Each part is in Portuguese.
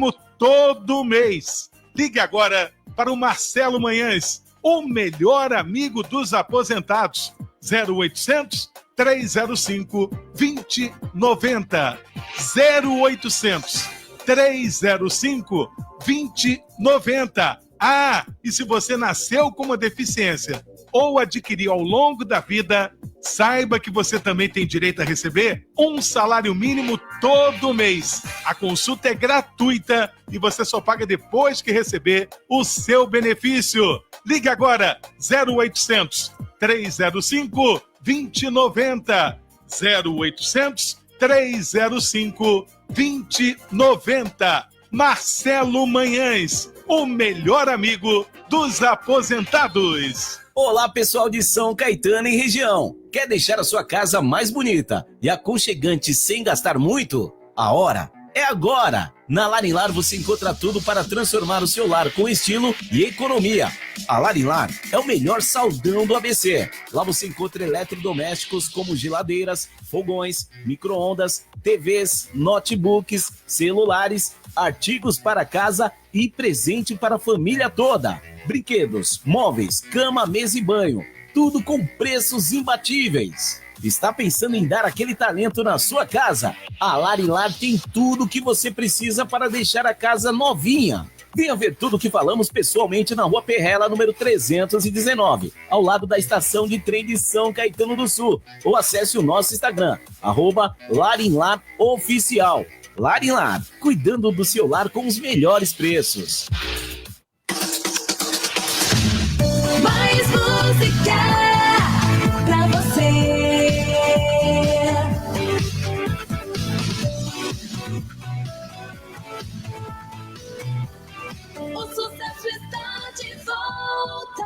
mínimo todo mês. Ligue agora para o Marcelo Manhães, o melhor amigo dos aposentados. 0800 305 2090. 0800 305 2090. Ah, e se você nasceu com uma deficiência ou adquiriu ao longo da vida, saiba que você também tem direito a receber um salário mínimo todo mês. A consulta é gratuita e você só paga depois que receber o seu benefício. Ligue agora, 0800 305 2090. 0800 305 2090. Marcelo Manhães, o melhor amigo dos aposentados. Olá, pessoal de São Caetano e região. Quer deixar a sua casa mais bonita e aconchegante sem gastar muito? A hora é agora! Na Larilar você encontra tudo para transformar o seu lar com estilo e economia. A Larilar é o melhor saldão do ABC. Lá você encontra eletrodomésticos como geladeiras, fogões, micro-ondas, TVs, notebooks, celulares, artigos para casa e presente para a família toda. Brinquedos, móveis, cama, mesa e banho. Tudo com preços imbatíveis. Está pensando em dar aquele talento na sua casa? A Larilar tem tudo o que você precisa para deixar a casa novinha. Venha ver tudo o que falamos pessoalmente na Rua Perrela, número 319, ao lado da estação de trem de São Caetano do Sul. Ou acesse o nosso Instagram, @LarinlarOficial. Larilar, cuidando do seu lar com os melhores preços. Mais música pra você. O sucesso está de volta.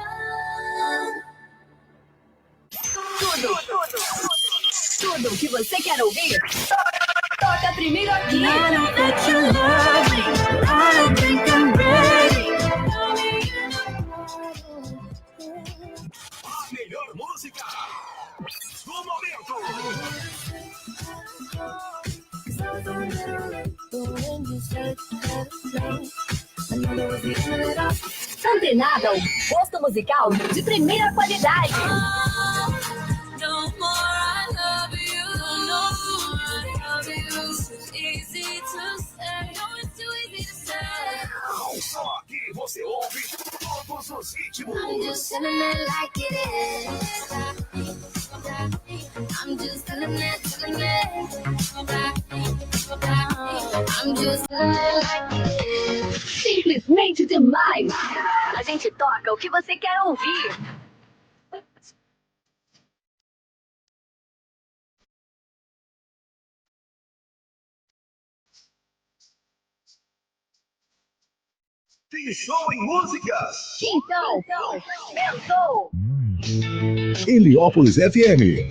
Tudo o que você quer ouvir, toca primeiro aqui. A melhor música do momento. Antenada, o gosto musical de primeira qualidade. Só aqui você ouve todos os ritmos. I'm just telling it like it is. I'm just telling it. I'm just telling it like it is. Simplesmente demais. A gente toca o que você quer ouvir. Tem show em músicas. Então, pensou. Heliópolis FM.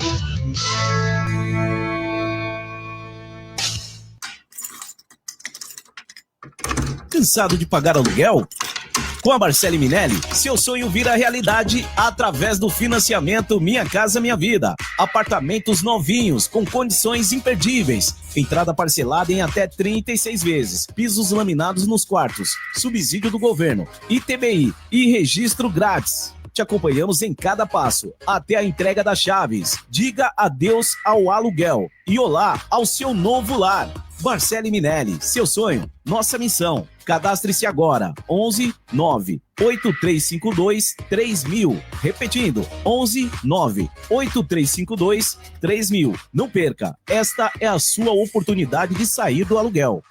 Cansado de pagar aluguel? Com a Marcele Minelli, seu sonho vira realidade através do financiamento Minha Casa Minha Vida. Apartamentos novinhos, com condições imperdíveis. Entrada parcelada em até 36 vezes. Pisos laminados nos quartos. Subsídio do governo. ITBI e registro grátis. Te acompanhamos em cada passo, até a entrega das chaves. Diga adeus ao aluguel e olá ao seu novo lar. Marcele Minelli, seu sonho, nossa missão. Cadastre-se agora, 11 9 8352 3000. Repetindo, 11 9 8352 3000. Não perca, esta é a sua oportunidade de sair do aluguel.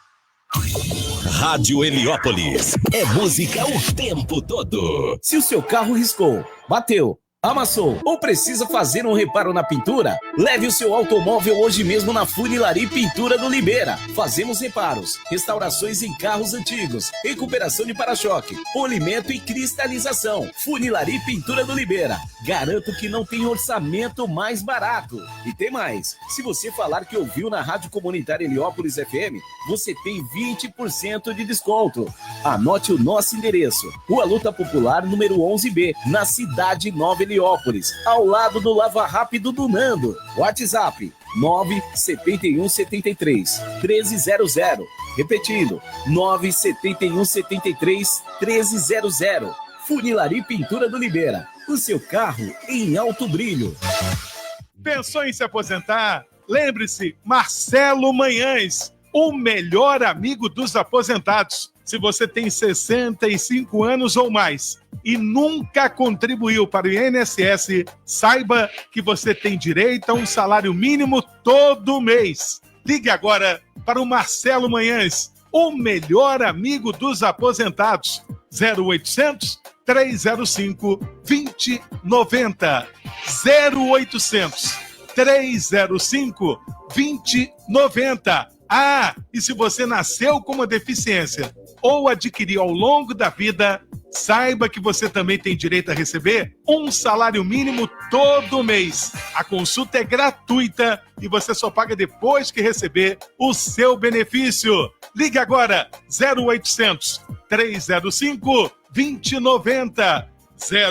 Rádio Heliópolis. É música o tempo todo. Se o seu carro riscou, bateu, amassou ou precisa fazer um reparo na pintura, leve o seu automóvel hoje mesmo na Funilaria Pintura do Libera. Fazemos reparos, restaurações em carros antigos, recuperação de para-choque, polimento e cristalização. Funilaria Pintura do Libera. Garanto que não tem orçamento mais barato. E tem mais, se você falar que ouviu na Rádio Comunitária Heliópolis FM, você tem 20% de desconto. Anote o nosso endereço: Rua Luta Popular, número 11B, na Cidade Nova Heliópolis, ao lado do Lava Rápido do Nando. WhatsApp 97173 1300. Repetindo, 97173-1300. Funilaria Pintura do Libera. O seu carro em alto brilho. Pensou em se aposentar? Lembre-se, Marcelo Manhães, o melhor amigo dos aposentados. Se você tem 65 anos ou mais e nunca contribuiu para o INSS, saiba que você tem direito a um salário mínimo todo mês. Ligue agora para o Marcelo Manhães, o melhor amigo dos aposentados. 0800 305 2090. 0800 305 2090. Ah, e se você nasceu com uma deficiência ou adquiriu ao longo da vida, saiba que você também tem direito a receber um salário mínimo todo mês. A consulta é gratuita e você só paga depois que receber o seu benefício. Ligue agora, 0800 305 2090.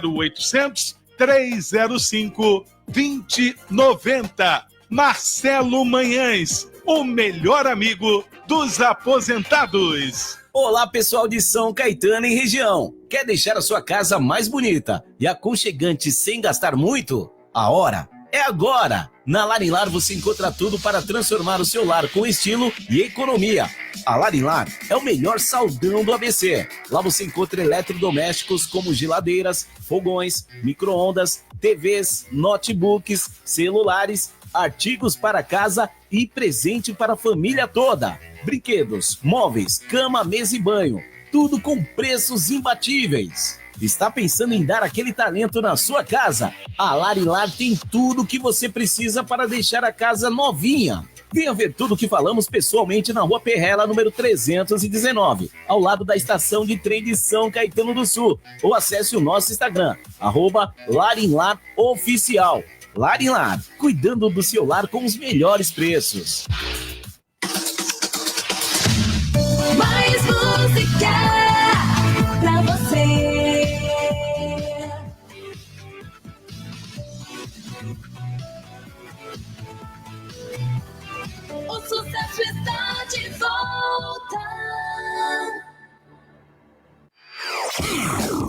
0800 305 2090. Marcelo Manhães, o melhor amigo dos aposentados. Olá, pessoal de São Caetano e região. Quer deixar a sua casa mais bonita e aconchegante sem gastar muito? A hora é agora! Na Larilar você encontra tudo para transformar o seu lar com estilo e economia. A Larilar é o melhor saldão do ABC. Lá você encontra eletrodomésticos como geladeiras, fogões, micro-ondas, TVs, notebooks, celulares, artigos para casa e presente para a família toda. Brinquedos, móveis, cama, mesa e banho. Tudo com preços imbatíveis. Está pensando em dar aquele talento na sua casa? A Larilar tem tudo o que você precisa para deixar a casa novinha. Venha ver tudo o que falamos pessoalmente na Rua Perrela, número 319, ao lado da estação de trem de São Caetano do Sul. Ou acesse o nosso Instagram, @LarinlarOficial. Larilar, cuidando do seu lar com os melhores preços. Mais música pra você. O sucesso está de volta.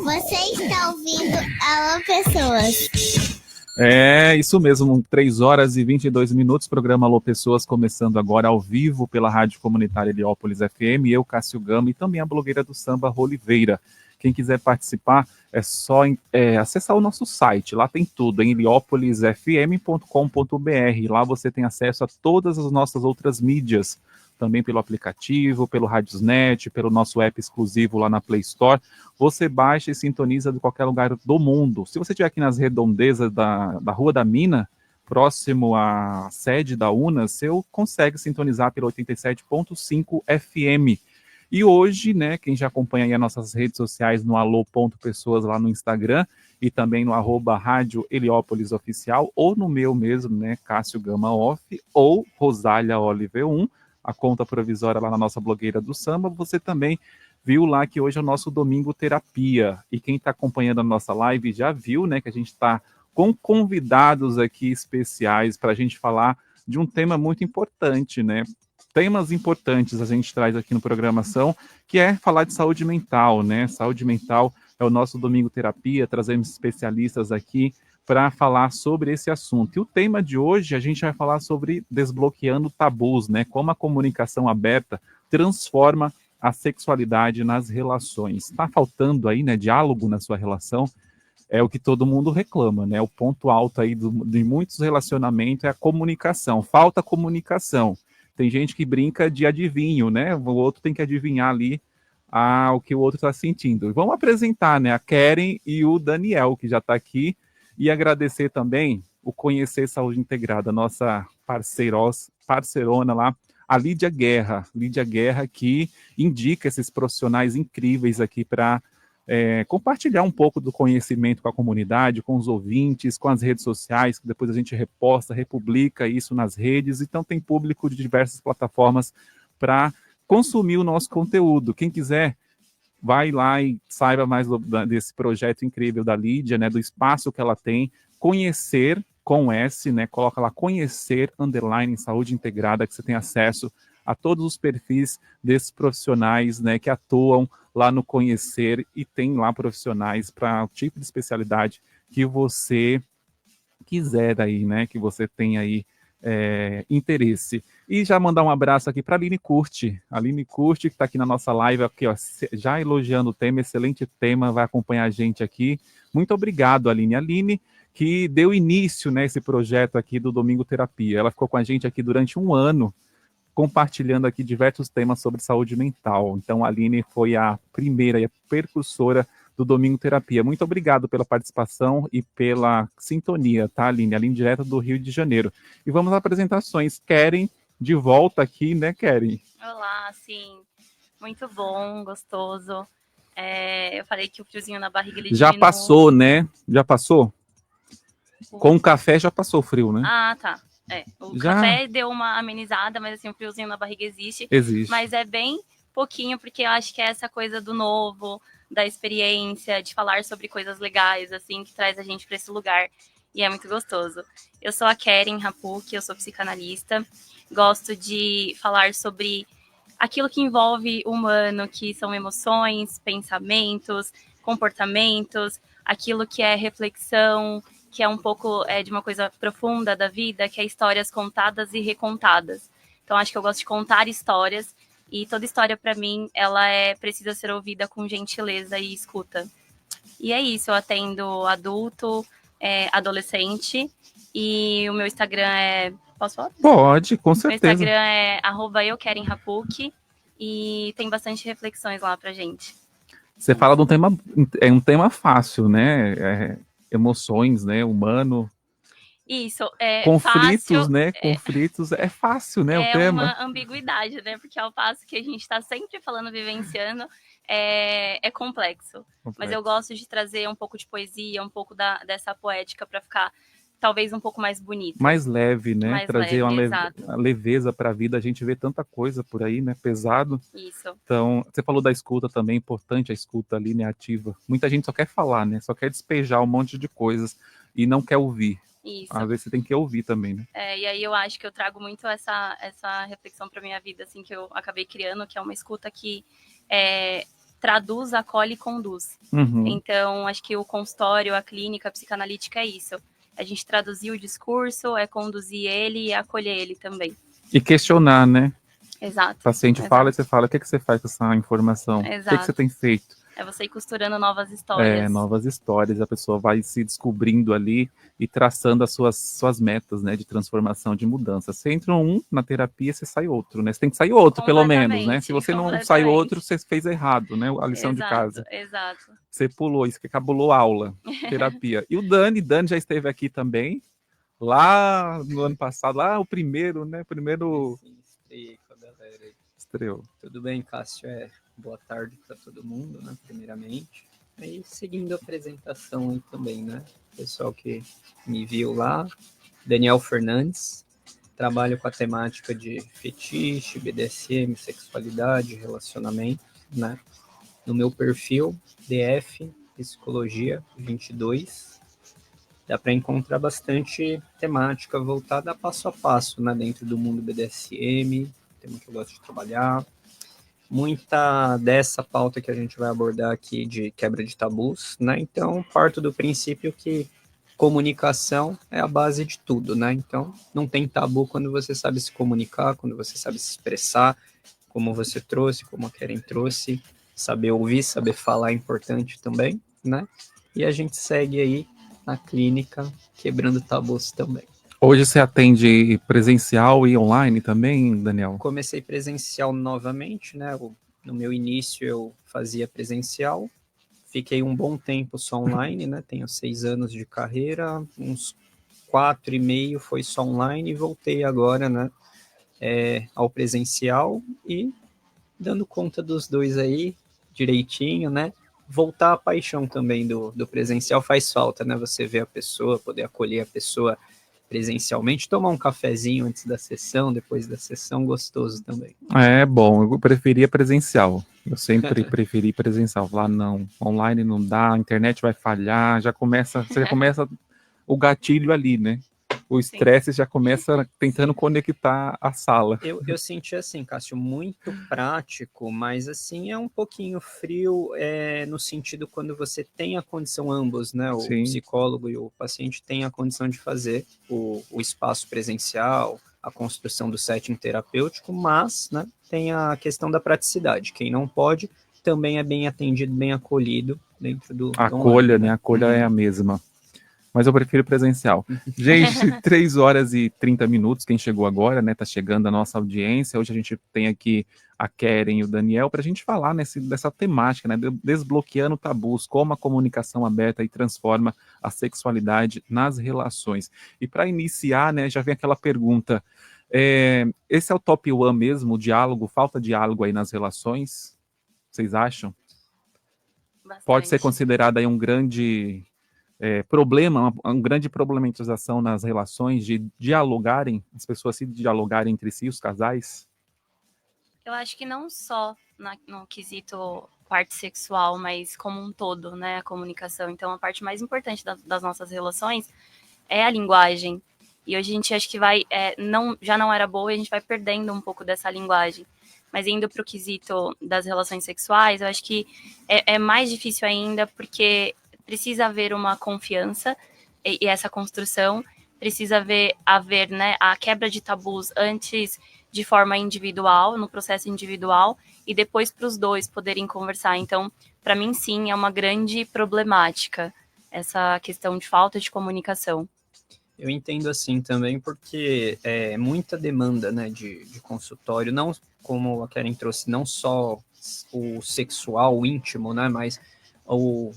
Você está ouvindo Alô Pessoas. É, isso mesmo, 3 horas e 22 minutos, programa Alô Pessoas começando agora ao vivo pela Rádio Comunitária Heliópolis FM, eu, Cássio Gama, e também a blogueira do samba, Roliveira. Quem quiser participar é só acessar o nosso site, lá tem tudo, em heliopolisfm.com.br, lá você tem acesso a todas as nossas outras mídias, também pelo aplicativo, pelo Radiosnet, pelo nosso app exclusivo lá na Play Store. Você baixa e sintoniza de qualquer lugar do mundo. Se você estiver aqui nas redondezas da Rua da Mina, próximo à sede da UNAS, você consegue sintonizar pelo 87.5 FM. E hoje, né, quem já acompanha aí as nossas redes sociais no alô.pessoas lá no Instagram e também no @Rádio Heliópolis Oficial, ou no meu mesmo, né, Cássio Gama Off, ou Rosália Oliver 1, a conta provisória lá na nossa blogueira do samba, você também viu lá que hoje é o nosso Domingo Terapia. E quem está acompanhando a nossa live já viu, né, que a gente está com convidados aqui especiais para a gente falar de um tema muito importante, né? Temas importantes a gente traz aqui no Programação, que é falar de saúde mental, né? Saúde mental é o nosso Domingo Terapia, trazemos especialistas aqui para falar sobre esse assunto. E o tema de hoje a gente vai falar sobre desbloqueando tabus, né? Como a comunicação aberta transforma a sexualidade nas relações. Está faltando aí, né, diálogo na sua relação? É o que todo mundo reclama, né? O ponto alto aí de muitos relacionamentos é a comunicação. Falta comunicação. Tem gente que brinca de adivinho, né? O outro tem que adivinhar ali o que o outro está sentindo. Vamos apresentar, né, a Keren e o Daniel, que já está aqui. E agradecer também o Conhecer Saúde Integrada, nossa parceirona lá, a Lídia Guerra, que indica esses profissionais incríveis aqui para compartilhar um pouco do conhecimento com a comunidade, com os ouvintes, com as redes sociais, que depois a gente reposta, republica isso nas redes, então tem público de diversas plataformas para consumir o nosso conteúdo. Quem quiser, vai lá e saiba mais desse projeto incrível da Lídia, né, do espaço que ela tem, conhecer com S, né, coloca lá conhecer, _ saúde integrada, que você tem acesso a todos os perfis desses profissionais, né, que atuam lá no Conhecer e tem lá profissionais para o tipo de especialidade que você quiser aí, né, que você tem aí interesse. E já mandar um abraço aqui para a Aline Curti. A Aline Curti, que está aqui na nossa live, aqui, ó, já elogiando o tema, excelente tema, vai acompanhar a gente aqui. Muito obrigado, Aline. Aline, que deu início, né, esse projeto aqui do Domingo Terapia. Ela ficou com a gente aqui durante um ano, compartilhando aqui diversos temas sobre saúde mental. Então, a Aline foi a primeira e a precursora do Domingo Terapia. Muito obrigado pela participação e pela sintonia, tá, Aline? Aline, direto do Rio de Janeiro. E vamos às apresentações. Keren, de volta aqui, né, Keren? Olá, sim. Muito bom, gostoso. Eu falei que o friozinho na barriga ele já diminui. Passou, né? Já passou? Com o café já passou o frio, né? Ah, tá. O café deu uma amenizada, mas assim, o friozinho na barriga existe. Existe. Mas é bem pouquinho, porque eu acho que é essa coisa do novo, da experiência, de falar sobre coisas legais, assim, que traz a gente para esse lugar. E é muito gostoso. Eu sou a Keren Rapuk, eu sou psicanalista. Gosto de falar sobre aquilo que envolve o humano, que são emoções, pensamentos, comportamentos, aquilo que é reflexão, que é um pouco de uma coisa profunda da vida, que é histórias contadas e recontadas. Então, acho que eu gosto de contar histórias, e toda história, para mim, ela precisa ser ouvida com gentileza e escuta. E é isso, eu atendo adulto, adolescente, e o meu Instagram é... Posso falar? Pode, com certeza. Meu Instagram é @eukerenrapuk, e tem bastante reflexões lá pra gente. Você fala de um tema fácil, né? Emoções, né? Humano. Isso, conflitos, fácil, né? Conflitos é fácil, né? O tema. É uma ambiguidade, né? Porque ao passo que a gente está sempre falando, vivenciando, é complexo. Mas eu gosto de trazer um pouco de poesia, um pouco dessa poética para ficar talvez um pouco mais bonito. Mais leve, né? Mais trazer leve, uma leveza para a vida. A gente vê tanta coisa por aí, né? Pesado. Isso. Então, você falou da escuta também, importante a escuta ali, né? Ativa. Muita gente só quer falar, né? Só quer despejar um monte de coisas e não quer ouvir. Isso. Às vezes você tem que ouvir também, né? E aí eu acho que eu trago muito essa reflexão para minha vida, assim, que eu acabei criando, que é uma escuta que traduz, acolhe e conduz. Uhum. Então, acho que o consultório, a clínica, a psicanalítica é isso. A gente traduzir o discurso, conduzir ele e acolher ele também. E questionar, né? Exato. O paciente fala e você fala, o que você faz com essa informação? Exato. O que você tem feito? É você ir costurando novas histórias. Novas histórias, a pessoa vai se descobrindo ali e traçando as suas metas, né, de transformação, de mudança. Você entra na terapia, você sai outro, né? Você tem que sair outro, pelo menos, né? Se você não sai outro, você fez errado, né? A lição de casa. Exato. Você pulou, isso que cabulou aula, terapia. E o Dani já esteve aqui também, lá no ano passado, lá o primeiro, né? Sim, estreiei com a galera aí. Estreou. Tudo bem, Cássio? Boa tarde para todo mundo, né? Primeiramente. Aí, seguindo a apresentação aí também, né? Pessoal que me viu lá, Daniel Fernandes, trabalho com a temática de fetiche, BDSM, sexualidade, relacionamento, né? No meu perfil, DF, Psicologia 22, dá para encontrar bastante temática voltada a passo, né? Dentro do mundo BDSM, tema que eu gosto de trabalhar. Muita dessa pauta que a gente vai abordar aqui de quebra de tabus, né? Então, parto do princípio que comunicação é a base de tudo, né? Então, não tem tabu quando você sabe se comunicar, quando você sabe se expressar, como você trouxe, como a Keren trouxe, saber ouvir, saber falar é importante também, né? E a gente segue aí na clínica quebrando tabus também. Hoje você atende presencial e online também, Daniel? Comecei presencial novamente, né? No meu início eu fazia presencial, fiquei um bom tempo só online, né? Tenho 6 anos de carreira, uns 4,5 foi só online e voltei agora, né? Ao presencial e dando conta dos dois aí direitinho, né? Voltar à paixão também do presencial faz falta, né? Você ver a pessoa, poder acolher a pessoa presencialmente, tomar um cafezinho antes da sessão, depois da sessão, gostoso também. É bom, eu preferia presencial. Eu sempre preferi presencial. Lá não, online não dá, a internet vai falhar, você já começa o gatilho ali, né? O estresse já começa tentando conectar a sala. Eu senti assim, Cássio, muito prático, mas assim é um pouquinho frio no sentido quando você tem a condição, ambos, né? O Sim. psicólogo e o paciente têm a condição de fazer o espaço presencial, a construção do setting terapêutico, mas, né, tem a questão da praticidade. Quem não pode também é bem atendido, bem acolhido dentro do A do colha, online, né? A colha é a mesma. Mas eu prefiro presencial. Gente, 3 horas e 30 minutos, quem chegou agora, né? Tá chegando a nossa audiência. Hoje a gente tem aqui a Keren e o Daniel para a gente falar dessa temática, né? Desbloqueando tabus, como a comunicação aberta e transforma a sexualidade nas relações. E para iniciar, né, já vem aquela pergunta, esse é o top one mesmo, o diálogo, falta diálogo aí nas relações? Vocês acham? Bastante. Pode ser considerado aí um grande problema, uma grande problematização nas relações de dialogarem, as pessoas se dialogarem entre si, os casais? Eu acho que não só no quesito parte sexual, mas como um todo, né, a comunicação. Então, a parte mais importante das nossas relações é a linguagem. E hoje a gente acha que já não era boa e a gente vai perdendo um pouco dessa linguagem. Mas indo para o quesito das relações sexuais, eu acho que é mais difícil ainda, porque precisa haver uma confiança e essa construção, precisa haver, né, a quebra de tabus antes de forma individual, no processo individual, e depois para os dois poderem conversar. Então, para mim, sim, é uma grande problemática essa questão de falta de comunicação. Eu entendo assim também, porque é muita demanda, né, de consultório, não como a Keren trouxe, não só o sexual, o íntimo, né, mas o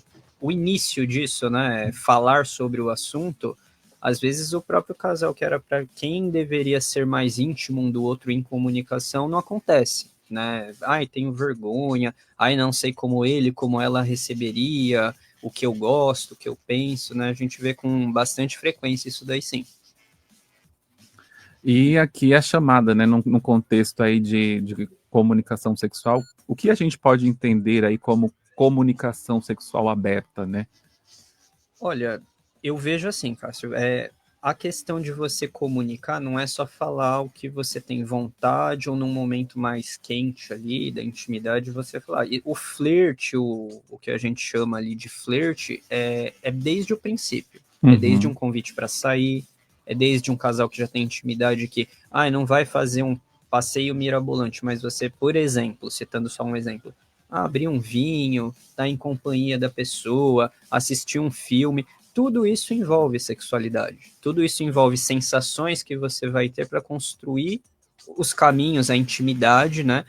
início disso, né, falar sobre o assunto. Às vezes o próprio casal, que era para quem deveria ser mais íntimo um do outro em comunicação, não acontece, né? Ai, tenho vergonha, ai, não sei como ela receberia, o que eu gosto, o que eu penso, né? A gente vê com bastante frequência isso daí, sim. E aqui a chamada, né, no contexto aí de comunicação sexual, o que a gente pode entender aí como comunicação sexual aberta, né? Olha, eu vejo assim, Cássio, a questão de você comunicar não é só falar o que você tem vontade ou num momento mais quente ali, da intimidade, você falar. E o flerte, o que a gente chama ali de flerte, é desde o princípio. Uhum. É desde um convite para sair, é desde um casal que já tem intimidade que, não vai fazer um passeio mirabolante, mas você, por exemplo, citando só um exemplo, abrir um vinho, estar em companhia da pessoa, assistir um filme, tudo isso envolve sexualidade. Tudo isso envolve sensações que você vai ter para construir os caminhos, a intimidade, né?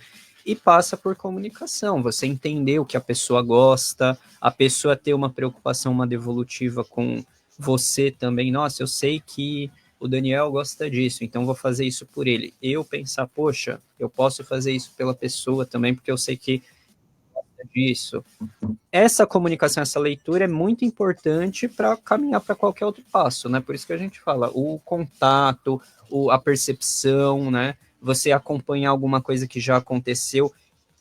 E passa por comunicação, você entender o que a pessoa gosta, a pessoa ter uma preocupação, uma devolutiva com você também. Nossa, eu sei que o Daniel gosta disso, então vou fazer isso por ele. Eu pensar, poxa, eu posso fazer isso pela pessoa também, porque eu sei que disso. Essa comunicação, essa leitura é muito importante para caminhar para qualquer outro passo, né? Por isso que a gente fala, o contato, a percepção, né? Você acompanhar alguma coisa que já aconteceu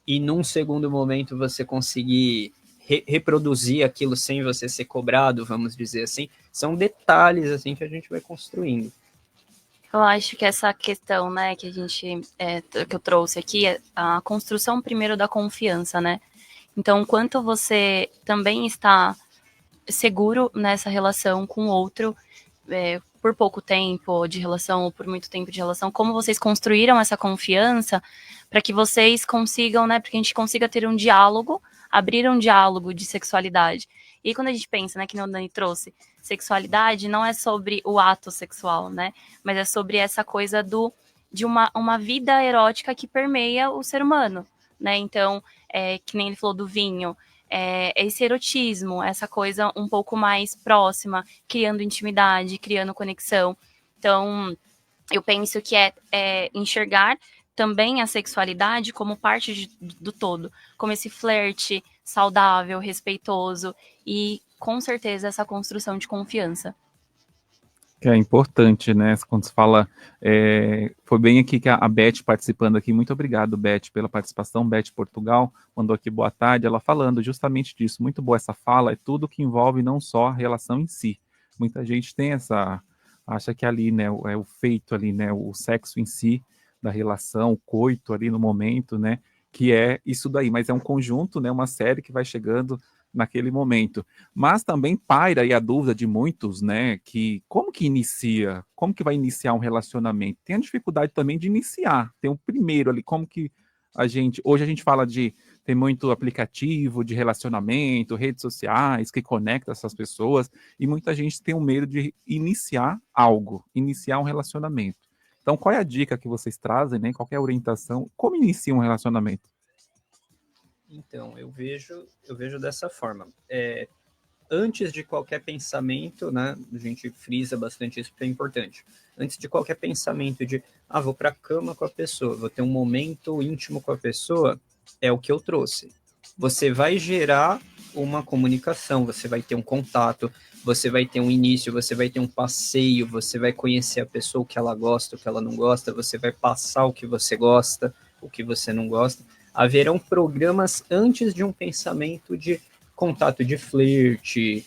e num segundo momento você conseguir reproduzir aquilo sem você ser cobrado, vamos dizer assim, são detalhes assim que a gente vai construindo. Eu acho que essa questão, né, que eu trouxe aqui, é a construção primeiro da confiança, né? Então, quanto você também está seguro nessa relação com o outro, por pouco tempo de relação ou por muito tempo de relação, como vocês construíram essa confiança para que vocês consigam, né, para que a gente consiga ter um diálogo, abrir um diálogo de sexualidade. E quando a gente pensa, né, que o Dani trouxe, sexualidade não é sobre o ato sexual, né, mas é sobre essa coisa de uma vida erótica que permeia o ser humano, né, então, que nem ele falou do vinho, esse erotismo, essa coisa um pouco mais próxima, criando intimidade, criando conexão. Então, eu penso que é enxergar também a sexualidade como parte do todo, como esse flerte saudável, respeitoso e, com certeza, essa construção de confiança. Que é importante, né? Quando se fala, foi bem aqui que a Beth participando aqui, muito obrigado, Beth, pela participação. Beth Portugal mandou aqui boa tarde, ela falando justamente disso. Muito boa essa fala, é tudo que envolve não só a relação em si. Muita gente tem acha que ali, né, é o feito ali, né, o sexo em si da relação, o coito ali no momento, né, que é isso daí, mas é um conjunto, né, uma série que vai chegando naquele momento. Mas também paira aí a dúvida de muitos, né, que como que inicia, como que vai iniciar um relacionamento? Tem a dificuldade também de iniciar, tem o primeiro ali, como que hoje a gente fala de, tem muito aplicativo de relacionamento, redes sociais que conecta essas pessoas, e muita gente tem o medo de iniciar algo, iniciar um relacionamento. Então, qual é a dica que vocês trazem, né? Qual é a orientação? Como inicia um relacionamento? Então, eu vejo dessa forma. Antes de qualquer pensamento, né, a gente frisa bastante isso porque é importante. Antes de qualquer pensamento de, vou para a cama com a pessoa, vou ter um momento íntimo com a pessoa, é o que eu trouxe. Você vai gerar uma comunicação, você vai ter um contato, você vai ter um início, você vai ter um passeio, você vai conhecer a pessoa, o que ela gosta, o que ela não gosta, você vai passar o que você gosta, o que você não gosta. Haverão programas antes de um pensamento de contato de flerte,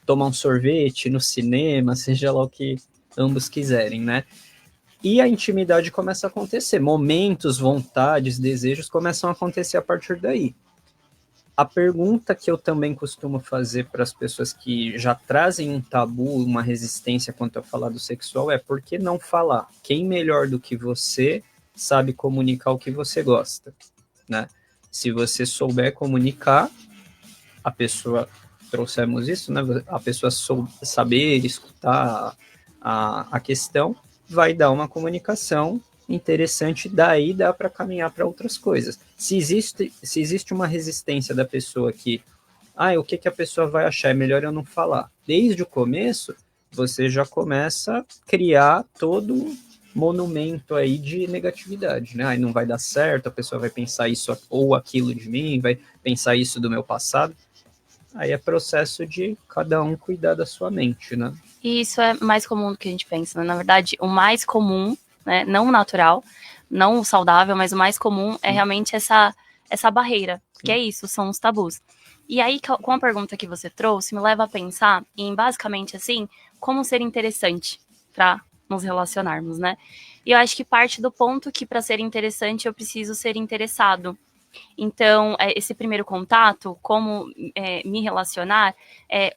tomar um sorvete no cinema, seja lá o que ambos quiserem, né? E a intimidade começa a acontecer, momentos, vontades, desejos começam a acontecer a partir daí. A pergunta que eu também costumo fazer para as pessoas que já trazem um tabu, uma resistência quanto a falar do sexual é: por que não falar? Quem melhor do que você sabe comunicar o que você gosta, né? Se você souber comunicar, a pessoa, trouxemos isso, né? A pessoa saber escutar a questão, vai dar uma comunicação interessante, daí dá para caminhar para outras coisas. Se existe uma resistência da pessoa que, o que a pessoa vai achar? É melhor eu não falar. Desde o começo, você já começa a criar todo um monumento aí de negatividade, né? Aí não vai dar certo, a pessoa vai pensar isso ou aquilo de mim, vai pensar isso do meu passado. Aí é processo de cada um cuidar da sua mente, né? E isso é mais comum do que a gente pensa, né? Na verdade, o mais comum, né, não o natural, não o saudável, mas o mais comum é realmente essa barreira, que é isso, são os tabus. E aí, com a pergunta que você trouxe, me leva a pensar em, basicamente, assim, como ser interessante para nos relacionarmos, né? E eu acho que parte do ponto que, para ser interessante, eu preciso ser interessado. Então, esse primeiro contato, como me relacionar,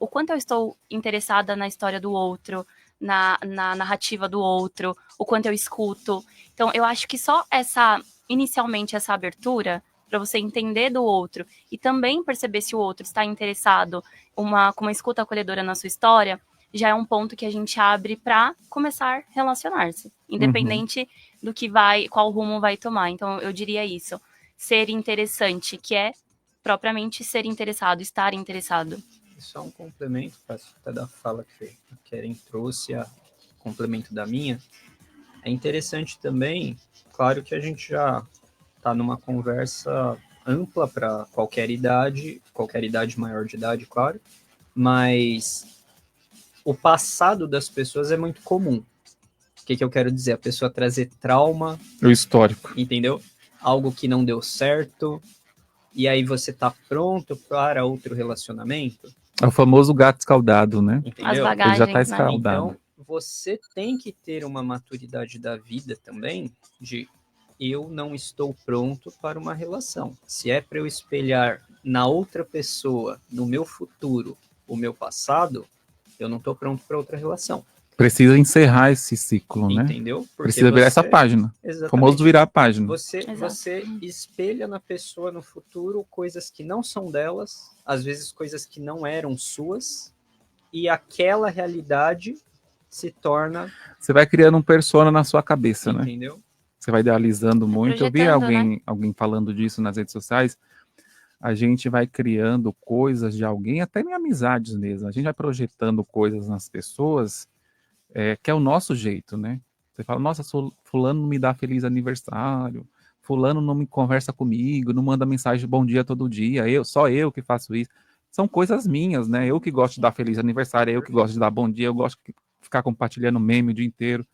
o quanto eu estou interessada na história do outro, na narrativa do outro, o quanto eu escuto. Então, eu acho que só inicialmente essa abertura, para você entender do outro e também perceber se o outro está interessado com uma escuta acolhedora na sua história, já é um ponto que a gente abre para começar a relacionar-se, independente do que qual rumo vai tomar. Então, eu diria isso. Ser interessante, que é propriamente ser interessado, estar interessado. Só um complemento, até da fala que a Keren trouxe, complemento da minha. É interessante também, claro que a gente já está numa conversa ampla para qualquer idade maior de idade, claro, mas o passado das pessoas é muito comum. O que eu quero dizer? A pessoa trazer trauma. O histórico. Entendeu? Algo que não deu certo, e aí você tá pronto para outro relacionamento. É o famoso gato escaldado, né? Entendeu? As bagagens, ele já tá escaldado. Então, você tem que ter uma maturidade da vida também, de eu não estou pronto para uma relação. Se é para eu espelhar na outra pessoa, no meu futuro, o meu passado, eu não estou pronto para outra relação. Precisa encerrar esse ciclo, né? Entendeu? Porque precisa virar essa página. Exatamente. O famoso virar a página. Você espelha na pessoa no futuro coisas que não são delas, às vezes coisas que não eram suas, e aquela realidade se torna... Você vai criando um persona na sua cabeça, né? Entendeu? Você vai idealizando muito. Eu vi Projetando, alguém falando disso nas redes sociais. A gente vai criando coisas de alguém, até em amizades mesmo. A gente vai projetando coisas nas pessoas, que é o nosso jeito, né? Você fala, nossa, fulano não me dá feliz aniversário, fulano não me conversa comigo, não manda mensagem de bom dia todo dia, só eu que faço isso. São coisas minhas, né? Eu que gosto de dar feliz aniversário, eu que gosto de dar bom dia, eu gosto de ficar compartilhando meme o dia inteiro.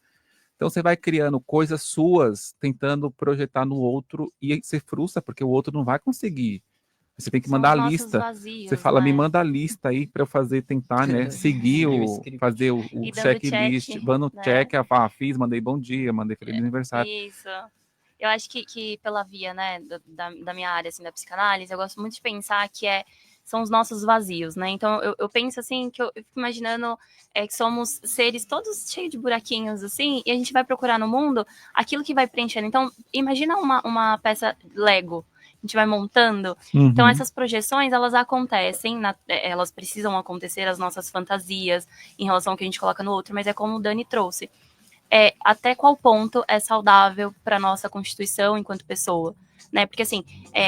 Então você vai criando coisas suas, tentando projetar no outro, e se frustra porque o outro não vai conseguir Você tem que São mandar a os nossos lista. vazios, Você fala, né? me manda a lista aí para eu fazer, tentar, né? Seguir E o o, script. fazer o E dando checklist, check, dando né? check, fiz, mandei bom dia, mandei feliz aniversário. Isso. Eu acho que pela via, né, da minha área, assim, da psicanálise, eu gosto muito de pensar que são os nossos vazios, né? Então, eu penso, assim, que eu fico imaginando que somos seres todos cheios de buraquinhos, assim, e a gente vai procurar no mundo aquilo que vai preenchendo. Então, imagina uma peça Lego. A gente vai montando. Uhum. Então, essas projeções, elas acontecem, elas precisam acontecer, as nossas fantasias em relação ao que a gente coloca no outro, mas é como o Dani trouxe. Até qual ponto é saudável para nossa constituição enquanto pessoa, né? Porque assim,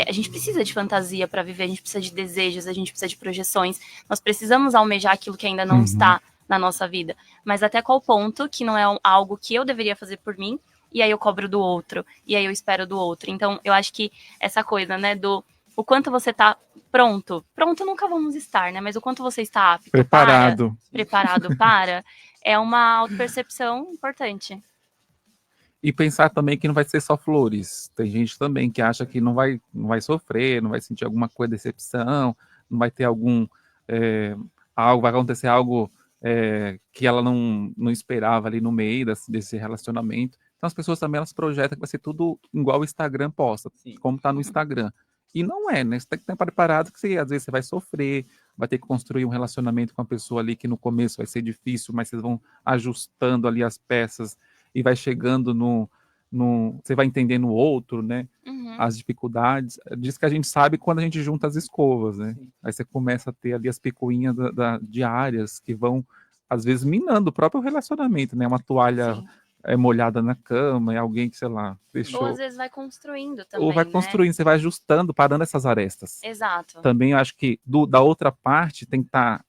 a gente precisa de fantasia para viver, a gente precisa de desejos, a gente precisa de projeções, nós precisamos almejar aquilo que ainda não está na nossa vida, mas até qual ponto que não é algo que eu deveria fazer por mim, e aí eu cobro do outro, e aí eu espero do outro. Então, eu acho que essa coisa, né, do o quanto você tá pronto nunca vamos estar, né? Mas o quanto você está apto preparado para, é uma autopercepção importante. E pensar também que não vai ser só flores. Tem gente também que acha que não vai sofrer, não vai sentir alguma coisa, decepção, não vai ter vai acontecer algo que ela não esperava ali no meio desse relacionamento. Então as pessoas também elas projetam que vai ser tudo igual o Instagram posta, como está no Instagram. E não é, né? Você tem que estar preparado que às vezes você vai sofrer, vai ter que construir um relacionamento com a pessoa ali que no começo vai ser difícil, mas vocês vão ajustando ali as peças e vai chegando você vai entendendo o outro, né? Uhum. As dificuldades. Diz que a gente sabe quando a gente junta as escovas, né? Sim. Aí você começa a ter ali as picuinhas diárias que vão, às vezes, minando o próprio relacionamento, né? Uma toalha molhada na cama, e alguém que, sei lá, deixou... Ou às vezes vai construindo também, Ou vai construindo, você vai ajustando, parando essas arestas. Exato. Também eu acho que da outra parte tem que estar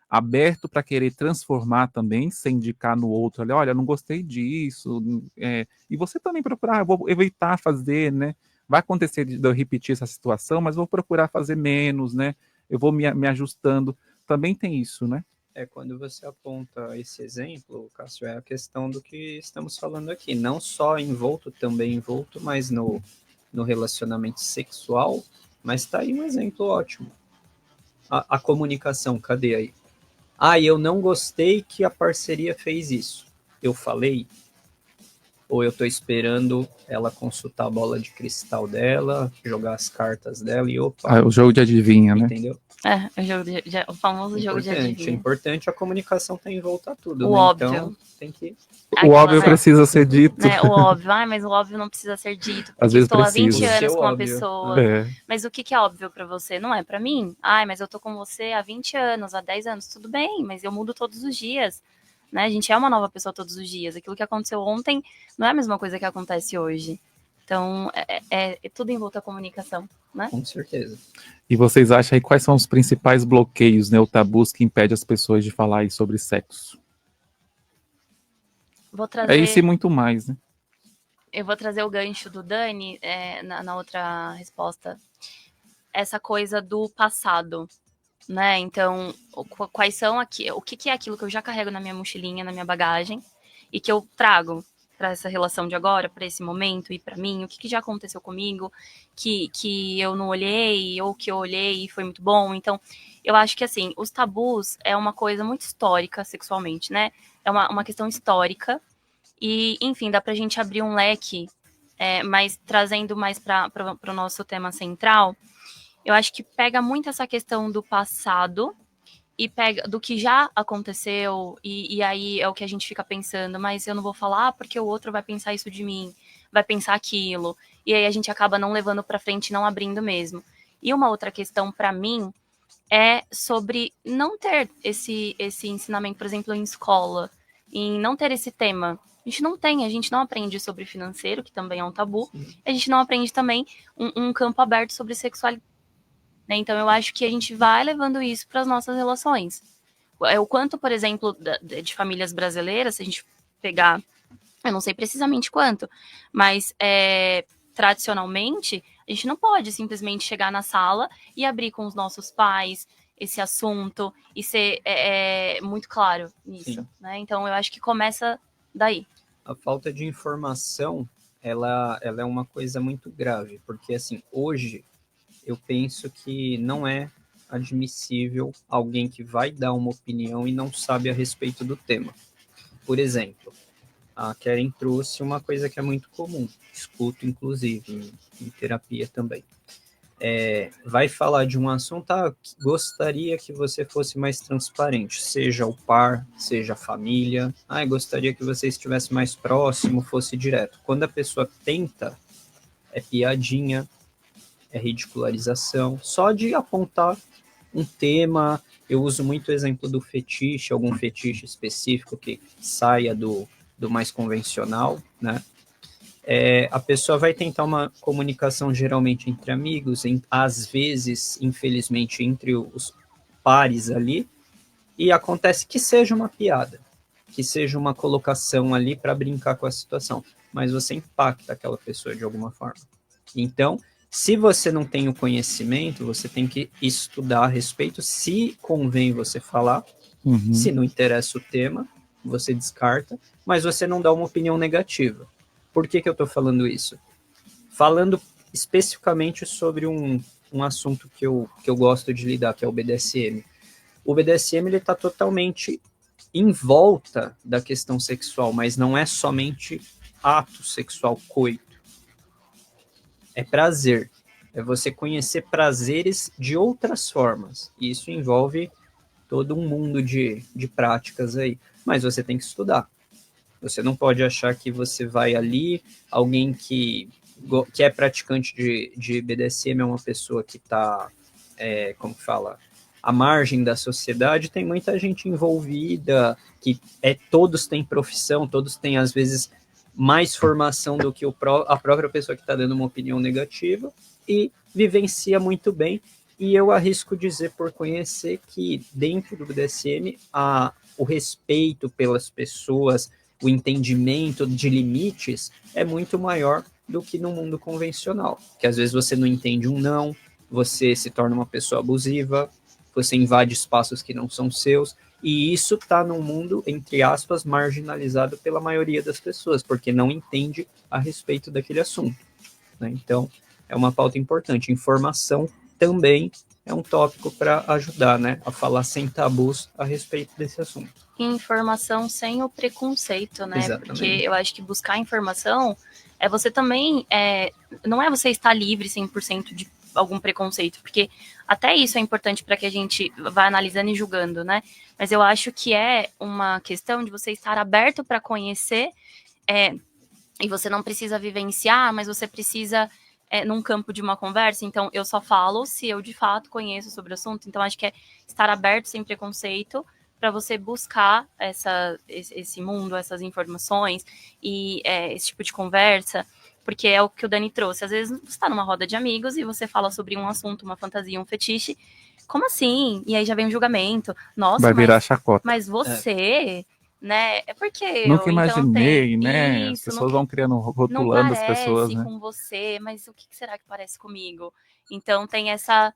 aberto para querer transformar também, sem indicar no outro, olha, não gostei disso, e você também procurar, vou evitar fazer, né? Vai acontecer de eu repetir essa situação, mas vou procurar fazer menos, né? Eu vou me ajustando. Também tem isso, né? Quando você aponta esse exemplo, Cássio, é a questão do que estamos falando aqui. Não só também envolto, mas no relacionamento sexual. Mas tá aí um exemplo ótimo. A comunicação, cadê aí? Eu não gostei que a parceria fez isso. Eu falei? Ou eu tô esperando ela consultar a bola de cristal dela, jogar as cartas dela e opa. O jogo de adivinha, né? Entendeu? O famoso jogo de adivinha. É importante a comunicação tá envolta a tudo, o né? óbvio. Então tem que... O óbvio precisa ser dito. Né? O óbvio, mas o óbvio não precisa ser dito. Porque Às vezes estou precisa. há 20 anos com uma óbvio. pessoa. Mas o que é óbvio pra você? Não é pra mim? Mas eu tô com você há 20 anos, há 10 anos. Tudo bem, mas eu mudo todos os dias. Né? A gente é uma nova pessoa todos os dias. Aquilo que aconteceu ontem não é a mesma coisa que acontece hoje. Então, é tudo envolto à comunicação, né? Com certeza. E vocês acham aí quais são os principais bloqueios, né, ou tabus que impedem as pessoas de falar aí sobre sexo? Vou trazer... É isso e muito mais, né? Eu vou trazer o gancho do Dani na outra resposta. Essa coisa do passado, né? Então, quais são o que é aquilo que eu já carrego na minha mochilinha, na minha bagagem, e que eu trago para essa relação de agora, para esse momento e para mim, o que já aconteceu comigo, que eu não olhei, ou que eu olhei e foi muito bom. Então, eu acho que, assim, os tabus é uma coisa muito histórica sexualmente, né? É uma questão histórica e, enfim, dá pra gente abrir um leque, mas trazendo mais para o nosso tema central, eu acho que pega muito essa questão do passado e pega do que já aconteceu, e aí é o que a gente fica pensando, mas eu não vou falar porque o outro vai pensar isso de mim, vai pensar aquilo, e aí a gente acaba não levando para frente, não abrindo mesmo. E uma outra questão para mim é sobre não ter esse ensinamento, por exemplo, em escola, em não ter esse tema. A gente não aprende sobre financeiro, que também é um tabu, a gente não aprende também um campo aberto sobre sexualidade. Então, eu acho que a gente vai levando isso para as nossas relações. O quanto, por exemplo, de famílias brasileiras, se a gente pegar, eu não sei precisamente quanto, mas tradicionalmente, a gente não pode simplesmente chegar na sala e abrir com os nossos pais esse assunto e ser muito claro nisso. Né? Então, eu acho que começa daí. A falta de informação, ela é uma coisa muito grave, porque, assim, hoje eu penso que não é admissível alguém que vai dar uma opinião e não sabe a respeito do tema. Por exemplo, a Karen trouxe uma coisa que é muito comum, escuto inclusive em terapia também. Vai falar de um assunto, gostaria que você fosse mais transparente, seja o par, seja a família, gostaria que você estivesse mais próximo, fosse direto. Quando a pessoa tenta, é piadinha, é ridicularização, só de apontar um tema. Eu uso muito o exemplo do fetiche, algum fetiche específico que saia do mais convencional, né? A pessoa vai tentar uma comunicação geralmente entre amigos, às vezes, infelizmente, entre os pares ali, e acontece que seja uma piada, que seja uma colocação ali para brincar com a situação, mas você impacta aquela pessoa de alguma forma. Então, se você não tem o conhecimento, você tem que estudar a respeito, se convém você falar, se não interessa o tema, você descarta, mas você não dá uma opinião negativa. Por que eu estou falando isso? Falando especificamente sobre um assunto que eu gosto de lidar, que é o BDSM. O BDSM está totalmente em volta da questão sexual, mas não é somente ato sexual, coito. É prazer. É você conhecer prazeres de outras formas. E isso envolve todo um mundo de práticas aí. Mas você tem que estudar. Você não pode achar que você vai ali, alguém que é praticante de BDSM é uma pessoa que está, como fala, à margem da sociedade. Tem muita gente envolvida, que todos têm profissão, todos têm, às vezes, mais formação do que a própria pessoa que está dando uma opinião negativa e vivencia muito bem. E eu arrisco dizer, por conhecer, que dentro do BDSM, o respeito pelas pessoas, o entendimento de limites é muito maior do que no mundo convencional, que às vezes você não entende um não, você se torna uma pessoa abusiva, você invade espaços que não são seus, e isso está num mundo, entre aspas, marginalizado pela maioria das pessoas, porque não entende a respeito daquele assunto, né? Então, é uma pauta importante. Informação também é um tópico para ajudar, né, a falar sem tabus a respeito desse assunto. Informação sem o preconceito, né? Exatamente. Porque eu acho que buscar informação é você também, não é você estar livre 100% de algum preconceito, porque até isso é importante para que a gente vá analisando e julgando, né? Mas eu acho que é uma questão de você estar aberto para conhecer, e você não precisa vivenciar, mas você precisa num campo de uma conversa. Então eu só falo se eu de fato conheço sobre o assunto. Então acho que é estar aberto sem preconceito para você buscar esse mundo, essas informações e esse tipo de conversa, porque é o que o Dani trouxe. Às vezes você está numa roda de amigos e você fala sobre um assunto, uma fantasia, um fetiche. Como assim? E aí já vem um julgamento. Nossa, vai virar chacota. Mas você, né? É porque nunca eu imaginei, então, né? As pessoas vão criando, rotulando as pessoas, né? Com você, mas o que será que parece comigo? Então tem essa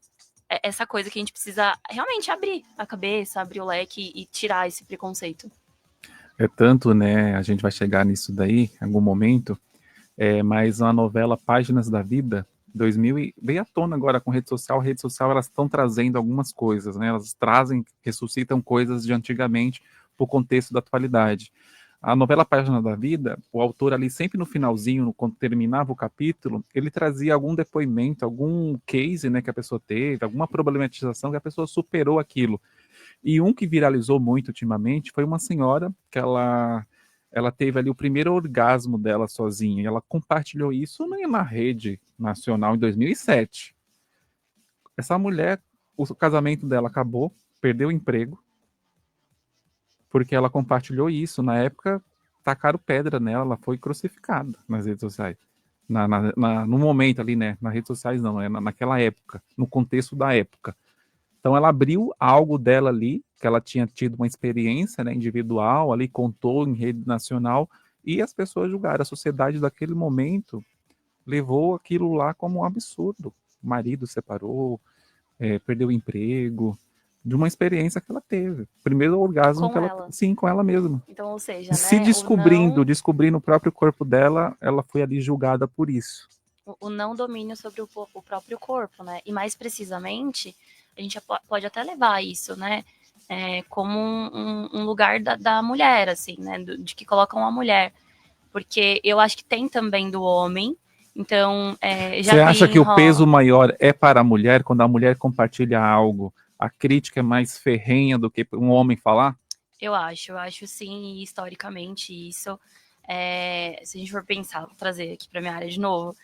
coisa que a gente precisa realmente abrir a cabeça, abrir o leque e tirar esse preconceito. É tanto, né? A gente vai chegar nisso daí em algum momento, mas a novela Páginas da Vida, 2000, veio à tona agora com rede social. A rede social, elas estão trazendo algumas coisas, né? Elas ressuscitam coisas de antigamente por contexto da atualidade. A novela Páginas da Vida, o autor ali sempre no finalzinho, quando terminava o capítulo, ele trazia algum depoimento, algum case, né, que a pessoa teve, alguma problematização que a pessoa superou aquilo. E um que viralizou muito ultimamente foi uma senhora que ela teve ali o primeiro orgasmo dela sozinha, e ela compartilhou isso na rede nacional em 2007. Essa mulher, o casamento dela acabou, perdeu o emprego, porque ela compartilhou isso. Na época, tacaram pedra nela, ela foi crucificada nas redes sociais. No momento ali, né? Nas redes sociais não, naquela época, no contexto da época. Então ela abriu algo dela ali, que ela tinha tido uma experiência, né, individual, ali contou em rede nacional, e as pessoas julgaram. A sociedade daquele momento levou aquilo lá como um absurdo. O marido separou, perdeu o emprego, de uma experiência que ela teve. Primeiro orgasmo que ela... Sim, com ela mesma. Então, ou seja, se né, descobrindo o próprio corpo dela, ela foi ali julgada por isso. o não domínio sobre o próprio corpo, né? E mais precisamente, a gente pode até levar isso, né? Como um lugar da mulher, assim, né? De que colocam a mulher. Porque eu acho que tem também do homem. Então, Você acha que o peso maior é para a mulher, quando a mulher compartilha algo? A crítica é mais ferrenha do que um homem falar? Eu acho sim, historicamente isso. Se a gente for pensar, vou trazer aqui para minha área de novo,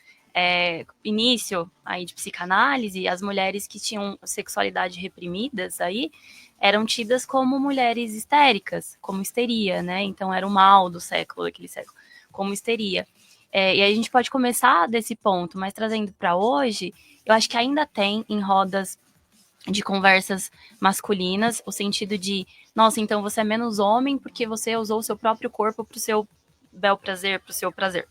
início aí de psicanálise, as mulheres que tinham sexualidade reprimidas aí eram tidas como mulheres histéricas, como histeria, né? Então era o mal do século, daquele século, como histeria. E aí a gente pode começar desse ponto, mas trazendo para hoje, eu acho que ainda tem em rodas de conversas masculinas, o sentido de, nossa, então você é menos homem porque você usou o seu próprio corpo para o seu bel prazer, para o seu prazer.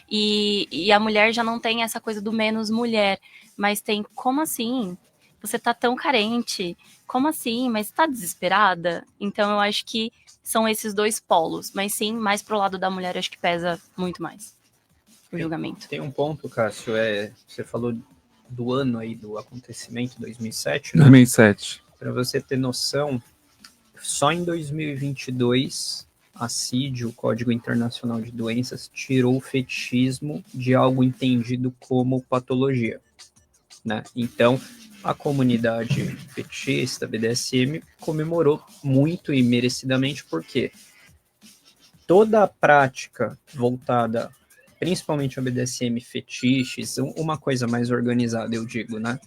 E a mulher já não tem essa coisa do menos mulher, mas tem, como assim? Você tá tão carente? Como assim? Mas tá desesperada? Então eu acho que são esses dois polos, mas sim, mais pro lado da mulher, acho que pesa muito mais o julgamento. Tem um ponto, Cássio, você falou do ano aí do acontecimento, 2007, né? 2007. Para você ter noção, só em 2022 a CID, o Código Internacional de Doenças, tirou o fetichismo de algo entendido como patologia, né? Então, a comunidade fetichista, BDSM, comemorou muito e merecidamente, porque toda a prática voltada principalmente a BDSM, fetiches, uma coisa mais organizada, eu digo, né?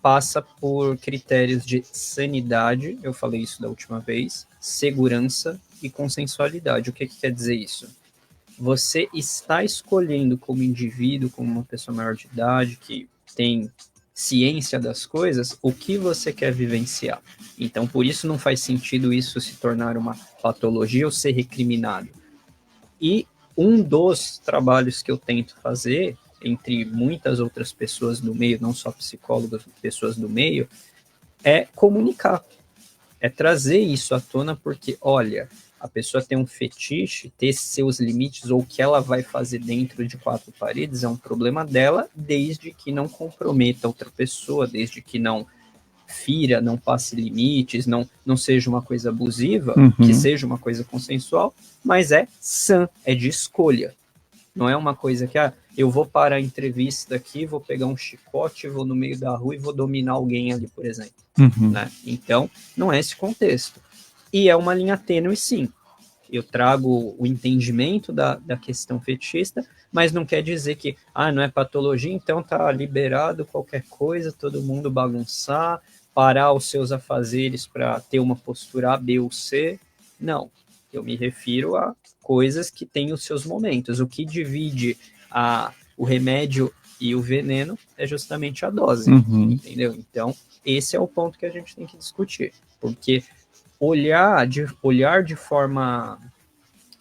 Passa por critérios de sanidade, eu falei isso da última vez, segurança e consensualidade. O que quer dizer isso? Você está escolhendo como indivíduo, como uma pessoa maior de idade, que tem ciência das coisas, o que você quer vivenciar. Então, por isso não faz sentido isso se tornar uma patologia ou ser recriminado. E um dos trabalhos que eu tento fazer, entre muitas outras pessoas do meio, não só psicólogos, pessoas do meio, é comunicar, é trazer isso à tona, porque, olha, a pessoa tem um fetiche, ter seus limites, ou o que ela vai fazer dentro de quatro paredes, é um problema dela, desde que não comprometa outra pessoa, desde que não fira, não passe limites, não seja uma coisa abusiva, que seja uma coisa consensual, mas é sã, é de escolha. Não é uma coisa que, eu vou parar a entrevista aqui, vou pegar um chicote, vou no meio da rua e vou dominar alguém ali, por exemplo. Né? Então, não é esse contexto. E é uma linha tênue, sim. Eu trago o entendimento da questão fetichista, mas não quer dizer que, não é patologia, então tá liberado qualquer coisa, todo mundo bagunçar, parar os seus afazeres para ter uma postura A, B ou C. Não, eu me refiro a coisas que têm os seus momentos. O que divide o remédio e o veneno é justamente a dose, entendeu? Então, esse é o ponto que a gente tem que discutir, porque olhar de forma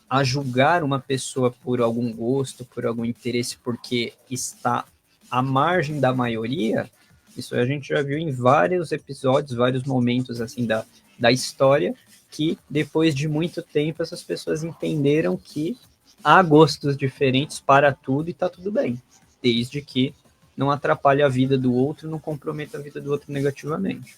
a julgar uma pessoa por algum gosto, por algum interesse, porque está à margem da maioria, isso a gente já viu em vários episódios, vários momentos assim da história, que depois de muito tempo essas pessoas entenderam que há gostos diferentes para tudo e está tudo bem, desde que não atrapalhe a vida do outro, não comprometa a vida do outro negativamente.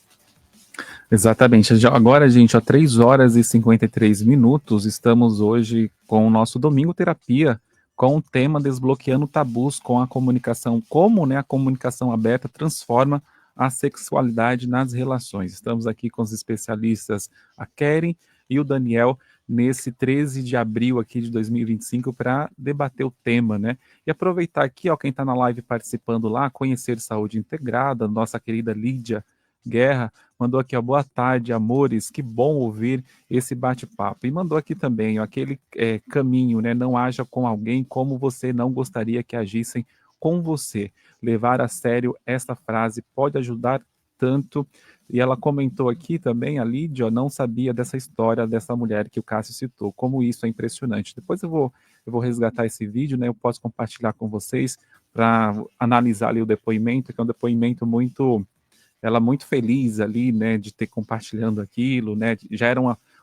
Exatamente. Agora, gente, 3 horas e 53 minutos, estamos hoje com o nosso Domingo Terapia, com o tema Desbloqueando Tabus com a comunicação, como a comunicação aberta transforma a sexualidade nas relações. Estamos aqui com os especialistas, a Keren e o Daniel, nesse 13 de abril aqui de 2025, para debater o tema, né? E aproveitar aqui, quem está na live participando lá, Conhecer Saúde Integrada, nossa querida Lídia Guerra, mandou aqui, boa tarde, amores, que bom ouvir esse bate-papo. E mandou aqui também, aquele caminho, né? Não haja com alguém como você não gostaria que agissem com você. Levar a sério essa frase pode ajudar tanto. E ela comentou aqui também, a Lídia, não sabia dessa história dessa mulher que o Cássio citou, como isso é impressionante. Depois eu vou resgatar esse vídeo, né? Eu posso compartilhar com vocês para analisar ali o depoimento, que é um depoimento muito feliz ali, né, de ter compartilhando aquilo, né, já era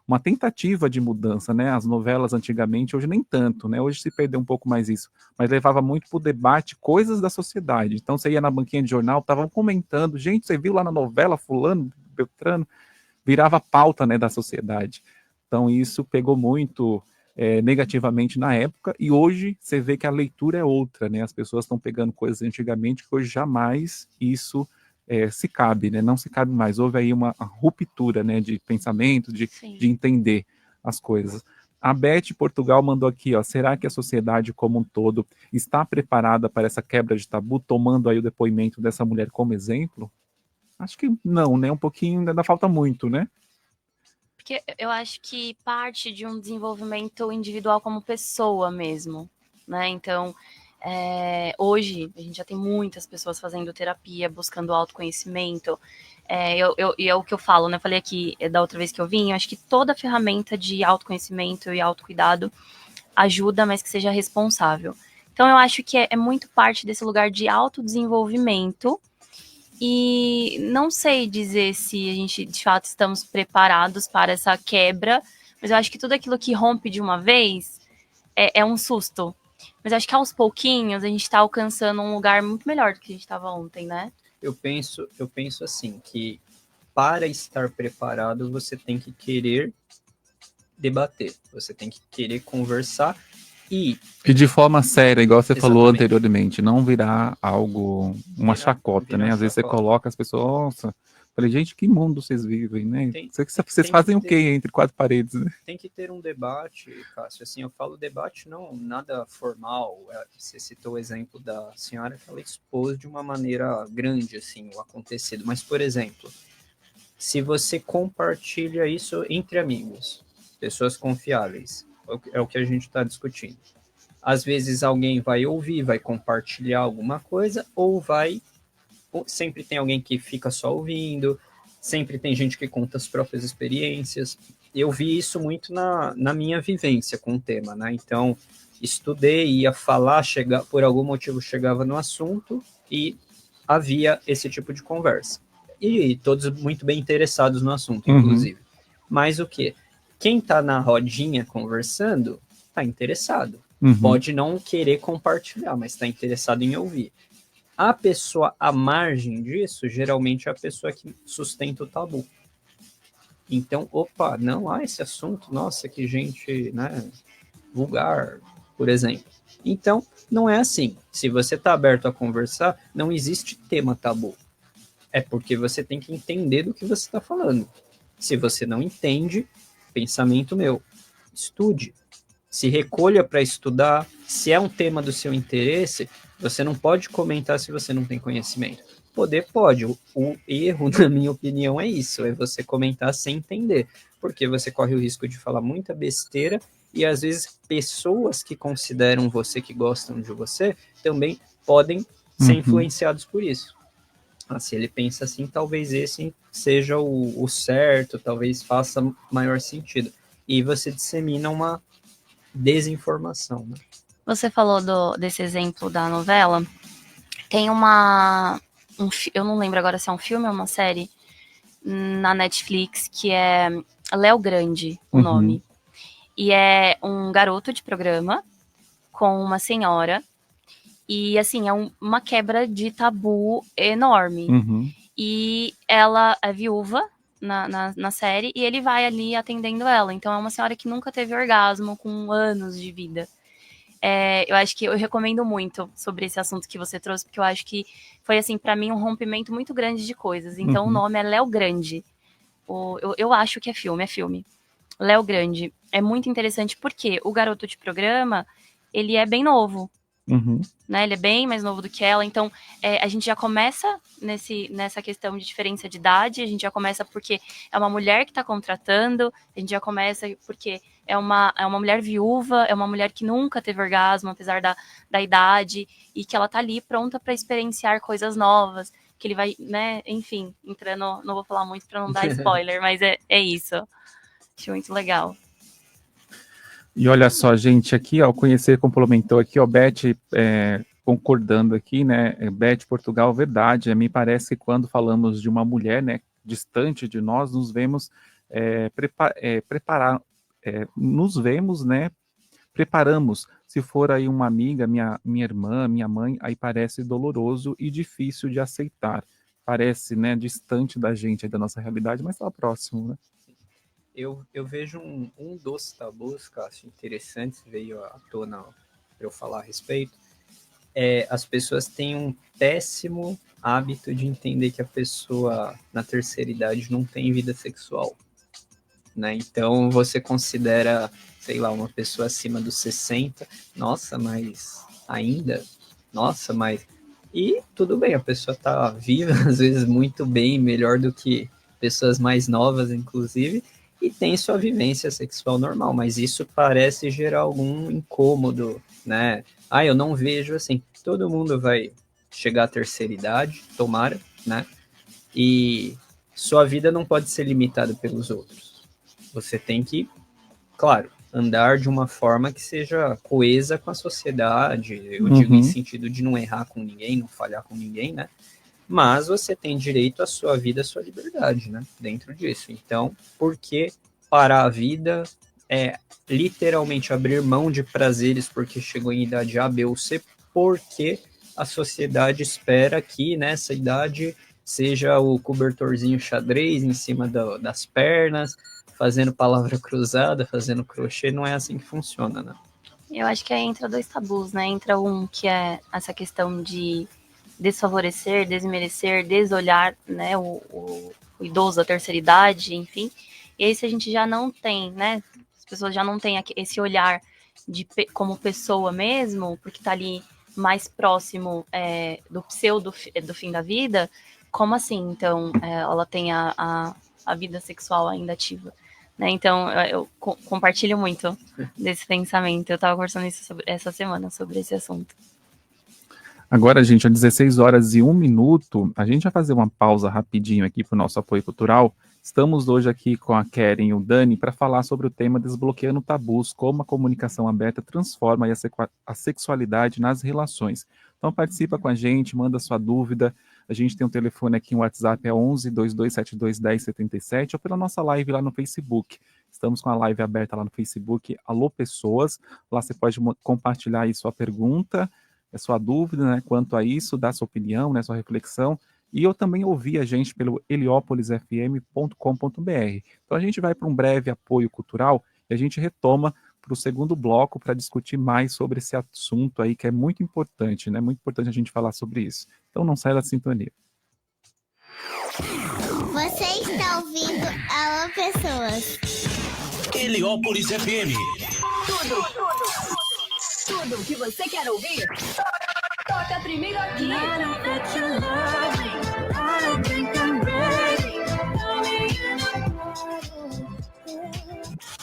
uma tentativa de mudança, né? As novelas antigamente, hoje nem tanto, né? Hoje se perdeu um pouco mais isso, mas levava muito para o debate coisas da sociedade. Então você ia na banquinha de jornal, estavam comentando, gente, você viu lá na novela fulano, Beltrano, virava pauta, né, da sociedade. Então isso pegou muito negativamente na época, e hoje você vê que a leitura é outra, né? As pessoas estão pegando coisas antigamente que hoje jamais isso se cabe, né? Não se cabe mais. Houve aí uma ruptura, né, de pensamento, de entender as coisas. A Beth Portugal mandou aqui, ó, será que a sociedade como um todo está preparada para essa quebra de tabu, tomando aí o depoimento dessa mulher como exemplo? Acho que não, né? Um pouquinho, ainda falta muito, né? Porque eu acho que parte de um desenvolvimento individual como pessoa mesmo, né? Então, hoje a gente já tem muitas pessoas fazendo terapia, buscando autoconhecimento. E é o que eu falo, né? Eu falei aqui da outra vez que eu vim, eu acho que toda ferramenta de autoconhecimento e autocuidado ajuda, mas que seja responsável. Então, eu acho que é muito parte desse lugar de autodesenvolvimento. E não sei dizer se a gente, de fato, estamos preparados para essa quebra, mas eu acho que tudo aquilo que rompe de uma vez é um susto. Mas eu acho que aos pouquinhos a gente está alcançando um lugar muito melhor do que a gente estava ontem, né? Eu penso assim, que para estar preparado, você tem que querer debater, você tem que querer conversar e de forma séria, igual você falou Exatamente. anteriormente, não virar algo, uma chacota, né? Às vezes você coloca as pessoas, nossa, falei, gente, que mundo vocês vivem, né? Vocês fazem o quê entre quatro paredes, né? Tem que ter um debate, Cássio, assim, eu falo debate não nada formal, você citou o exemplo da senhora que ela expôs de uma maneira grande, assim, o acontecido, mas, por exemplo, se você compartilha isso entre amigos, pessoas confiáveis, é o que a gente está discutindo. Às vezes alguém vai ouvir, vai compartilhar alguma coisa, ou sempre tem alguém que fica só ouvindo, sempre tem gente que conta as próprias experiências. Eu vi isso muito na minha vivência com o tema, né? Então, estudei, ia falar, por algum motivo chegava no assunto e havia esse tipo de conversa. E todos muito bem interessados no assunto, inclusive. Mas o quê? Quem está na rodinha conversando está interessado. Pode não querer compartilhar, mas está interessado em ouvir. A pessoa à margem disso, geralmente é a pessoa que sustenta o tabu. Então, esse assunto, nossa, que gente, né, vulgar, por exemplo. Então, não é assim. Se você está aberto a conversar, não existe tema tabu. É porque você tem que entender do que você está falando. Se você não entende, pensamento meu, estude. Se recolha para estudar. Se é um tema do seu interesse, você não pode comentar se você não tem conhecimento. Poder pode. O erro, na minha opinião, é isso. É você comentar sem entender. Porque você corre o risco de falar muita besteira e, às vezes, pessoas que consideram você, que gostam de você, também podem ser influenciados por isso. Se ele pensa assim, talvez esse seja o certo, talvez faça maior sentido. E você dissemina uma desinformação, né? Você falou desse exemplo da novela. Tem eu não lembro agora se é um filme ou uma série na Netflix que é Léo Grande, o nome. E é um garoto de programa com uma senhora. E, assim, é uma quebra de tabu enorme. E ela é viúva na série e ele vai ali atendendo ela. Então, é uma senhora que nunca teve orgasmo, com anos de vida. Eu acho que eu recomendo muito sobre esse assunto que você trouxe, porque eu acho que foi, assim, pra mim, um rompimento muito grande de coisas. Então, o nome é Léo Grande. Eu acho que é filme. Léo Grande. É muito interessante porque o garoto de programa, ele é bem novo. Né? Ele é bem mais novo do que ela, então a gente já começa nessa questão de diferença de idade, a gente já começa porque é uma mulher que está contratando, a gente já começa porque é uma mulher viúva, é uma mulher que nunca teve orgasmo, apesar da idade, e que ela tá ali pronta para experienciar coisas novas, que ele vai, né, enfim, entrando, não vou falar muito para não dar spoiler, mas é isso. Acho muito legal. E olha só, gente, aqui, ó, o Conhecer complementou aqui, ó, Beth concordando aqui, né, Beth Portugal, verdade, me parece que quando falamos de uma mulher, né, distante de nós, nos vemos nos vemos, né? Preparamos. Se for aí uma amiga, minha irmã, minha mãe, aí parece doloroso e difícil de aceitar. Parece, né, distante da gente, da nossa realidade, mas está próximo, né? Eu vejo um dos tabus, que eu acho interessante, veio à tona para eu falar a respeito, as pessoas têm um péssimo hábito de entender que a pessoa na terceira idade não tem vida sexual, né? Então você considera, sei lá, uma pessoa acima dos 60, nossa, mas ainda? Nossa, mas... E tudo bem, a pessoa tá viva, às vezes muito bem, melhor do que pessoas mais novas, inclusive, e tem sua vivência sexual normal, mas isso parece gerar algum incômodo, né? Eu não vejo assim, todo mundo vai chegar à terceira idade, tomara, né? E sua vida não pode ser limitada pelos outros. Você tem que, claro, andar de uma forma que seja coesa com a sociedade, eu digo em sentido de não errar com ninguém, não falhar com ninguém, né? Mas você tem direito à sua vida, à sua liberdade, né? Dentro disso. Então, por que parar a vida literalmente abrir mão de prazeres porque chegou em idade A, B ou C, porque a sociedade espera que nessa idade seja o cobertorzinho xadrez em cima das pernas, fazendo palavra cruzada, fazendo crochê, não é assim que funciona, né? Eu acho que aí entra dois tabus, né? Entra um que é essa questão de desfavorecer, desmerecer, desolhar, né, o idoso da terceira idade, enfim. E aí se a gente já não tem, né, as pessoas já não têm esse olhar como pessoa mesmo, porque tá ali mais próximo do do fim da vida, como assim, então, ela tem a vida sexual ainda ativa? Né? Então, eu compartilho muito desse pensamento. Eu estava conversando essa semana sobre esse assunto. Agora, gente, às 16h01, a gente vai fazer uma pausa rapidinho aqui para o nosso apoio cultural. Estamos hoje aqui com a Keren e o Dani para falar sobre o tema Desbloqueando Tabus, como a comunicação aberta transforma a sexualidade nas relações. Então participa com a gente, manda sua dúvida. A gente tem um telefone aqui, um WhatsApp, 11 2272 1077, ou pela nossa live lá no Facebook. Estamos com a live aberta lá no Facebook, Alô Pessoas. Lá você pode compartilhar aí sua pergunta, a sua dúvida, né, quanto a isso, dar sua opinião, né, sua reflexão. E eu também ouvi a gente pelo heliopolisfm.com.br. Então a gente vai para um breve apoio cultural e a gente retoma para o segundo bloco para discutir mais sobre esse assunto aí que é muito importante, né? Muito importante a gente falar sobre isso. Então não saia da sintonia. Você está ouvindo Alô Pessoas. Heliópolis FM. Tudo o que você quer ouvir, toca primeiro aqui.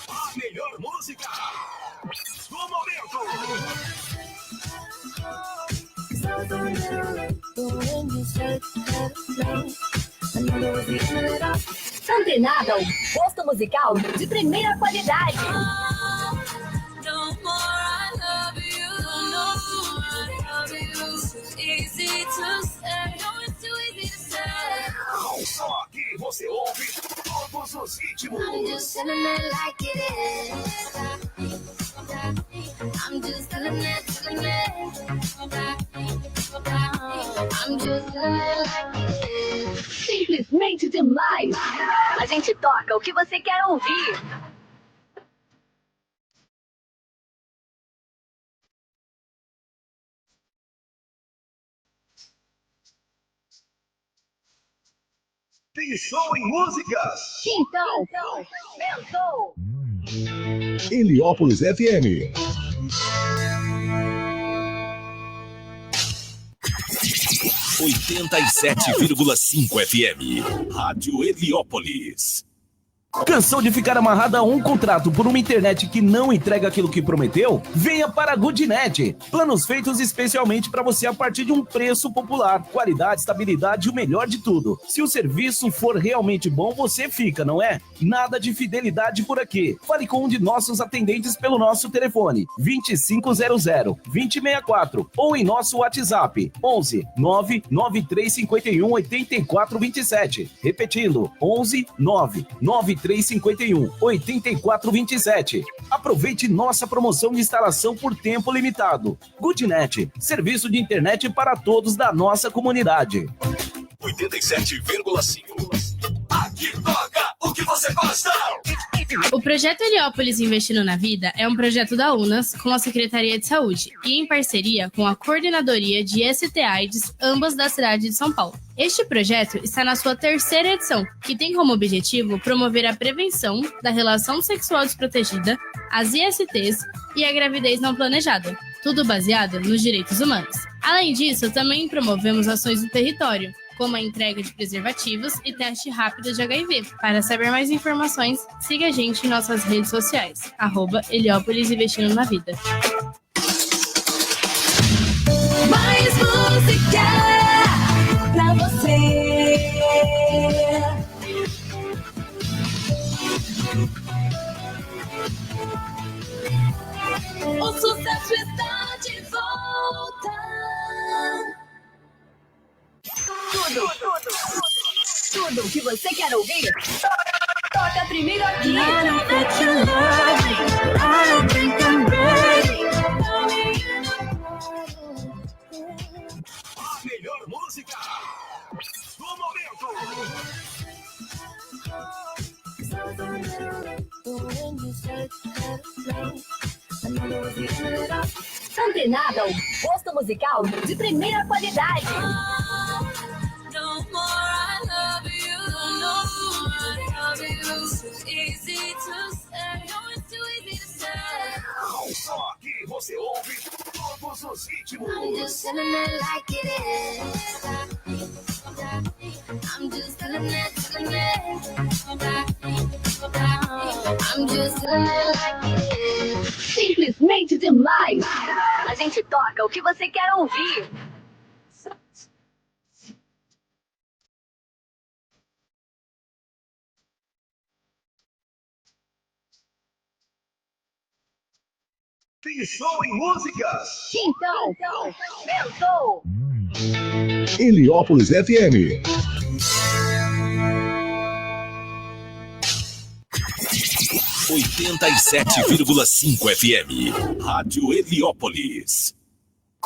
A melhor música do momento. Antenada, o gosto musical de primeira qualidade. Só aqui você ouve todos os ritmos. I'm just feeling it like it is. Simplesmente demais. A gente toca o que você quer ouvir. Pensou em músicas? Então, pensou. Heliópolis FM. – 87,5 FM. Rádio Heliópolis. Cansou de ficar amarrado a um contrato por uma internet que não entrega aquilo que prometeu? Venha para a GoodNet. Planos feitos especialmente para você a partir de um preço popular. Qualidade, estabilidade e o melhor de tudo. Se o serviço for realmente bom, você fica, não é? Nada de fidelidade por aqui. Fale com um de nossos atendentes pelo nosso telefone 2500-2064 ou em nosso WhatsApp 11 99351 8427. Repetindo, 11 99351 9351 8427. Aproveite nossa promoção de instalação por tempo limitado. Goodnet, serviço de internet para todos da nossa comunidade. 87,5. Aqui toca o que você gosta. O projeto Heliópolis Investindo na Vida é um projeto da UNAS com a Secretaria de Saúde e em parceria com a Coordenadoria de ST/AIDS, ambas da cidade de São Paulo. Este projeto está na sua 3ª edição, que tem como objetivo promover a prevenção da relação sexual desprotegida, as ISTs e a gravidez não planejada, tudo baseado nos direitos humanos. Além disso, também promovemos ações no território, como a entrega de preservativos e teste rápido de HIV. Para saber mais informações, siga a gente em nossas redes sociais, @Heliópolis Investindo na Vida. Mais música pra você. O sucesso está de volta. Tudo o que você quer ouvir, toca primeiro aqui. A melhor música do momento. Antenada, o gosto musical de primeira qualidade. Só aqui você ouve todos os ritmos. Simplesmente demais. A gente toca o que você quer ouvir. Pensou em músicas? Então, pensou. Heliópolis FM. FM. 87,5 FM. Rádio Heliópolis.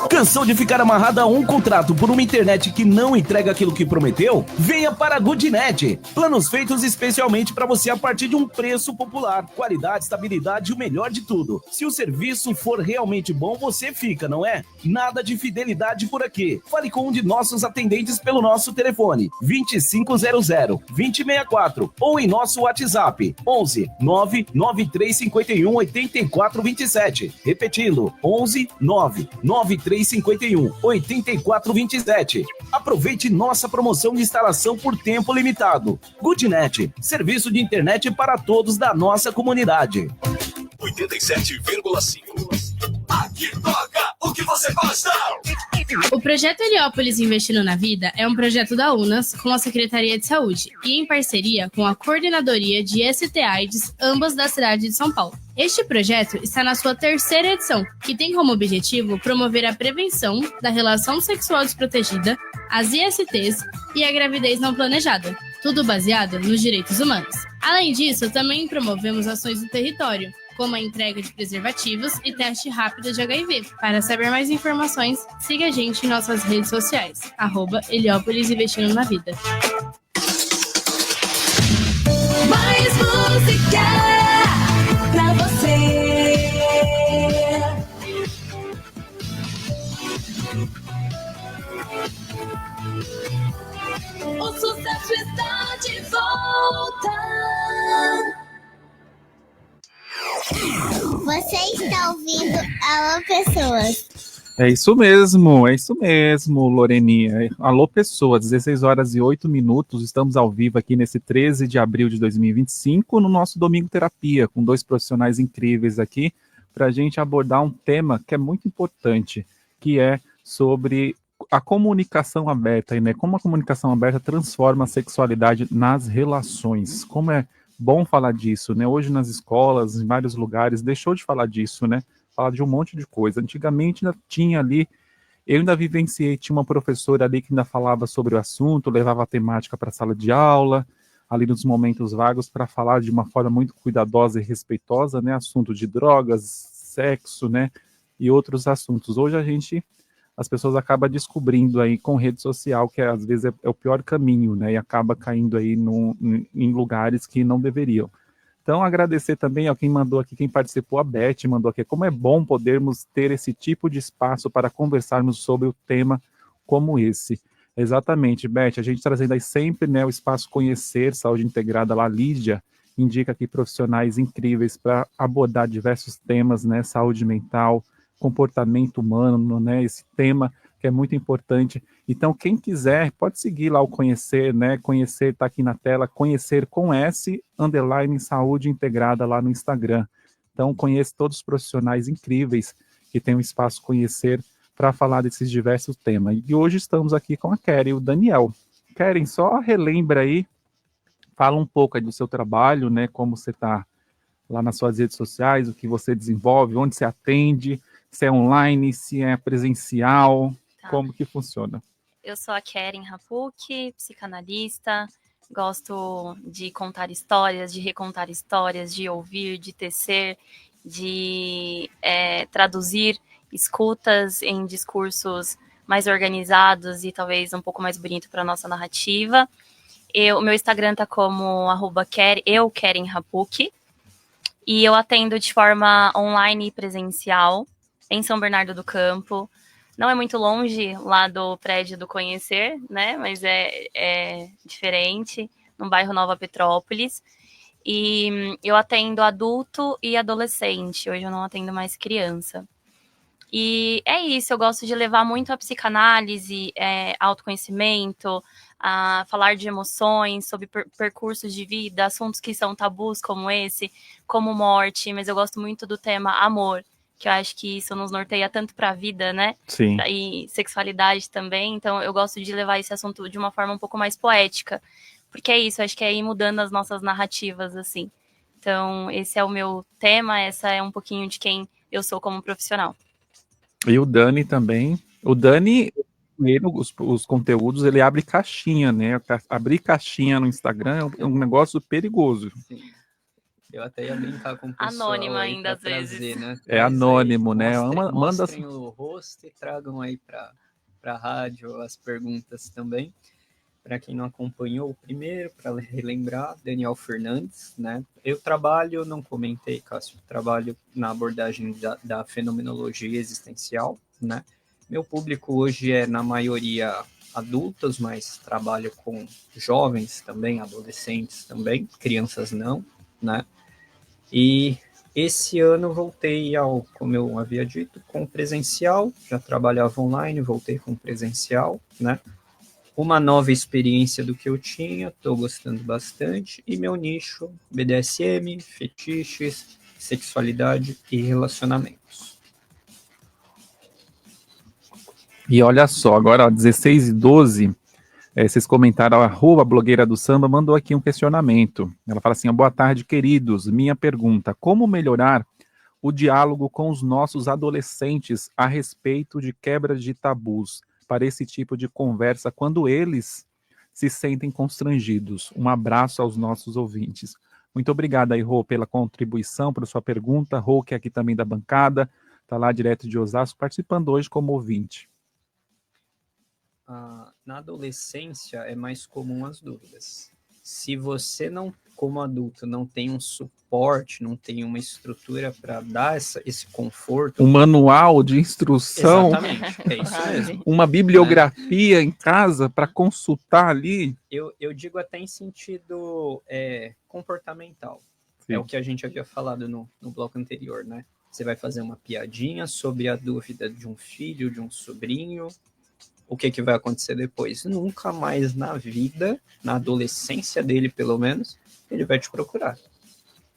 Cansou de ficar amarrado a um contrato por uma internet que não entrega aquilo que prometeu? Venha para a Goodnet. Planos feitos especialmente para você a partir de um preço popular. Qualidade, estabilidade e o melhor de tudo. Se o serviço for realmente bom, você fica, não é? Nada de fidelidade por aqui. Fale com um de nossos atendentes pelo nosso telefone 2500-2064 ou em nosso WhatsApp 11 99351 8427. Repetindo, 11 99351 8427. Aproveite nossa promoção de instalação por tempo limitado. Goodnet, serviço de internet para todos da nossa comunidade. 87,5. Aqui toca o que você gosta. O projeto Heliópolis Investindo na Vida é um projeto da UNAS com a Secretaria de Saúde e em parceria com a Coordenadoria de ST/AIDS, ambas da cidade de São Paulo. Este projeto está na sua 3ª edição, que tem como objetivo promover a prevenção da relação sexual desprotegida, as ISTs e a gravidez não planejada, tudo baseado nos direitos humanos. Além disso, também promovemos ações no território, como a entrega de preservativos e teste rápido de HIV. Para saber mais informações, siga a gente em nossas redes sociais, @Heliópolis Investindo na Vida. Mais música pra você. O sucesso está de volta. Você está ouvindo Alô Pessoas. É isso mesmo, Loreninha. Alô, pessoas, 16h08, estamos ao vivo aqui nesse 13 de abril de 2025, no nosso Domingo Terapia, com 2 profissionais incríveis aqui, para a gente abordar um tema que é muito importante, que é sobre a comunicação aberta, né? Como a comunicação aberta transforma a sexualidade nas relações. Como é bom falar disso, né? Hoje nas escolas, em vários lugares, deixou de falar disso, né? Falar de um monte de coisa. Antigamente ainda tinha ali, eu ainda vivenciei, tinha uma professora ali que ainda falava sobre o assunto, levava a temática para a sala de aula, ali nos momentos vagos para falar de uma forma muito cuidadosa e respeitosa, né, assunto de drogas, sexo, né, e outros assuntos. Hoje as pessoas acabam descobrindo aí com rede social que às vezes é o pior caminho, né, e acaba caindo aí em lugares que não deveriam. Então, agradecer também a quem mandou aqui, quem participou, a Beth mandou aqui, como é bom podermos ter esse tipo de espaço para conversarmos sobre o tema como esse. Exatamente, Beth, a gente trazendo aí sempre, né, o espaço Conhecer, Saúde Integrada, lá, Lídia, indica aqui profissionais incríveis para abordar diversos temas, né, saúde mental, comportamento humano, né, esse tema que é muito importante. Então, quem quiser, pode seguir lá o Conhecer, né? Conhecer está aqui na tela, Conhecer com S, _ Saúde Integrada lá no Instagram. Então, conheça todos os profissionais incríveis que tem o espaço Conhecer para falar desses diversos temas. E hoje estamos aqui com a Keren e o Daniel. Keren, só relembra aí, fala um pouco aí do seu trabalho, né? Como você está lá nas suas redes sociais, o que você desenvolve, onde você atende, se é online, se é presencial, como que funciona? Eu sou a Keren Rapuk, psicanalista, gosto de contar histórias, de recontar histórias, de ouvir, de tecer, de traduzir escutas em discursos mais organizados e talvez um pouco mais bonito para a nossa narrativa. O meu Instagram tá como @Keren Rapuk, e eu atendo de forma online e presencial em São Bernardo do Campo. Não é muito longe lá do prédio do Conhecer, né? Mas é diferente, no bairro Nova Petrópolis. E eu atendo adulto e adolescente. Hoje eu não atendo mais criança. E é isso, eu gosto de levar muito a psicanálise, autoconhecimento, a falar de emoções, sobre percursos de vida, assuntos que são tabus como esse, como morte, mas eu gosto muito do tema amor, que eu acho que isso nos norteia tanto para a vida, né? Sim. E sexualidade também, então eu gosto de levar esse assunto de uma forma um pouco mais poética, porque é isso, acho que é ir mudando as nossas narrativas, assim. Então, esse é o meu tema, essa é um pouquinho de quem eu sou como profissional. E o Dani também. O Dani, os conteúdos, ele abre caixinha, né? Abrir caixinha no Instagram é um negócio perigoso. Sim. Eu até ia brincar com o pessoal. Anônimo ainda, às trazer, vezes. Né? É anônimo, né? Mostrem o rosto e tragam aí para a rádio as perguntas também. Para quem não acompanhou, primeiro, para relembrar, Daniel Fernandes, né? Eu trabalho, não comentei, Cássio, trabalho na abordagem da fenomenologia existencial, né? Meu público hoje é, na maioria, adultos, mas trabalho com jovens também, adolescentes também, crianças não, né? E esse ano voltei como eu havia dito, com presencial, já trabalhava online, voltei com presencial, né? Uma nova experiência do que eu tinha, estou gostando bastante, e meu nicho, BDSM, fetiches, sexualidade e relacionamentos. E olha só, agora, ó, 16:12, vocês comentaram, a blogueira do samba mandou aqui um questionamento. Ela fala assim, boa tarde, queridos, minha pergunta, como melhorar o diálogo com os nossos adolescentes a respeito de quebra de tabus para esse tipo de conversa quando eles se sentem constrangidos? Um abraço aos nossos ouvintes. Muito obrigado aí, Rô, pela contribuição, pela sua pergunta. Rô, que é aqui também da bancada, está lá direto de Osasco, participando hoje como ouvinte. Na adolescência é mais comum as dúvidas. Se você não, como adulto, não tem um suporte, não tem uma estrutura para dar esse conforto... Um manual de instrução. Exatamente, é isso mesmo. Uma bibliografia em casa para consultar ali. Eu digo até em sentido comportamental. Sim. É o que a gente havia falado no bloco anterior, né? Você vai fazer uma piadinha sobre a dúvida de um filho, de um sobrinho... O que vai acontecer depois? Nunca mais na vida, na adolescência dele pelo menos, ele vai te procurar.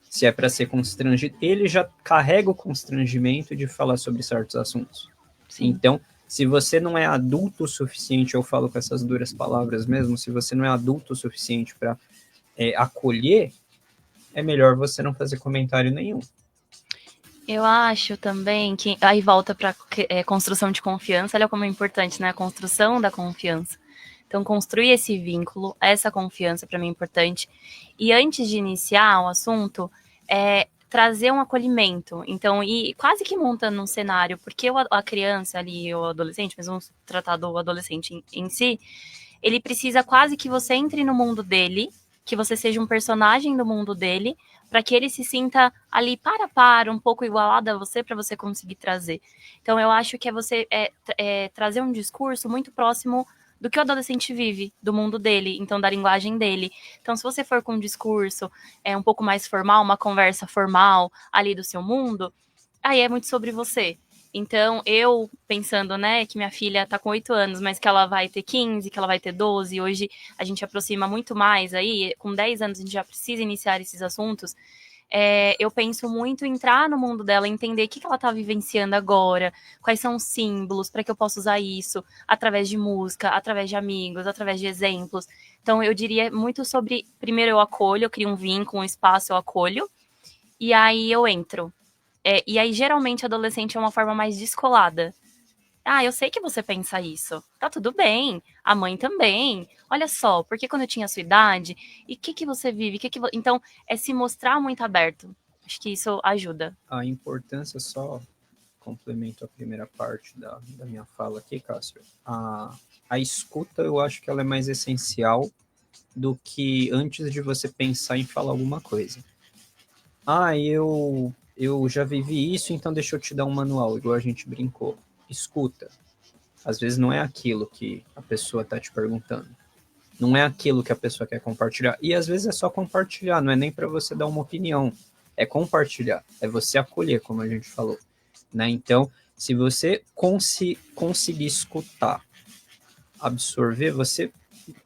Se é para ser constrangido, ele já carrega o constrangimento de falar sobre certos assuntos. Sim. Então, se você não é adulto o suficiente, eu falo com essas duras palavras mesmo, se você não é adulto o suficiente para acolher, é melhor você não fazer comentário nenhum. Eu acho também que aí volta para construção de confiança. Olha como é importante, né? A construção da confiança. Então, construir esse vínculo, essa confiança para mim é importante. E antes de iniciar o assunto, trazer um acolhimento. Então, e quase que montando um cenário, porque a criança ali, o adolescente, mas vamos tratar do adolescente em si, ele precisa quase que você entre no mundo dele, que você seja um personagem do mundo dele, para que ele se sinta ali para um pouco igualado a você, para você conseguir trazer. Então, eu acho que você trazer um discurso muito próximo do que o adolescente vive, do mundo dele, então da linguagem dele. Então, se você for com um discurso um pouco mais formal, uma conversa formal ali do seu mundo, aí é muito sobre você. Então, eu pensando, né, que minha filha tá com 8 anos, mas que ela vai ter 15, que ela vai ter 12, hoje a gente aproxima muito mais aí, com 10 anos a gente já precisa iniciar esses assuntos, eu penso muito em entrar no mundo dela, entender o que ela tá vivenciando agora, quais são os símbolos, para que eu possa usar isso através de música, através de amigos, através de exemplos. Então, eu diria muito sobre, primeiro eu acolho, eu crio um vínculo, um espaço, eu acolho, e aí eu entro. E aí, geralmente, adolescente é uma forma mais descolada. Ah, eu sei que você pensa isso. Tá tudo bem. A mãe também. Olha só, porque quando eu tinha a sua idade, e o que você vive? Então, é se mostrar muito aberto. Acho que isso ajuda. A importância, só complemento a primeira parte da minha fala aqui, Cássio. A escuta, eu acho que ela é mais essencial do que antes de você pensar em falar alguma coisa. Eu já vivi isso, então deixa eu te dar um manual, igual a gente brincou. Escuta. Às vezes não é aquilo que a pessoa está te perguntando. Não é aquilo que a pessoa quer compartilhar. E às vezes é só compartilhar, não é nem para você dar uma opinião. É compartilhar, é você acolher, como a gente falou. Né? Então, se você conseguir escutar, absorver,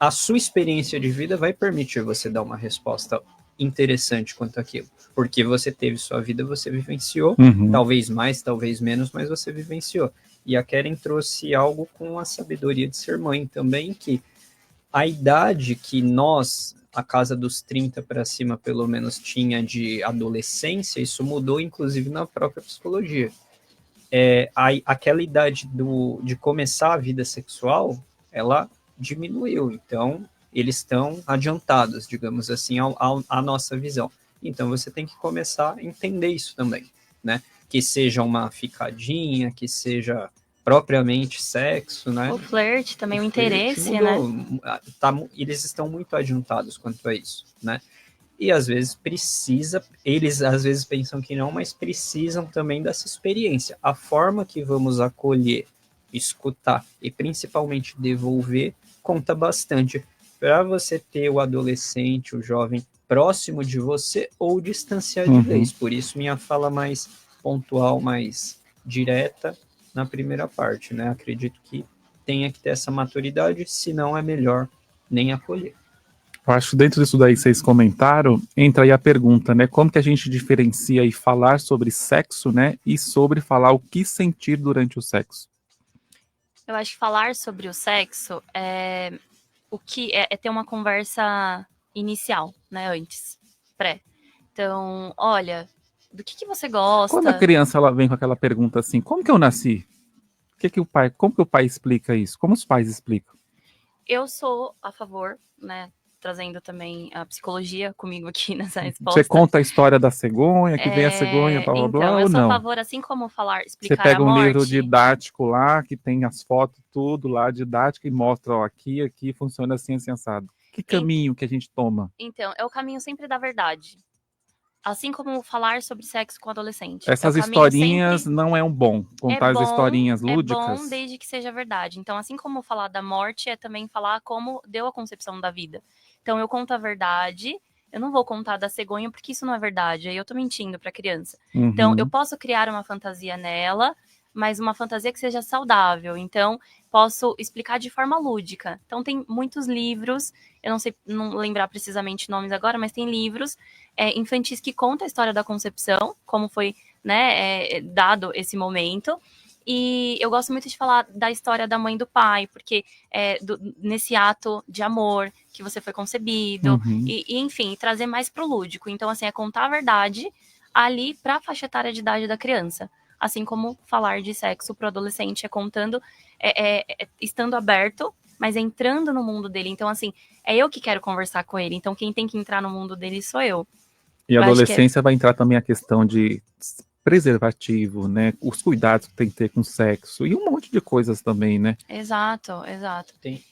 a sua experiência de vida vai permitir você dar uma resposta interessante quanto àquilo. Porque você teve sua vida, você vivenciou, talvez mais, talvez menos, mas você vivenciou. E a Keren trouxe algo com a sabedoria de ser mãe também, que a idade que nós, a casa dos 30 para cima, pelo menos, tinha de adolescência, isso mudou, inclusive, na própria psicologia. Aquela idade de começar a vida sexual, ela diminuiu. Então, eles estão adiantados, digamos assim, à nossa visão. Então, você tem que começar a entender isso também, né? Que seja uma ficadinha, que seja propriamente sexo, né? O flerte também, o interesse, né? Eles estão muito adiantados quanto a isso, né? E às vezes eles às vezes pensam que não, mas precisam também dessa experiência. A forma que vamos acolher, escutar e principalmente devolver conta bastante para você ter o adolescente, o jovem próximo de você ou distanciar de vez. Por isso minha fala mais pontual, mais direta na primeira parte, né? Acredito que tenha que ter essa maturidade, senão é melhor nem acolher. Eu acho que dentro disso daí que vocês comentaram, entra aí a pergunta, né? Como que a gente diferencia e falar sobre sexo, né? E sobre falar o que sentir durante o sexo? Eu acho que falar sobre o sexo é ter uma conversa inicial, né? Antes, pré. Então, olha, do que você gosta? Quando a criança ela vem com aquela pergunta assim, como que eu nasci? Como que o pai explica isso? Como os pais explicam? Eu sou a favor, né? Trazendo também a psicologia comigo aqui nessa resposta. Você conta a história da cegonha, que vem a cegonha, blá, blá, blá, então, ou não? Eu sou a favor, assim como explicar Você pega a morte. Um livro didático lá, que tem as fotos, tudo lá, didático, e mostra, ó, aqui funciona assim, assim, assado. Que caminho que a gente toma? Então, é o caminho sempre da verdade. Assim como falar sobre sexo com adolescente. Essas historinhas sempre... não é um bom. Contar as historinhas lúdicas. É bom desde que seja verdade. Então, assim como falar da morte, é também falar como deu a concepção da vida. Então, eu conto a verdade, eu não vou contar da cegonha, porque isso não é verdade, aí eu tô mentindo pra criança. Então, eu posso criar uma fantasia nela, mas uma fantasia que seja saudável. Então, posso explicar de forma lúdica. Então, tem muitos livros, eu não sei não lembrar precisamente nomes agora, mas tem livros infantis que contam a história da concepção, como foi, né, dado esse momento. E eu gosto muito de falar da história da mãe e do pai, porque nesse ato de amor que você foi concebido, e enfim, trazer mais pro lúdico. Então, assim, é contar a verdade ali pra faixa etária de idade da criança. Assim como falar de sexo pro adolescente é contando, estando aberto mas entrando no mundo dele. Então, assim, é eu que quero conversar com ele. Então, quem tem que entrar no mundo dele sou eu. E a Eu acho que adolescência vai entrar também a questão de preservativo, né? Os cuidados que tem que ter com sexo e um monte de coisas também, né? Exato. Tem.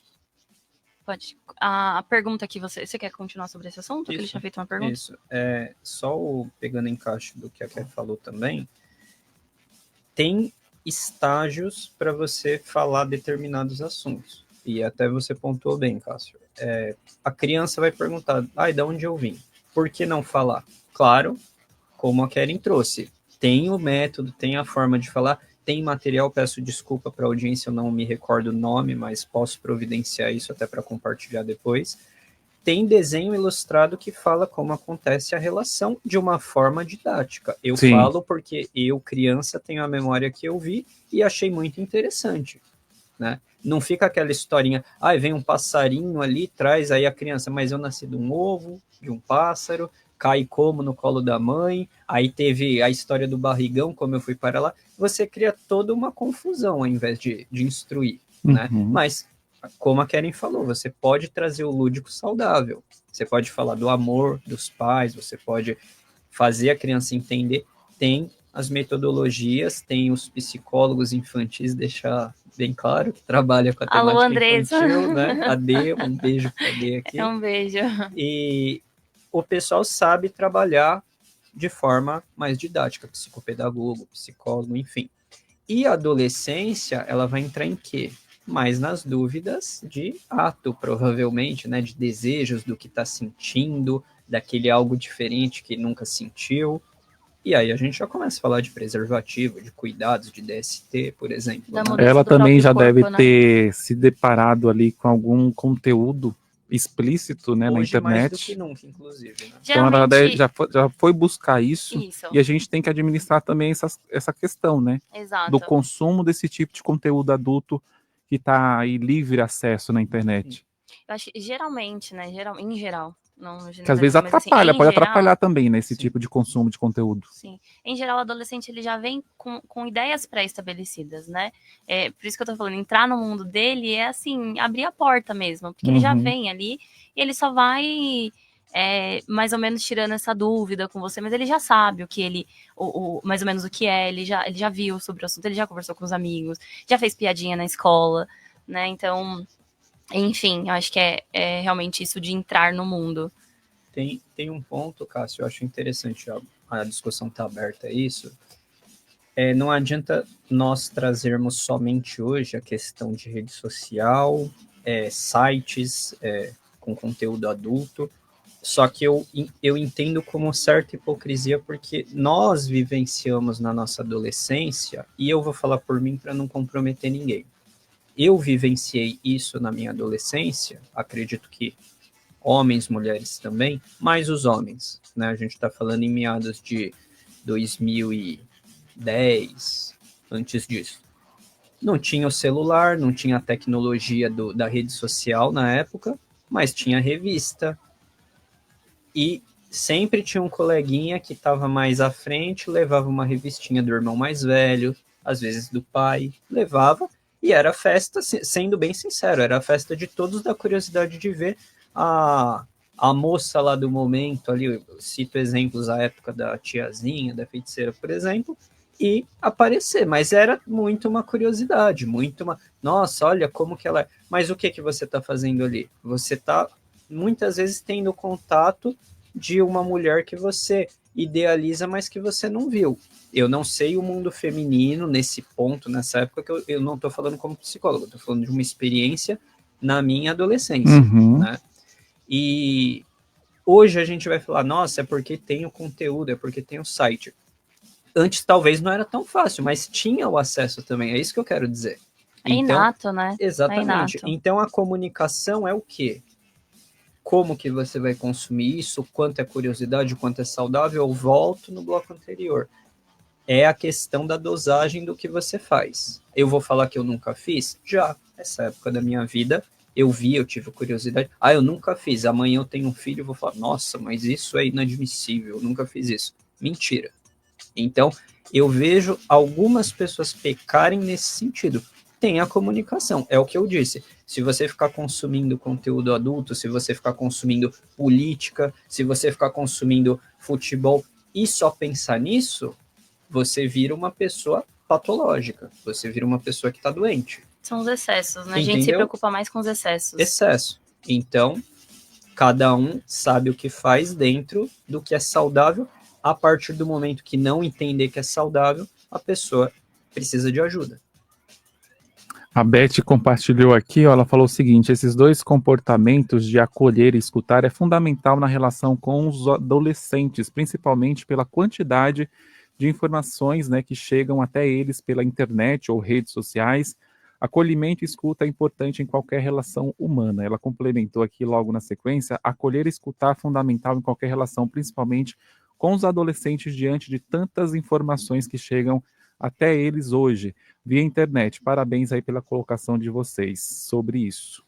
Pode. A pergunta que você quer continuar sobre esse assunto? Que ele Isso, tinha feito uma pergunta? Isso. Só pegando encaixe do que a Ké falou também, tem estágios para você falar determinados assuntos. E até você pontuou bem, Cássio. A criança vai perguntar, de onde eu vim? Por que não falar? Claro, como a Keren trouxe. Tem o método, tem a forma de falar, tem material, peço desculpa para a audiência, eu não me recordo o nome, mas posso providenciar isso até para compartilhar depois. Tem desenho ilustrado que fala como acontece a relação de uma forma didática. Eu Sim. falo porque eu, criança, tenho a memória que eu vi e achei muito interessante, né? Não fica aquela historinha, vem um passarinho ali, traz aí a criança, mas eu nasci de um ovo, de um pássaro, cai como no colo da mãe, aí teve a história do barrigão, como eu fui para lá. Você cria toda uma confusão ao invés de instruir, né? Mas, como a Keren falou, você pode trazer o lúdico saudável. Você pode falar do amor dos pais, você pode fazer a criança entender. Tem as metodologias, tem os psicólogos infantis, deixar bem claro, que trabalha com a temática Alô, Andressa. infantil, né? A D, um beijo para a D aqui. Um beijo. E o pessoal sabe trabalhar de forma mais didática, psicopedagogo, psicólogo, enfim. E a adolescência, ela vai entrar em quê? Mais nas dúvidas de ato, provavelmente, né? De desejos, do que está sentindo, daquele algo diferente que nunca sentiu. E aí a gente já começa a falar de preservativo, de cuidados, de DST, por exemplo. Ela também já deve ter se deparado ali com algum conteúdo explícito, né, na internet. Mais do que nunca, inclusive. Né? Então ela já foi buscar isso, e a gente tem que administrar também essa questão, né? Exato. Do consumo desse tipo de conteúdo adulto que está aí livre acesso na internet. Eu acho que geralmente, né, em geral, não que às vezes atrapalha, pode atrapalhar também nesse tipo de consumo de conteúdo. Sim. Em geral, o adolescente ele já vem com ideias pré-estabelecidas, né? Por isso que eu tô falando, entrar no mundo dele é assim, abrir a porta mesmo, porque ele já vem ali e ele só vai mais ou menos tirando essa dúvida com você, mas ele já sabe o que ele, mais ou menos o que ele já viu sobre o assunto, ele já conversou com os amigos, já fez piadinha na escola, né? Então, enfim, eu acho que é realmente isso de entrar no mundo. Tem um ponto, Cássio, eu acho interessante, a discussão está aberta a isso. Não adianta nós trazermos somente hoje a questão de rede social, sites com conteúdo adulto, só que eu entendo como certa hipocrisia, porque nós vivenciamos na nossa adolescência, e eu vou falar por mim para não comprometer ninguém. Eu vivenciei isso na minha adolescência, acredito que homens, mulheres também, mais os homens, né? A gente está falando em meados de 2010, antes disso. Não tinha o celular, não tinha a tecnologia da rede social na época, mas tinha revista. E sempre tinha um coleguinha que estava mais à frente, levava uma revistinha do irmão mais velho, às vezes do pai, levava. E era festa, sendo bem sincero, era a festa de todos, da curiosidade de ver a moça lá do momento, ali, eu cito exemplos da época da tiazinha, da feiticeira, por exemplo, e aparecer, mas era muito uma curiosidade, nossa, olha como que ela é. Mas o que você está fazendo ali? Você está, muitas vezes, tendo contato de uma mulher que você idealiza, mas que você não viu. Eu não sei o mundo feminino nesse ponto, nessa época, que eu não estou falando como psicólogo, estou falando de uma experiência na minha adolescência, né? E hoje a gente vai falar, nossa, é porque tem o conteúdo, é porque tem o site. Antes talvez não era tão fácil, mas tinha o acesso também, é isso que eu quero dizer. Inato, né? Exatamente. Então a comunicação é o quê? Como que você vai consumir isso, quanto é curiosidade, quanto é saudável, eu volto no bloco anterior. É a questão da dosagem do que você faz. Eu vou falar que eu nunca fiz? Já. Essa época da minha vida, eu tive curiosidade. Eu nunca fiz. Amanhã eu tenho um filho, eu vou falar, nossa, mas isso é inadmissível, eu nunca fiz isso. Mentira. Então, eu vejo algumas pessoas pecarem nesse sentido. tem a comunicação. É o que eu disse. Se você ficar consumindo conteúdo adulto, se você ficar consumindo política, se você ficar consumindo futebol e só pensar nisso, você vira uma pessoa patológica. Você vira uma pessoa que está doente. São os excessos, né? A gente se Entendeu? preocupa mais com os excessos. Excesso. Então, cada um sabe o que faz dentro do que é saudável. A partir do momento que não entender que é saudável, a pessoa precisa de ajuda. A Beth compartilhou aqui, ó, ela falou o seguinte: esses dois comportamentos de acolher e escutar é fundamental na relação com os adolescentes, principalmente pela quantidade de informações, né, que chegam até eles pela internet ou redes sociais. Acolhimento e escuta é importante em qualquer relação humana. Ela complementou aqui logo na sequência: acolher e escutar é fundamental em qualquer relação, principalmente com os adolescentes diante de tantas informações que chegam até eles hoje, via internet. Parabéns aí pela colocação de vocês sobre isso.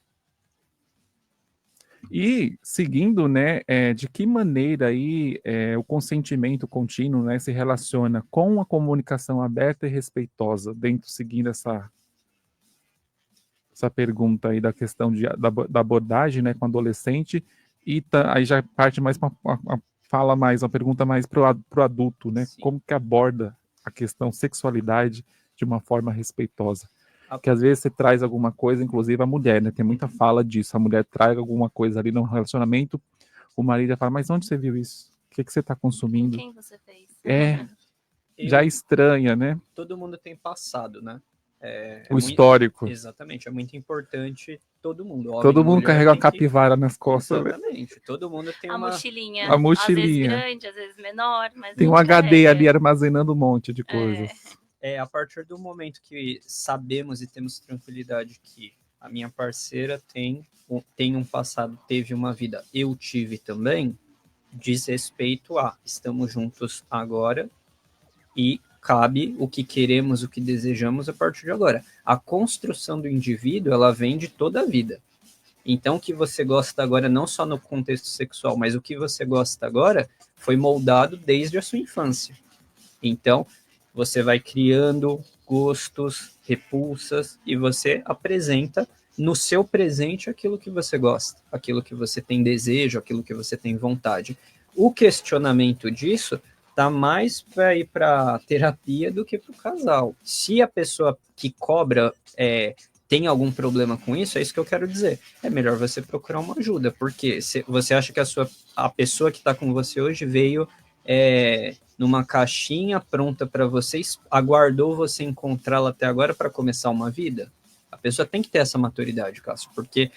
E seguindo, né, de que maneira aí o consentimento contínuo, né, se relaciona com a comunicação aberta e respeitosa, seguindo essa pergunta aí da questão da abordagem, né, com adolescente, e aí já parte mais para uma pergunta mais para o adulto, né? Sim. Como que aborda a questão sexualidade de uma forma respeitosa? Porque às vezes você traz alguma coisa, inclusive a mulher, né? Tem muita fala disso. A mulher traz alguma coisa ali no relacionamento, o marido já fala: mas onde você viu isso? O que você está consumindo? Quem você fez? Já estranha, né? Todo mundo tem passado, né? O histórico. Exatamente, é muito importante todo mundo. Todo mundo carrega uma capivara nas costas. Exatamente, né? Todo mundo tem a mochilinha. A mochilinha. Às vezes grande, às vezes menor. Mas tem um HD ali armazenando um monte de coisas. A partir do momento que sabemos e temos tranquilidade que a minha parceira tem um passado, teve uma vida, eu tive também, diz respeito a estamos juntos agora e cabe o que queremos, o que desejamos a partir de agora. A construção do indivíduo, ela vem de toda a vida. Então, o que você gosta agora, não só no contexto sexual, mas o que você gosta agora, foi moldado desde a sua infância. Então, você vai criando gostos, repulsas, e você apresenta no seu presente aquilo que você gosta, aquilo que você tem desejo, aquilo que você tem vontade. O questionamento disso tá mais para ir para terapia do que para o casal. Se a pessoa que cobra tem algum problema com isso, é isso que eu quero dizer. É melhor você procurar uma ajuda, porque se você acha que a pessoa que está com você hoje veio numa caixinha pronta para vocês, aguardou você encontrá-la até agora para começar uma vida? A pessoa tem que ter essa maturidade, Cássio, porque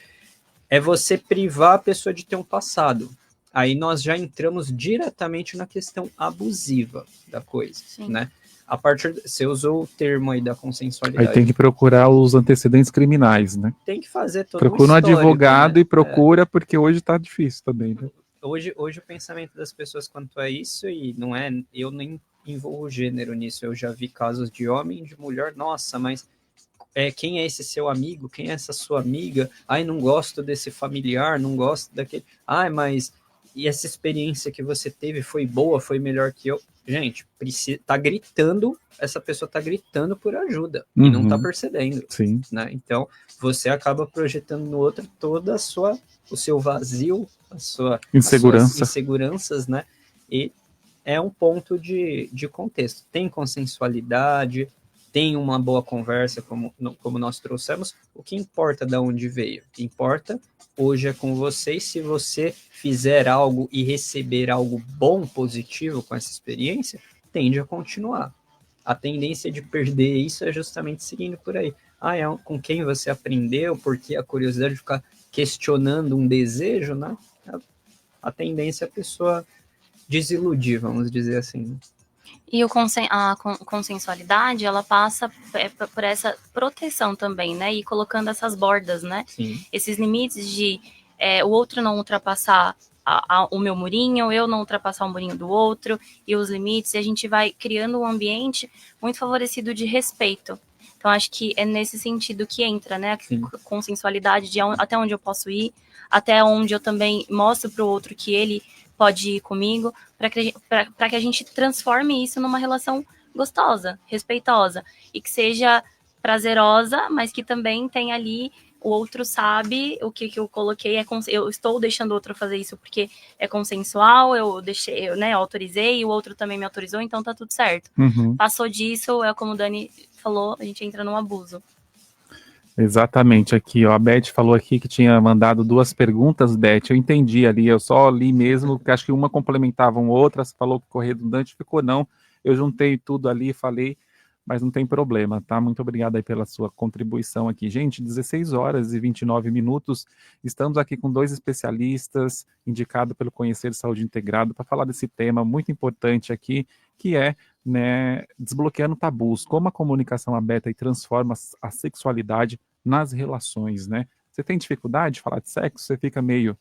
é você privar a pessoa de ter um passado. Aí nós já entramos diretamente na questão abusiva da coisa, né? A partir, você usou o termo aí da consensualidade. Aí tem que procurar os antecedentes criminais, né? Tem que fazer todo procura um advogado, né? E procura, porque hoje tá difícil também, né? Hoje o pensamento das pessoas quanto a isso, e não é, eu nem envolvo gênero nisso, eu já vi casos de homem e de mulher, nossa, mas quem é esse seu amigo? Quem é essa sua amiga? Ai, não gosto desse familiar, não gosto daquele... Ai, mas... E essa experiência que você teve foi boa, foi melhor que eu? Gente, tá gritando, essa pessoa tá gritando por ajuda e não tá percebendo. Sim. Né? Então, você acaba projetando no outro toda o seu vazio, as suas inseguranças, né? E é um ponto de contexto. Tem consensualidade, tem uma boa conversa, como nós trouxemos. O que importa de onde veio? O que importa hoje é com você, e se você fizer algo e receber algo bom, positivo com essa experiência, tende a continuar. A tendência de perder isso é justamente seguindo por aí. Com quem você aprendeu, porque a curiosidade de ficar questionando um desejo, né? A tendência é a pessoa desiludir, vamos dizer assim. E a consensualidade, ela passa por essa proteção também, né? E colocando essas bordas, né? Sim. Esses limites de o outro não ultrapassar o meu murinho, eu não ultrapassar o murinho do outro, e os limites, e a gente vai criando um ambiente muito favorecido de respeito. Então, acho que é nesse sentido que entra, né? A consensualidade de até onde eu posso ir, até onde eu também mostro para o outro que ele pode ir comigo, para que a gente transforme isso numa relação gostosa, respeitosa, e que seja prazerosa, mas que também tem ali, o outro sabe o que eu coloquei, eu estou deixando o outro fazer isso porque é consensual, eu autorizei, e o outro também me autorizou, então tá tudo certo. Passou disso, é como o Dani falou, a gente entra num abuso. Exatamente, aqui, ó, a Beth falou aqui que tinha mandado 2 perguntas, Beth, eu entendi ali, eu só li mesmo, porque acho que uma complementava a outra, você falou que ficou redundante, ficou não, eu juntei tudo ali e falei, mas não tem problema, tá? Muito obrigado aí pela sua contribuição aqui. Gente, 16h29, estamos aqui com 2 especialistas, indicados pelo Conhecer Saúde Integrado, para falar desse tema muito importante aqui, que é, né, desbloqueando tabus, como a comunicação aberta e transforma a sexualidade nas relações, né? Você tem dificuldade de falar de sexo? Você fica meio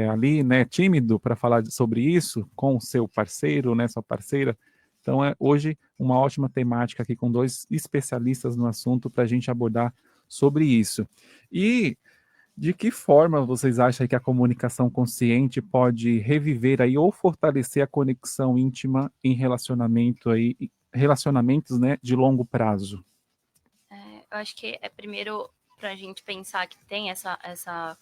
ali, né, tímido para falar sobre isso com o seu parceiro, né, sua parceira? Então, hoje, uma ótima temática aqui com 2 especialistas no assunto para a gente abordar sobre isso. E de que forma vocês acham que a comunicação consciente pode reviver aí ou fortalecer a conexão íntima em relacionamentos, né, de longo prazo? Eu acho que é primeiro para a gente pensar que tem essa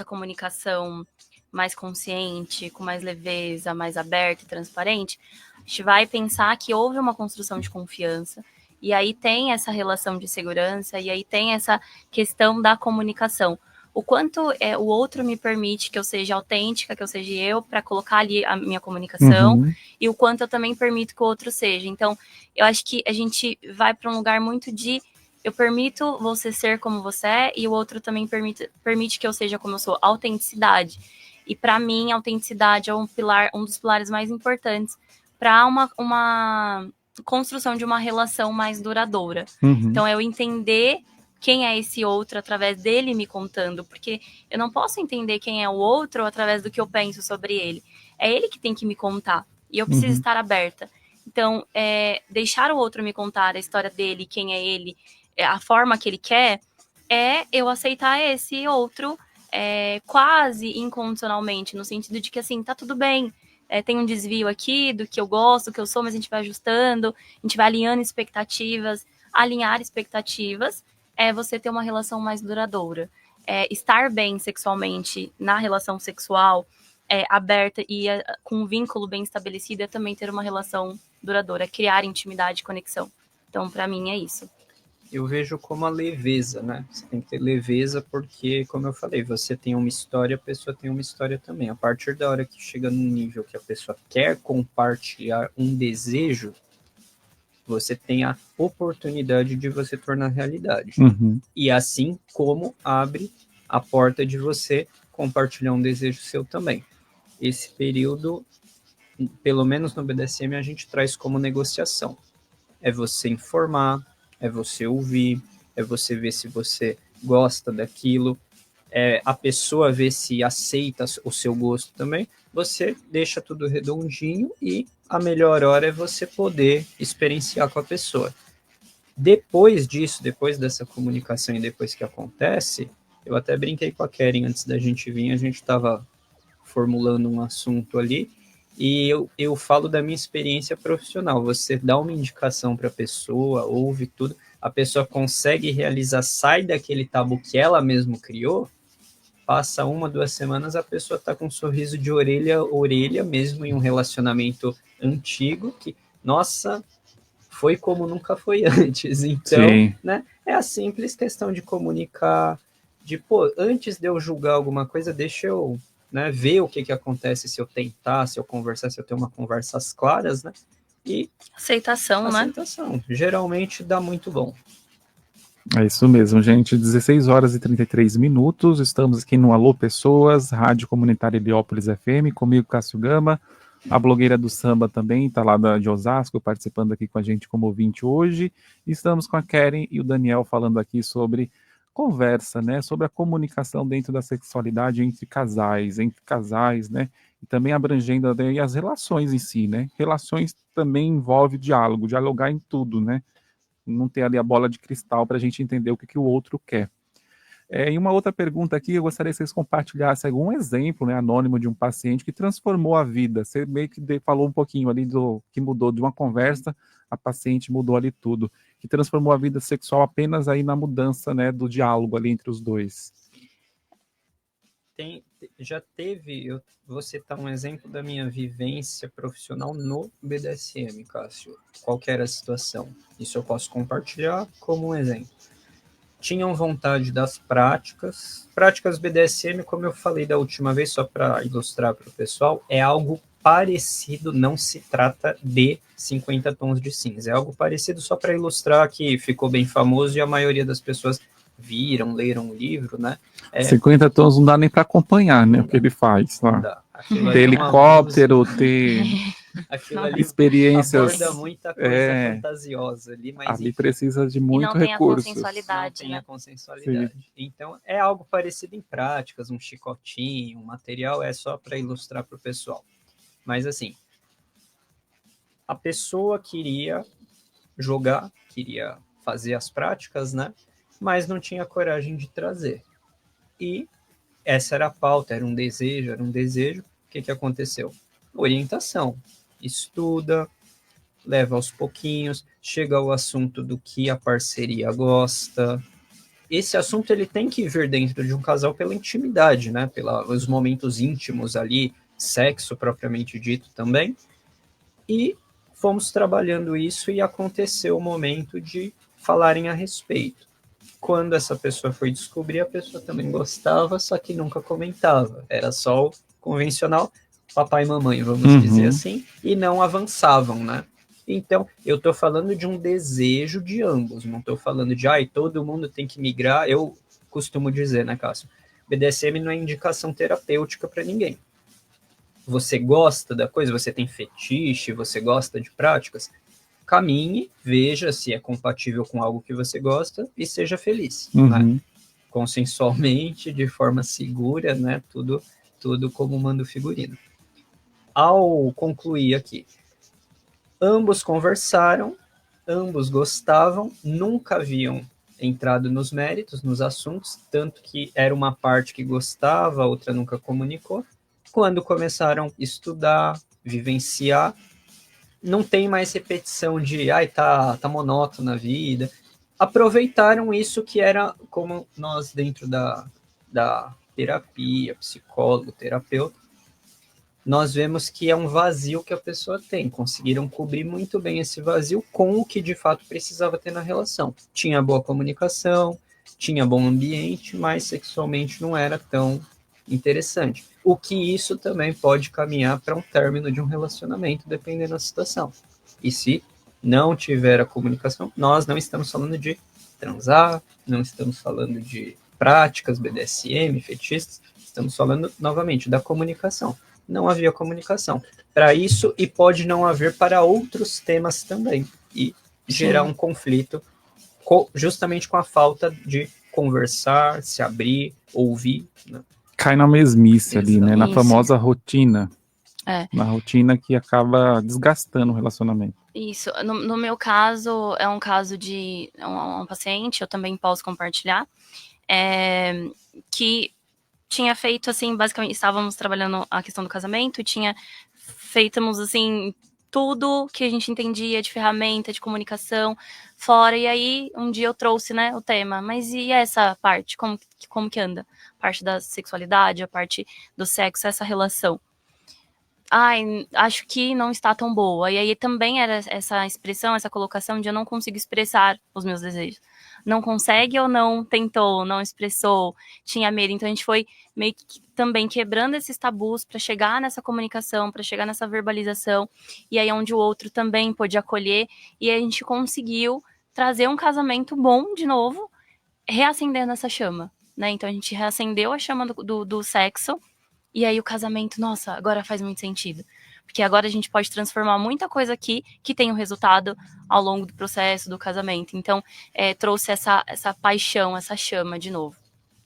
comunicação mais consciente, com mais leveza, mais aberta e transparente, a gente vai pensar que houve uma construção de confiança, e aí tem essa relação de segurança, e aí tem essa questão da comunicação. O quanto o outro me permite que eu seja autêntica, que eu seja eu, para colocar ali a minha comunicação, e o quanto eu também permito que o outro seja. Então, eu acho que a gente vai para um lugar muito de eu permito você ser como você é, e o outro também permite que eu seja como eu sou. Autenticidade. E para mim, a autenticidade é um dos pilares mais importantes para uma construção de uma relação mais duradoura. Então, eu entender quem é esse outro através dele me contando, porque eu não posso entender quem é o outro através do que eu penso sobre ele. É ele que tem que me contar, e eu preciso estar aberta. Então, deixar o outro me contar a história dele, quem é ele, a forma que ele quer, é eu aceitar esse outro quase incondicionalmente, no sentido de que, assim, tá tudo bem, tem um desvio aqui do que eu gosto, do que eu sou, mas a gente vai ajustando, a gente vai alinhando expectativas. Alinhar expectativas é você ter uma relação mais duradoura. Estar bem sexualmente na relação sexual aberta e com um vínculo bem estabelecido é também ter uma relação duradoura, criar intimidade e conexão. Então, para mim, é isso. Eu vejo como a leveza, né? Você tem que ter leveza porque, como eu falei, você tem uma história, a pessoa tem uma história também. A partir da hora que chega num nível que a pessoa quer compartilhar um desejo, você tem a oportunidade de você tornar realidade. E assim como abre a porta de você compartilhar um desejo seu também. Esse período, pelo menos no BDSM, a gente traz como negociação. É você informar, é você ouvir, é você ver se você gosta daquilo, a pessoa ver se aceita o seu gosto também. Você deixa tudo redondinho e a melhor hora é você poder experienciar com a pessoa. Depois disso, depois dessa comunicação e depois que acontece, eu até brinquei com a Keren antes da gente vir, a gente estava formulando um assunto ali, e eu falo da minha experiência profissional. Você dá uma indicação para a pessoa, ouve tudo, a pessoa consegue realizar, sai daquele tabu que ela mesma criou, passa 1, 2 semanas, a pessoa está com um sorriso de orelha a orelha, mesmo em um relacionamento antigo, que, nossa, foi como nunca foi antes. Então, né, é a simples questão de comunicar, de, pô, antes de eu julgar alguma coisa, deixa eu, né, ver o que acontece se eu tentar, se eu conversar, se eu ter uma conversas claras, né, e aceitação, né? Geralmente dá muito bom. É isso mesmo, gente. 16h33, estamos aqui no Alô Pessoas, Rádio Comunitária Heliópolis FM, comigo, Cássio Gama, a blogueira do samba também, está lá de Osasco, participando aqui com a gente como ouvinte hoje. Estamos com a Keren e o Daniel falando aqui sobre conversa, né, sobre a comunicação dentro da sexualidade entre casais, né, e também abrangendo as relações em si, né. Relações também envolve diálogo, dialogar em tudo, né, não ter ali a bola de cristal para a gente entender o que o outro quer. E uma outra pergunta aqui, eu gostaria que vocês compartilhassem algum exemplo, né, anônimo de um paciente que transformou a vida. Você meio que falou um pouquinho ali do que mudou de uma conversa, a paciente mudou ali tudo. que transformou a vida sexual apenas aí na mudança, né, do diálogo ali entre os dois? Já teve, eu vou citar um exemplo da minha vivência profissional no BDSM, Cássio. Qual que era a situação? Isso eu posso compartilhar como um exemplo. Tinham vontade das práticas BDSM, como eu falei da última vez, só para ilustrar para o pessoal, é algo parecido, não se trata de 50 tons de cinza, é algo parecido só para ilustrar que ficou bem famoso e a maioria das pessoas viram, leram o livro, né? 50 tons não dá nem para acompanhar, né, o que ele faz. Tá? Ter helicóptero, ter experiências. Aborda muita coisa fantasiosa ali, mas ali precisa de muito recurso. Não tem a consensualidade. Sim. Então, é algo parecido em práticas, um chicotinho, um material, é só para ilustrar para o pessoal. Mas, assim, a pessoa queria jogar, queria fazer as práticas, né? Mas não tinha coragem de trazer. E essa era a pauta, era um desejo. O que aconteceu? Orientação. Estuda, leva aos pouquinhos, chega ao assunto do que a parceria gosta. Esse assunto ele tem que vir dentro de um casal pela intimidade, né? Pelos momentos íntimos ali, sexo propriamente dito também. E fomos trabalhando isso e aconteceu o momento de falarem a respeito. Quando essa pessoa foi descobrir, a pessoa também gostava, só que nunca comentava. Era só o convencional, papai e mamãe, vamos dizer assim, e não avançavam, né? Então, eu estou falando de um desejo de ambos, não estou falando de, todo mundo tem que migrar. Eu costumo dizer, né, Cássio? BDSM não é indicação terapêutica para ninguém. Você gosta da coisa, você tem fetiche, você gosta de práticas, caminhe, veja se é compatível com algo que você gosta e seja feliz, né? Consensualmente, de forma segura, né? Tudo como manda o figurino. Ao concluir aqui, ambos conversaram, ambos gostavam, nunca haviam entrado nos méritos, nos assuntos, tanto que era uma parte que gostava, a outra nunca comunicou. Quando começaram a estudar, vivenciar, não tem mais repetição de, tá monótono a vida. Aproveitaram isso que era, como nós dentro da terapia, psicólogo, terapeuta, nós vemos que é um vazio que a pessoa tem. Conseguiram cobrir muito bem esse vazio com o que de fato precisava ter na relação. Tinha boa comunicação, tinha bom ambiente, mas sexualmente não era tão interessante. O que isso também pode caminhar para um término de um relacionamento, dependendo da situação. E se não tiver a comunicação, nós não estamos falando de transar, não estamos falando de práticas BDSM, fetichistas, estamos falando novamente da comunicação. Não havia comunicação para isso e pode não haver para outros temas também e gerar um conflito justamente com a falta de conversar, se abrir, ouvir, né? Cai na mesmice ali, né? Na famosa rotina. Na rotina que acaba desgastando o relacionamento. Isso. No meu caso, é um caso de um paciente, eu também posso compartilhar, que tinha feito, assim, basicamente, estávamos trabalhando a questão do casamento, feitamos, assim, tudo que a gente entendia de ferramenta, de comunicação, fora, e aí, um dia eu trouxe, né, o tema, mas e essa parte, como que anda? A parte da sexualidade, a parte do sexo, essa relação. Acho que não está tão boa, e aí também era essa expressão, essa colocação de eu não consigo expressar os meus desejos. Não consegue ou não tentou, não expressou, tinha medo. Então a gente foi meio que também quebrando esses tabus para chegar nessa comunicação, para chegar nessa verbalização, e aí onde o outro também pôde acolher, e a gente conseguiu trazer um casamento bom de novo, reacendendo essa chama, né? Então a gente reacendeu a chama do sexo, e aí o casamento, nossa, agora faz muito sentido. Porque agora a gente pode transformar muita coisa aqui que tem um resultado ao longo do processo do casamento. Então, trouxe essa paixão, essa chama de novo.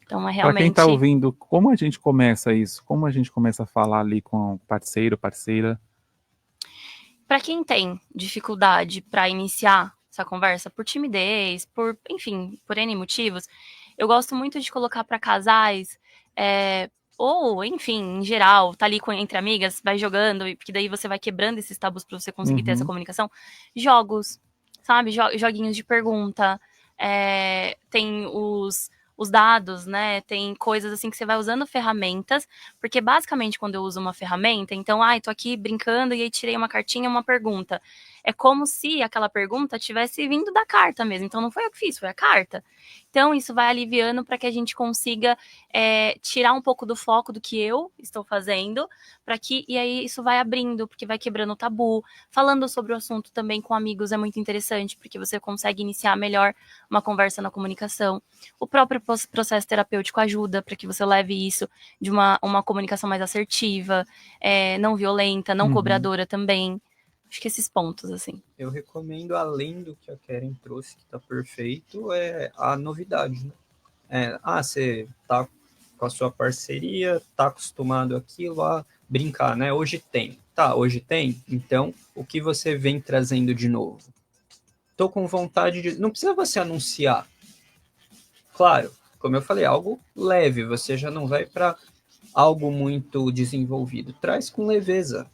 Então, é realmente... Para quem está ouvindo, como a gente começa isso? Como a gente começa a falar ali com o parceiro, parceira? Para quem tem dificuldade para iniciar essa conversa, por timidez, enfim, por N motivos, eu gosto muito de colocar para casais... ou, enfim, em geral, tá ali entre amigas, vai jogando, porque daí você vai quebrando esses tabus pra você conseguir ter essa comunicação. Jogos. sabe? Joguinhos de pergunta, tem os dados, né? Tem coisas assim que você vai usando ferramentas, porque basicamente quando eu uso uma ferramenta, então, tô aqui brincando e aí tirei uma cartinha, uma pergunta. É como se aquela pergunta tivesse vindo da carta mesmo. Então não foi eu que fiz, foi a carta. Então isso vai aliviando para que a gente consiga tirar um pouco do foco do que eu estou fazendo, e aí isso vai abrindo, porque vai quebrando o tabu. Falando sobre o assunto também com amigos é muito interessante, porque você consegue iniciar melhor uma conversa na comunicação. O próprio processo terapêutico ajuda para que você leve isso de uma comunicação mais assertiva, não violenta, não cobradora também. Acho que esses pontos, assim. Eu recomendo, além do que a Keren trouxe, que tá perfeito, é a novidade, né? Você tá com a sua parceria, tá acostumado àquilo, a brincar, né? Hoje tem. Hoje tem? Então, o que você vem trazendo de novo? Tô com vontade de... Não precisa você anunciar. Claro, como eu falei, algo leve. Você já não vai para algo muito desenvolvido. Traz com leveza.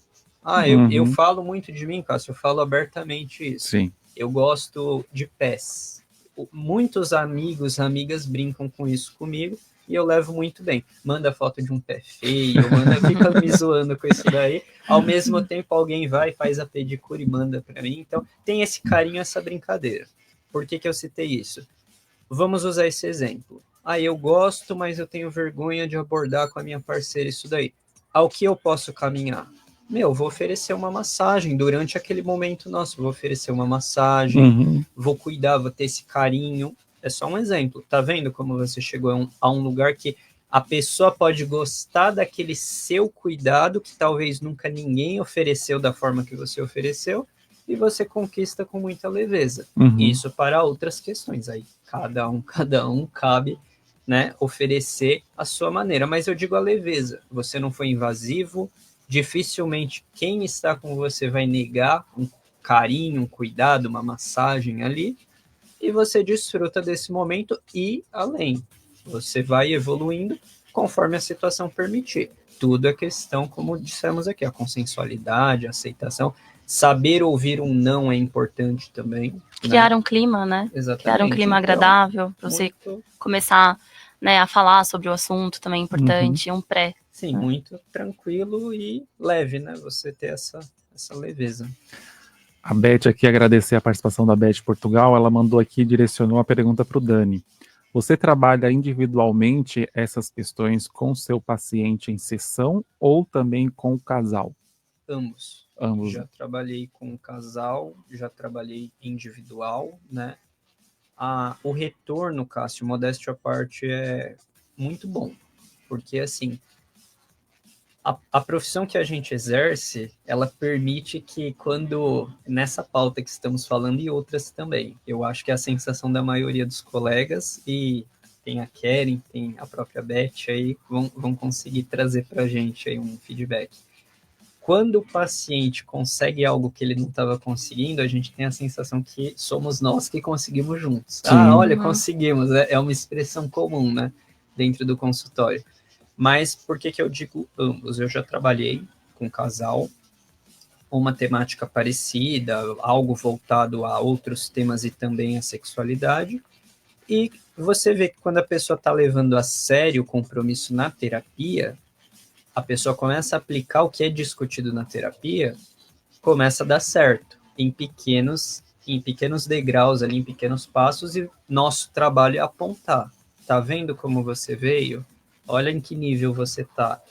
Eu falo muito de mim, Cássio, eu falo abertamente isso. Sim. Eu gosto de pés. Muitos amigos, amigas brincam com isso comigo e eu levo muito bem. Manda foto de um pé feio, fica me zoando com isso daí. Ao mesmo tempo, alguém vai e faz a pedicure e manda para mim. Então, tem esse carinho, essa brincadeira. Por que eu citei isso? Vamos usar esse exemplo. Eu gosto, mas eu tenho vergonha de abordar com a minha parceira isso daí. Ao que eu posso caminhar? Vou oferecer uma massagem durante aquele momento nosso, vou oferecer uma massagem, vou cuidar, vou ter esse carinho. É só um exemplo. Tá vendo como você chegou a um lugar que a pessoa pode gostar daquele seu cuidado, que talvez nunca ninguém ofereceu da forma que você ofereceu, e você conquista com muita leveza. Isso para outras questões. Aí cada um cabe, né, oferecer a sua maneira. Mas eu digo a leveza. Você não foi invasivo, dificilmente quem está com você vai negar um carinho, um cuidado, uma massagem ali, e você desfruta desse momento e além. Você vai evoluindo conforme a situação permitir. Tudo é questão, como dissemos aqui, a consensualidade, a aceitação. Saber ouvir um não é importante também. Criar um clima, né? Exatamente. Criar um clima agradável, para você começar, né, a falar sobre o assunto também é importante, um pré. Sim, muito tranquilo e leve, né? Você ter essa leveza. A Beth aqui, agradecer a participação da Beth Portugal, ela mandou aqui, direcionou a pergunta para o Dani. Você trabalha individualmente essas questões com seu paciente em sessão ou também com o casal? Ambos. Já trabalhei com o casal, já trabalhei individual, né? O retorno, Cássio, modéstia à parte, é muito bom. Porque, assim, a profissão que a gente exerce, ela permite que quando, nessa pauta que estamos falando e outras também, eu acho que é a sensação da maioria dos colegas, e tem a Keren, tem a própria Beth aí, vão conseguir trazer para a gente aí um feedback. Quando o paciente consegue algo que ele não estava conseguindo, a gente tem a sensação que somos nós que conseguimos juntos. Olha, conseguimos, é uma expressão comum, né, dentro do consultório. Mas por que eu digo ambos? Eu já trabalhei com casal, uma temática parecida, algo voltado a outros temas e também a sexualidade. E você vê que quando a pessoa está levando a sério o compromisso na terapia, a pessoa começa a aplicar o que é discutido na terapia, começa a dar certo em pequenos degraus, ali, em pequenos passos, e nosso trabalho é apontar. Tá vendo como você veio? Olha em que nível você tá.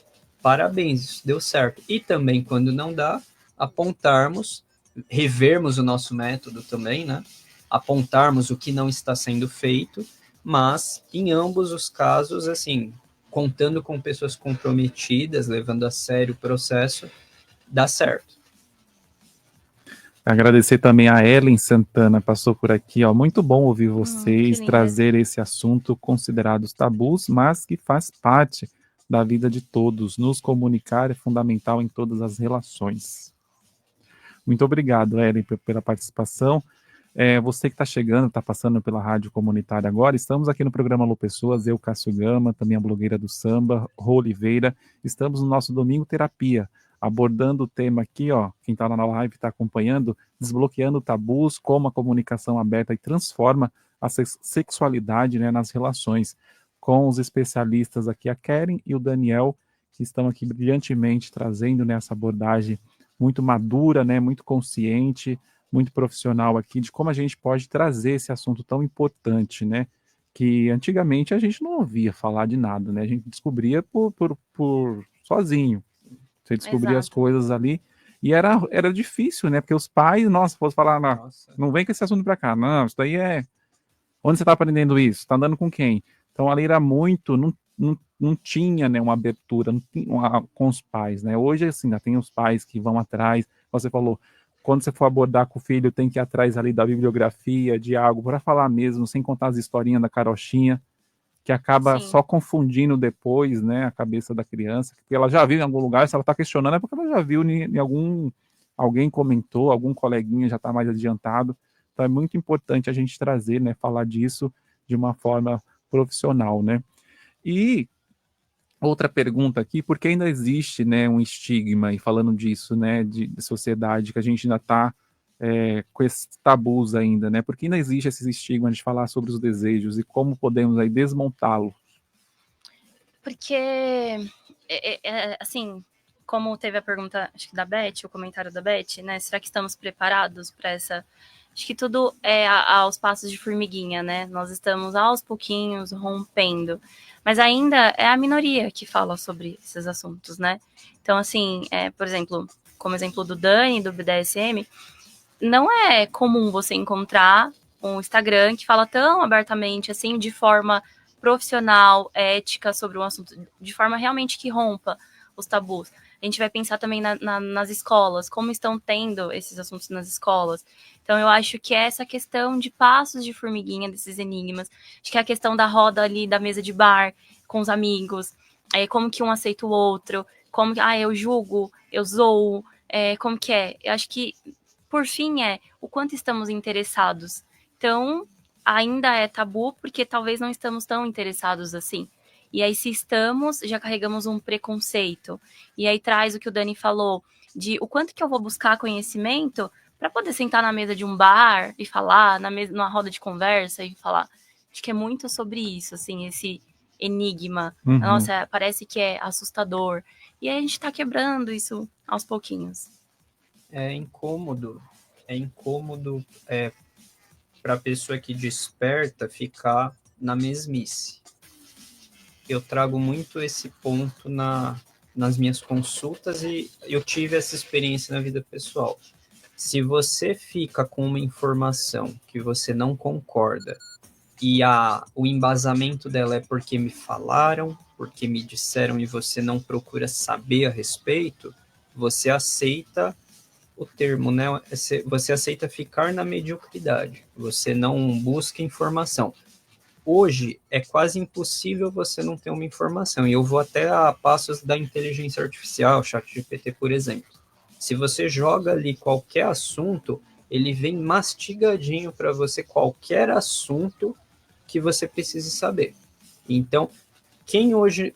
Parabéns, isso deu certo. E também, quando não dá, apontarmos, revermos o nosso método também, né? Apontarmos o que não está sendo feito, mas em ambos os casos, assim, contando com pessoas comprometidas, levando a sério o processo, dá certo. Agradecer também a Ellen Santana, passou por aqui, ó. Muito bom ouvir vocês trazer esse assunto considerados tabus, mas que faz parte da vida de todos. Nos comunicar é fundamental em todas as relações. Muito obrigado, Ellen, pela participação. Você que está chegando, está passando pela rádio comunitária agora, estamos aqui no programa Alô Pessoas, eu, Cássio Gama, também a blogueira do samba, Rô Oliveira. Estamos no nosso Domingo Terapia, abordando o tema aqui, ó, quem está na live está acompanhando, desbloqueando tabus, como a comunicação aberta e transforma a sexualidade, né, nas relações, com os especialistas aqui, a Keren e o Daniel, que estão aqui brilhantemente trazendo nessa abordagem muito madura, né, muito consciente, muito profissional aqui, de como a gente pode trazer esse assunto tão importante, né, que antigamente a gente não ouvia falar de nada, né, a gente descobria por sozinho, você descobria as coisas ali, e era difícil, né, porque os pais, nossa, fosse falar, não vem com esse assunto pra cá, não, isso daí é, onde você tá aprendendo isso? Tá andando com quem? Então ali era muito, não tinha, né, uma abertura com os pais, né, hoje assim, já tem os pais que vão atrás, você falou, quando você for abordar com o filho, tem que ir atrás ali da bibliografia, de algo, para falar mesmo, sem contar as historinhas da carochinha, que acaba só confundindo depois, né, a cabeça da criança, porque ela já viu em algum lugar, se ela está questionando é porque ela já viu em alguém comentou, algum coleguinha já está mais adiantado, então é muito importante a gente trazer, né, falar disso de uma forma profissional, né. E outra pergunta aqui, porque ainda existe, né, um estigma, e falando disso, né, de sociedade, que a gente ainda está com esses tabus ainda, né? Porque ainda existe esse estigma de falar sobre os desejos e como podemos aí desmontá-lo. Porque, assim, como teve a pergunta, acho que da Beth, o comentário da Beth, né? Será que estamos preparados para essa... Acho que tudo é aos passos de formiguinha, né? Nós estamos aos pouquinhos rompendo. Mas ainda é a minoria que fala sobre esses assuntos, né? Então, assim, por exemplo, como exemplo do Dani, do BDSM, não é comum você encontrar um Instagram que fala tão abertamente, assim, de forma profissional, ética, sobre um assunto, de forma realmente que rompa os tabus. A gente vai pensar também nas escolas, como estão tendo esses assuntos nas escolas. Então, eu acho que é essa questão de passos de formiguinha, desses enigmas, acho que é a questão da roda ali, da mesa de bar, com os amigos, como que um aceita o outro, como que, eu julgo, eu zoo, como que é? Eu acho que por fim, o quanto estamos interessados. Então, ainda é tabu, porque talvez não estamos tão interessados assim. E aí, se estamos, já carregamos um preconceito. E aí traz o que o Dani falou, de o quanto que eu vou buscar conhecimento para poder sentar na mesa de um bar e falar, numa roda de conversa e falar. Acho que é muito sobre isso, assim, esse enigma. Uhum. Nossa, parece que é assustador. E aí a gente está quebrando isso aos pouquinhos. É incômodo para a pessoa que desperta ficar na mesmice. Eu trago muito esse ponto nas minhas consultas e eu tive essa experiência na vida pessoal. Se você fica com uma informação que você não concorda e o embasamento dela é porque me falaram, porque me disseram e você não procura saber a respeito, você aceita o termo, né? Você aceita ficar na mediocridade, você não busca informação. Hoje é quase impossível você não ter uma informação, e eu vou até a passos da inteligência artificial, ChatGPT, por exemplo. Se você joga ali qualquer assunto, ele vem mastigadinho para você qualquer assunto que você precise saber. Então, quem hoje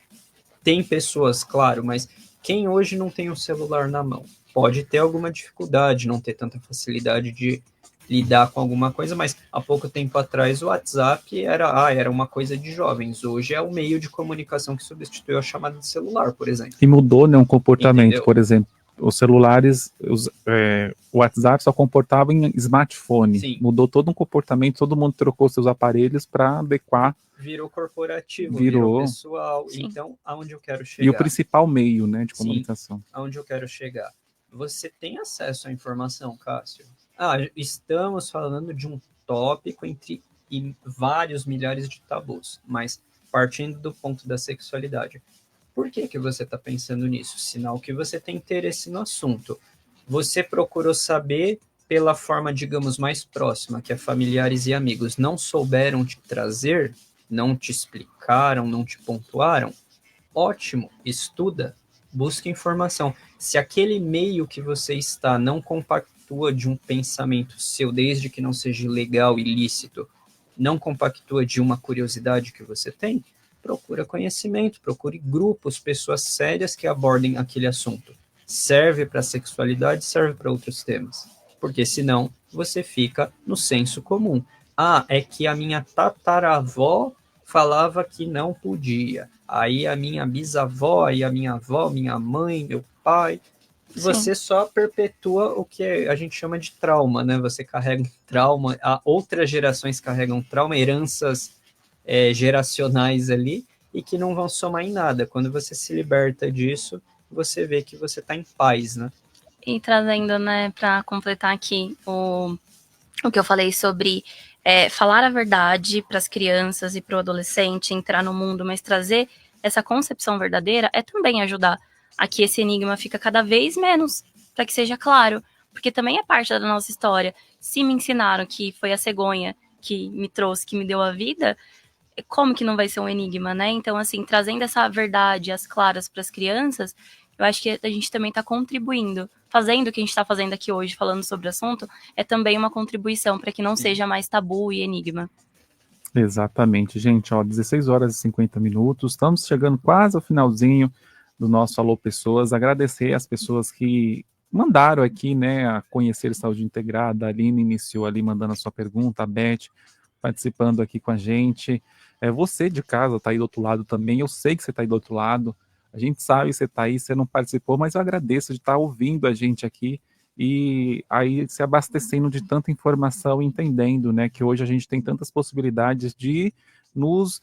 tem pessoas, claro, mas quem hoje não tem um celular na mão? Pode ter alguma dificuldade, não ter tanta facilidade de lidar com alguma coisa, mas há pouco tempo atrás o WhatsApp era uma coisa de jovens. Hoje é o meio de comunicação que substituiu a chamada de celular, por exemplo. E mudou, né, um comportamento, Entendeu? por exemplo. Os celulares, o WhatsApp só comportava em smartphone. Sim. Mudou todo um comportamento, todo mundo trocou seus aparelhos para adequar. Virou corporativo, virou pessoal. Sim. Então, aonde eu quero chegar? E o principal meio, né, de Sim. comunicação. Aonde eu quero chegar? Você tem acesso à informação, Cássio? Estamos falando de um tópico entre vários milhares de tabus, mas partindo do ponto da sexualidade. Por que você está pensando nisso? Sinal que você tem interesse no assunto. Você procurou saber pela forma, digamos, mais próxima, que é familiares e amigos não souberam te trazer, não te explicaram, não te pontuaram? Ótimo, estuda, busca informação. Se aquele meio que você está não compactua de um pensamento seu, desde que não seja legal e lícito, não compactua de uma curiosidade que você tem, procura conhecimento, procure grupos, pessoas sérias que abordem aquele assunto. serve para sexualidade, serve para outros temas. Porque senão você fica no senso comum. Ah, é que a minha tataravó falava que não podia. Aí a minha bisavó, e a minha avó, minha mãe, meu pai. Você só perpetua o que a gente chama de trauma, né? Você carrega um trauma, outras gerações carregam trauma, heranças geracionais ali, e que não vão somar em nada. Quando você se liberta disso, você vê que você está em paz, né? E trazendo, né, para completar aqui o que eu falei sobre falar a verdade para as crianças e para o adolescente entrar no mundo, mas trazer essa concepção verdadeira é também ajudar a que esse enigma fica cada vez menos, para que seja claro, porque também é parte da nossa história. Se me ensinaram que foi a cegonha que me trouxe, que me deu a vida, como que não vai ser um enigma, né? Então, assim, trazendo essa verdade às claras para as crianças, eu acho que a gente também está contribuindo. Fazendo o que a gente está fazendo aqui hoje, falando sobre o assunto, é também uma contribuição para que não seja mais tabu e enigma. Exatamente, gente, 16 horas e 50 minutos, estamos chegando quase ao finalzinho do nosso Alô Pessoas. Agradecer as pessoas que mandaram aqui, né, a conhecer Saúde Integrada. A Aline iniciou ali mandando a sua pergunta, a Beth participando aqui com a gente. Você de casa está aí do outro lado também, eu sei que você está aí do outro lado, a gente sabe que você está aí, você não participou, mas eu agradeço de estar ouvindo a gente aqui e aí se abastecendo de tanta informação, entendendo, né, que hoje a gente tem tantas possibilidades de nos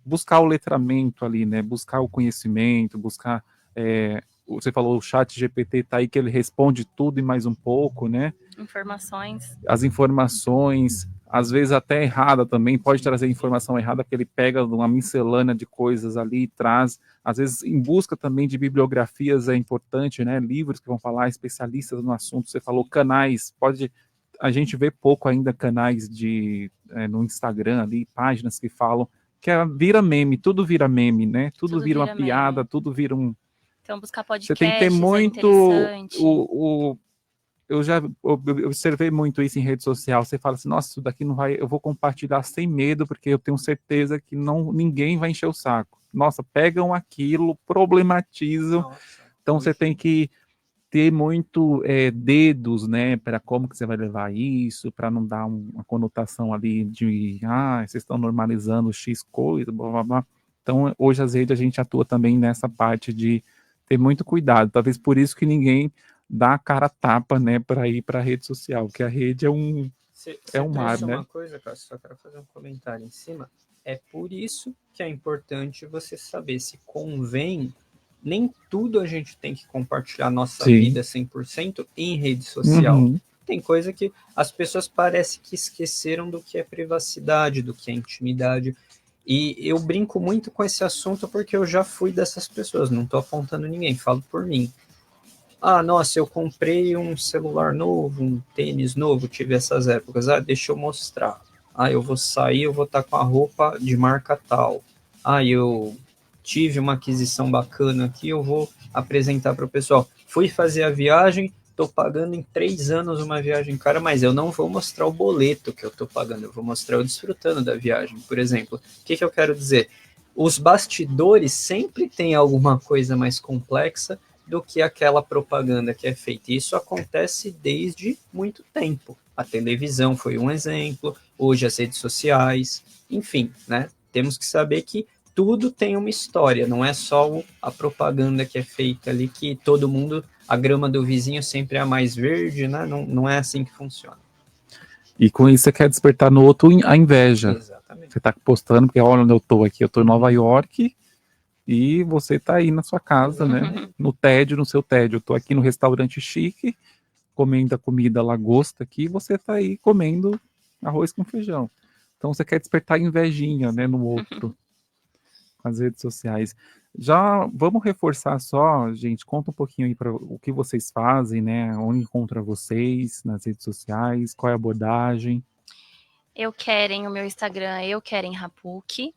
buscar o letramento ali, né, buscar o conhecimento, buscar, você falou, o chat GPT tá aí que ele responde tudo e mais um pouco, né? Informações. As informações, às vezes até errada também, pode trazer informação errada, porque ele pega uma miscelânea de coisas ali e traz, às vezes em busca também de bibliografias é importante, né, livros que vão falar, especialistas no assunto, você falou canais, a gente vê pouco ainda canais no Instagram ali, páginas que falam, que vira meme, tudo vira meme, né, tudo vira uma piada, tudo vira um... Então buscar podcasts, você tem que ter muito eu já observei muito isso em rede social. Você fala assim, nossa, isso daqui não vai, eu vou compartilhar sem medo, porque eu tenho certeza que ninguém vai encher o saco. Nossa, pegam aquilo, problematizam. Nossa, então você tem que ter muito dedos, né, para como que você vai levar isso, para não dar uma conotação ali de, vocês estão normalizando X coisa, blá, blá, blá. Então, hoje as redes a gente atua também nessa parte de ter muito cuidado. Talvez por isso que ninguém dá a cara a tapa, né, para ir para a rede social, porque a rede é um mar, né? Uma coisa, cara, só quero fazer um comentário em cima. É por isso que é importante você saber se convém. Nem tudo a gente tem que compartilhar nossa vida 100% em rede social. Uhum. Tem coisa que as pessoas parecem que esqueceram do que é privacidade, do que é intimidade. E eu brinco muito com esse assunto porque eu já fui dessas pessoas, não estou apontando ninguém, falo por mim. Nossa, eu comprei um celular novo, um tênis novo, tive essas épocas. Deixa eu mostrar. Eu vou sair, eu vou estar com a roupa de marca tal. Eu tive uma aquisição bacana aqui, eu vou apresentar para o pessoal. Fui fazer a viagem, estou pagando em 3 anos uma viagem cara, mas eu não vou mostrar o boleto que eu estou pagando, eu vou mostrar eu desfrutando da viagem, por exemplo. O que eu quero dizer? Os bastidores sempre tem alguma coisa mais complexa do que aquela propaganda que é feita. Isso acontece desde muito tempo. A televisão foi um exemplo, hoje as redes sociais, enfim, né? Temos que saber que tudo tem uma história, não é só a propaganda que é feita ali, que todo mundo, a grama do vizinho sempre é a mais verde, né? Não é assim que funciona. E com isso você quer despertar no outro a inveja. Exatamente. Você está postando, porque olha onde eu estou aqui, eu estou em Nova York, e você está aí na sua casa, né? No seu tédio. Eu estou aqui no restaurante chique, comendo a comida lagosta aqui, e você está aí comendo arroz com feijão. Então você quer despertar invejinha, né, no outro, com as redes sociais. Já vamos reforçar só, gente, conta um pouquinho aí para o que vocês fazem, né? Onde encontra vocês nas redes sociais, qual é a abordagem? O meu Instagram é Rapuk.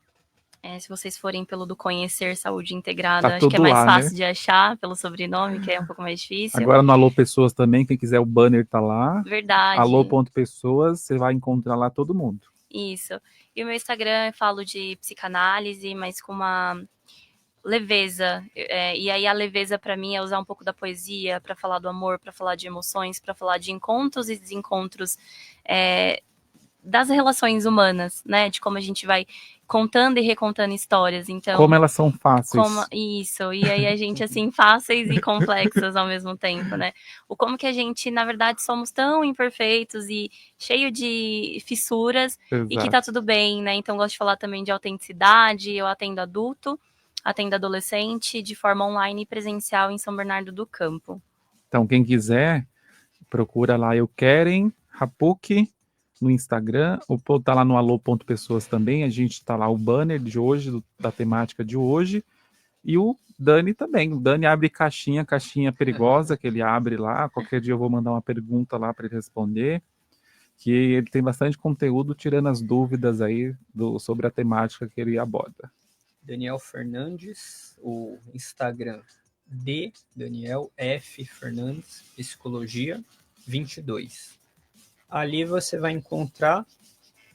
Se vocês forem pelo do Conhecer Saúde Integrada, acho que é mais fácil de achar, pelo sobrenome, que é um pouco mais difícil. Agora no Alô Pessoas também, quem quiser o banner tá lá. Verdade. Alô.pessoas, você vai encontrar lá todo mundo. Isso. E o meu Instagram eu falo de psicanálise, mas com leveza. E aí a leveza para mim é usar um pouco da poesia para falar do amor, para falar de emoções, para falar de encontros e desencontros das relações humanas, né? De como a gente vai contando e recontando histórias. Então, Como elas são fáceis. Isso, e aí a gente, assim, fáceis e complexas ao mesmo tempo, né? O como que a gente, na verdade, somos tão imperfeitos e cheio de fissuras. Exato. E que tá tudo bem, né? Então, gosto de falar também de autenticidade. Eu atendo adulto, atendo adolescente, de forma online e presencial em São Bernardo do Campo. Então, quem quiser, procura lá Eu Querem, Rapuk, no Instagram, ou tá lá no alô.pessoas também, a gente tá lá o banner de hoje, da temática de hoje, e o Dani também. O Dani abre caixinha perigosa, que ele abre lá, qualquer dia eu vou mandar uma pergunta lá para ele responder, que ele tem bastante conteúdo tirando as dúvidas aí sobre a temática que ele aborda. Daniel Fernandes, o Instagram de Daniel F. Fernandes, Psicologia 22. Ali você vai encontrar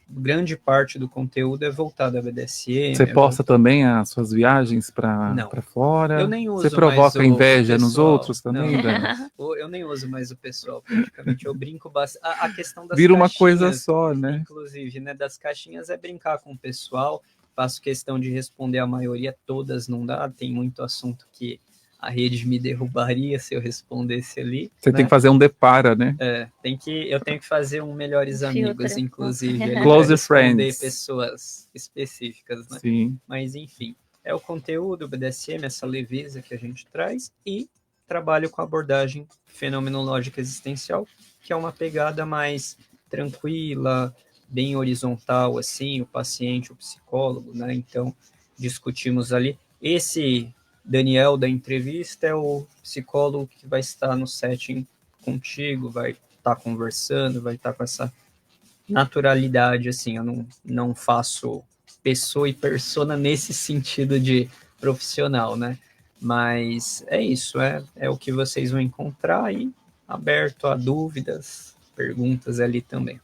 grande parte do conteúdo é voltado a BDSM. Você posta também as suas viagens para fora? Eu nem uso. Você provoca mais inveja nos outros também, Dani? Eu nem uso mais o pessoal, praticamente. Eu brinco bastante. A questão das Vira uma caixinhas, coisa só, né? Inclusive, né, das caixinhas é brincar com o pessoal. Faço questão de responder a maioria, todas não dá. Tem muito assunto que a rede me derrubaria se eu respondesse ali. Você tem que fazer um depara, né? Eu tenho que fazer um Melhores Amigos, inclusive. Close Friends. Pessoas específicas, né? Sim. Mas, enfim, é o conteúdo, o BDSM, essa leveza que a gente traz, e trabalho com a abordagem fenomenológica existencial, que é uma pegada mais tranquila, bem horizontal, assim, o paciente, o psicólogo, né? Então, discutimos ali. Esse Daniel da entrevista é o psicólogo que vai estar no setting contigo, vai estar conversando, vai estar com essa naturalidade, assim. Eu não faço pessoa e persona nesse sentido de profissional, né? Mas é isso, é o que vocês vão encontrar aí, aberto a dúvidas, perguntas ali também.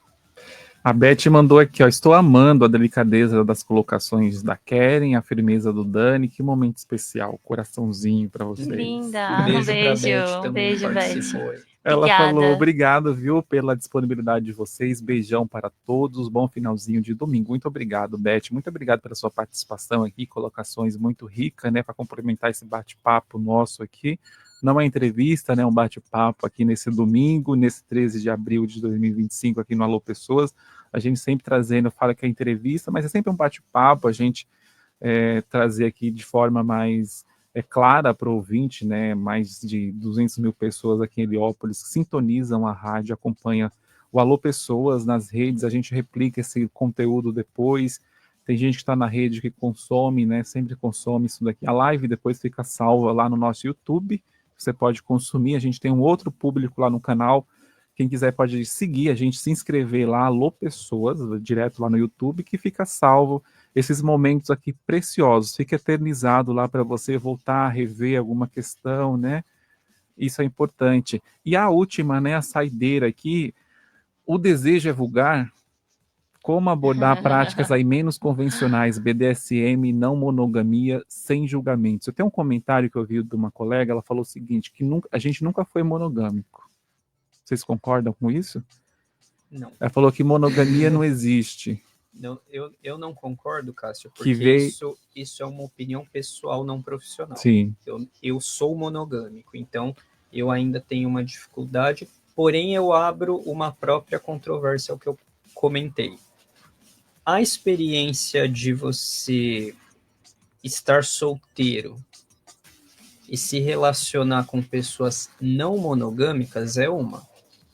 A Beth mandou aqui, ó, estou amando a delicadeza das colocações da Keren, a firmeza do Dani, que momento especial, coraçãozinho para vocês. Linda, um beijo, Beth. Ela Obrigada. falou, obrigado, viu, pela disponibilidade de vocês, beijão para todos, bom finalzinho de domingo. Muito obrigado, Beth, muito obrigado pela sua participação aqui, colocações muito ricas, né, para complementar esse bate-papo nosso aqui. Não é entrevista, né, um bate-papo aqui nesse domingo, nesse 13 de abril de 2025, aqui no Alô Pessoas. A gente sempre trazendo, fala que é entrevista, mas é sempre um bate-papo, a gente trazer aqui de forma mais clara para o ouvinte, né, mais de 200 mil pessoas aqui em Heliópolis que sintonizam a rádio, acompanham o Alô Pessoas nas redes, a gente replica esse conteúdo depois. Tem gente que está na rede que consome, né, sempre consome isso daqui. A live depois fica salva lá no nosso YouTube, você pode consumir, a gente tem um outro público lá no canal, quem quiser pode seguir, a gente se inscrever lá, Alô Pessoas, direto lá no YouTube, que fica salvo esses momentos aqui preciosos, fica eternizado lá para você voltar a rever alguma questão, né, isso é importante. E a última, né, a saideira aqui, o desejo é vulgar, como abordar práticas aí menos convencionais, BDSM, não monogamia, sem julgamentos. Eu tenho um comentário que eu vi de uma colega, ela falou o seguinte, que a gente nunca foi monogâmico. Vocês concordam com isso? Não. Ela falou que monogamia não existe. Não, eu não concordo, Cássio, porque isso é uma opinião pessoal, não profissional. Sim. Eu sou monogâmico, então eu ainda tenho uma dificuldade, porém eu abro uma própria controvérsia, ao que eu comentei. A experiência de você estar solteiro e se relacionar com pessoas não monogâmicas é uma.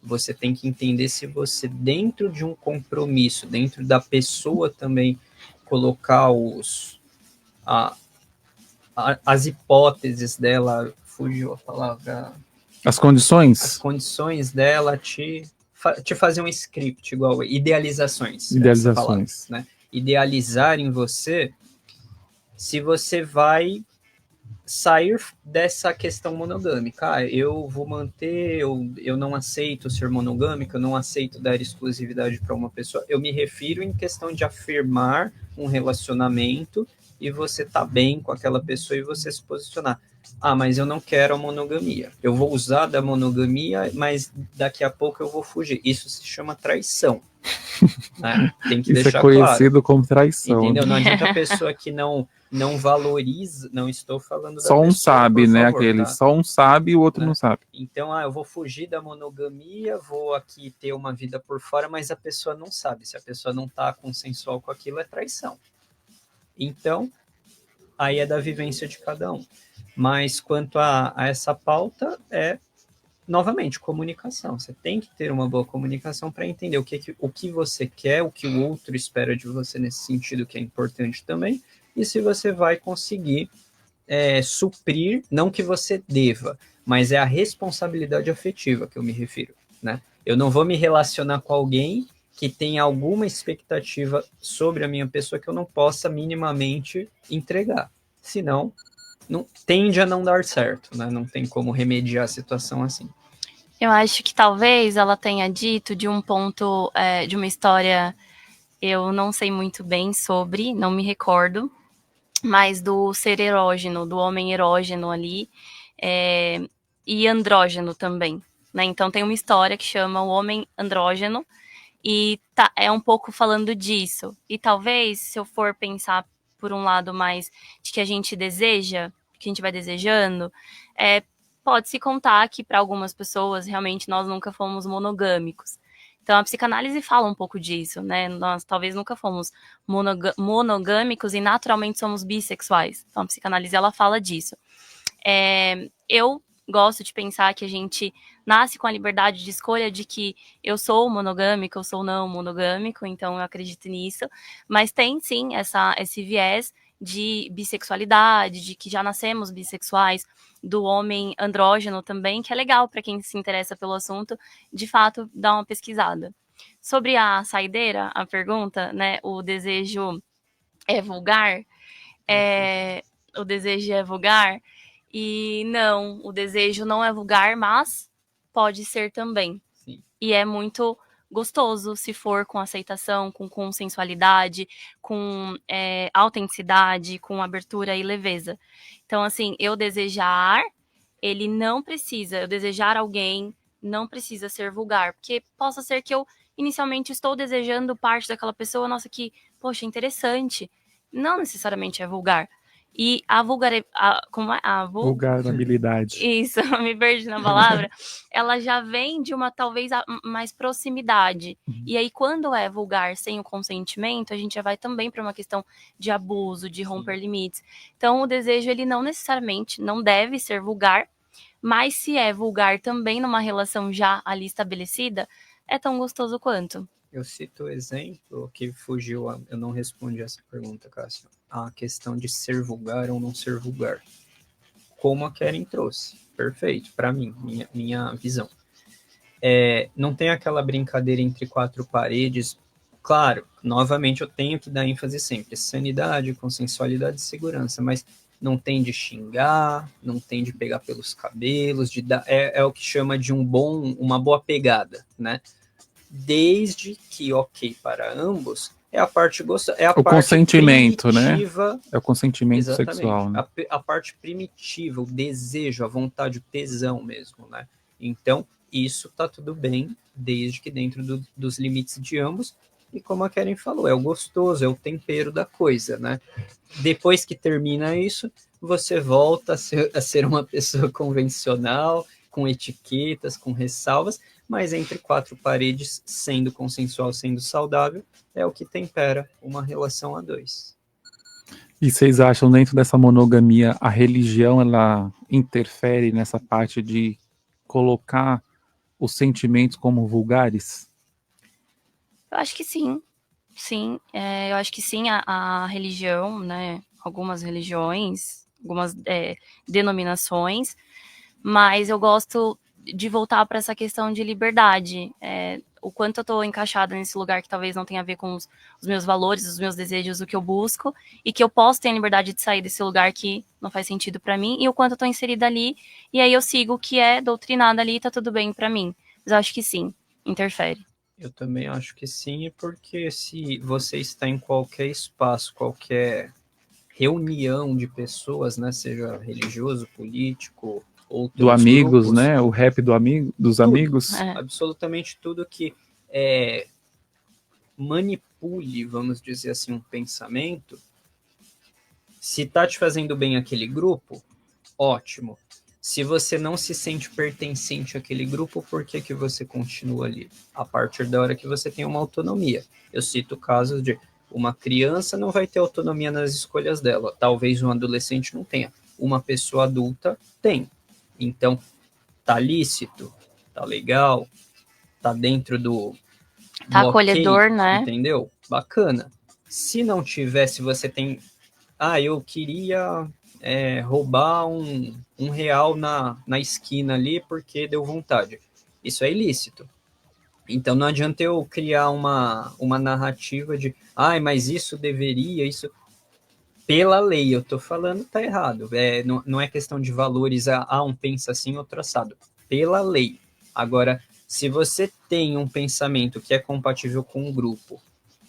Você tem que entender se você, dentro de um compromisso, dentro da pessoa também, colocar as hipóteses dela, fugiu a palavra... As condições? As condições dela te fazer um script, igual idealizações. Idealizações. Palavra, né? Idealizar em você, se você vai sair dessa questão monogâmica. Eu vou manter, eu não aceito ser monogâmico, eu não aceito dar exclusividade para uma pessoa. Eu me refiro em questão de afirmar um relacionamento e você tá bem com aquela pessoa e você se posicionar. Ah, mas eu não quero a monogamia. Eu vou usar da monogamia, mas daqui a pouco eu vou fugir. Isso se chama traição. Né? Tem que Isso deixar é conhecido claro. como traição. Entendeu? Não adianta a pessoa que não valoriza, não estou falando da Só um pessoa, sabe, por né? favor, Aquele tá? só um sabe e o outro Né? não sabe. Então, eu vou fugir da monogamia, vou aqui ter uma vida por fora, mas a pessoa não sabe. Se a pessoa não está consensual com aquilo, é traição. Então, aí é da vivência de cada um. Mas quanto a essa pauta, novamente, comunicação. Você tem que ter uma boa comunicação para entender o que você quer, o que o outro espera de você nesse sentido, que é importante também, e se você vai conseguir suprir, não que você deva, mas é a responsabilidade afetiva que eu me refiro, né? Eu não vou me relacionar com alguém que tem alguma expectativa sobre a minha pessoa que eu não possa minimamente entregar. Senão, tende a não dar certo, né? Não tem como remediar a situação assim. Eu acho que talvez ela tenha dito de um ponto, de uma história, eu não sei muito bem sobre, não me recordo, mas do ser erógeno, do homem erógeno ali, e andrógeno também, né? Então tem uma história que chama O Homem Andrógeno, e é um pouco falando disso. E talvez, se eu for pensar por um lado mais de que a gente deseja, que a gente vai desejando, pode-se contar que para algumas pessoas, realmente, nós nunca fomos monogâmicos. Então, a psicanálise fala um pouco disso, né? Nós talvez nunca fomos monogâmicos e naturalmente somos bissexuais. Então, a psicanálise, ela fala disso. Eu gosto de pensar que a gente nasce com a liberdade de escolha de que eu sou monogâmico, eu sou não monogâmico, então eu acredito nisso. Mas tem, sim, esse viés de bissexualidade, de que já nascemos bissexuais, do homem andrógeno também, que é legal para quem se interessa pelo assunto, de fato, dar uma pesquisada. Sobre a saideira, a pergunta, né, o desejo é vulgar? O desejo é vulgar? E não, o desejo não é vulgar, mas pode ser também. Sim. E é muito gostoso se for com aceitação, com consensualidade, com autenticidade, com abertura e leveza. Então, assim, eu desejar alguém não precisa ser vulgar, porque possa ser que eu inicialmente estou desejando parte daquela pessoa, nossa, que, poxa, interessante. Não necessariamente é vulgar. E a vulgarabilidade. Isso, me perdi na palavra. Ela já vem de uma, talvez, mais proximidade. E aí, quando é vulgar sem o consentimento, a gente já vai também para uma questão de abuso, de romper limites. Então, o desejo, ele não necessariamente, não deve ser vulgar, mas se é vulgar também numa relação já ali estabelecida, é tão gostoso quanto. Eu cito o exemplo que fugiu, eu não respondi essa pergunta, Cássio. A questão de ser vulgar ou não ser vulgar. Como a Keren trouxe. Perfeito, para mim, minha visão. Não tem aquela brincadeira entre quatro paredes. Claro, novamente eu tenho que dar ênfase sempre. Sanidade, consensualidade e segurança, mas não tem de xingar, não tem de pegar pelos cabelos, de dar, é o que chama de uma boa pegada, né? Desde que, ok, para ambos, é a parte gostosa, é a o parte consentimento, primitiva, né? É o consentimento exatamente, sexual, né? A parte primitiva, o desejo, a vontade, o tesão mesmo, né? Então, isso tá tudo bem, desde que dentro dos limites de ambos, e como a Keren falou, é o gostoso, é o tempero da coisa, né? Depois que termina isso, você volta a ser uma pessoa convencional, com etiquetas, com ressalvas, mas entre quatro paredes, sendo consensual, sendo saudável, é o que tempera uma relação a dois. E vocês acham, dentro dessa monogamia, a religião, ela interfere nessa parte de colocar os sentimentos como vulgares? Eu acho que sim. Sim, eu acho que sim, a religião, né, algumas religiões, algumas denominações, mas eu gosto de voltar para essa questão de liberdade, o quanto eu estou encaixada nesse lugar que talvez não tenha a ver com os meus valores, os meus desejos, o que eu busco, e que eu posso ter a liberdade de sair desse lugar que não faz sentido para mim, e o quanto eu estou inserida ali, e aí eu sigo o que é doutrinado ali e tá tudo bem para mim. Mas eu acho que sim, interfere. Eu também acho que sim, porque se você está em qualquer espaço, qualquer reunião de pessoas, né, seja religioso, político, ou Do outros amigos, grupos, né? O rap dos tudo, amigos. absolutamente tudo que manipule, vamos dizer assim, um pensamento, se tá te fazendo bem aquele grupo, ótimo. Se você não se sente pertencente àquele grupo, por que que você continua ali? A partir da hora que você tem uma autonomia. Eu cito casos de uma criança não vai ter autonomia nas escolhas dela. Talvez um adolescente não tenha. Uma pessoa adulta tem. Então, tá lícito, tá legal, tá dentro do Tá ok, acolhedor, né? entendeu? Bacana. Se não tivesse, você tem... eu queria roubar um real na esquina ali porque deu vontade. Isso é ilícito. Então não adianta eu criar uma narrativa de mas isso deveria, isso... Pela lei, eu tô falando, tá errado. Não é questão de valores, um pensa assim, outro assado. Pela lei. Agora, se você tem um pensamento que é compatível com um grupo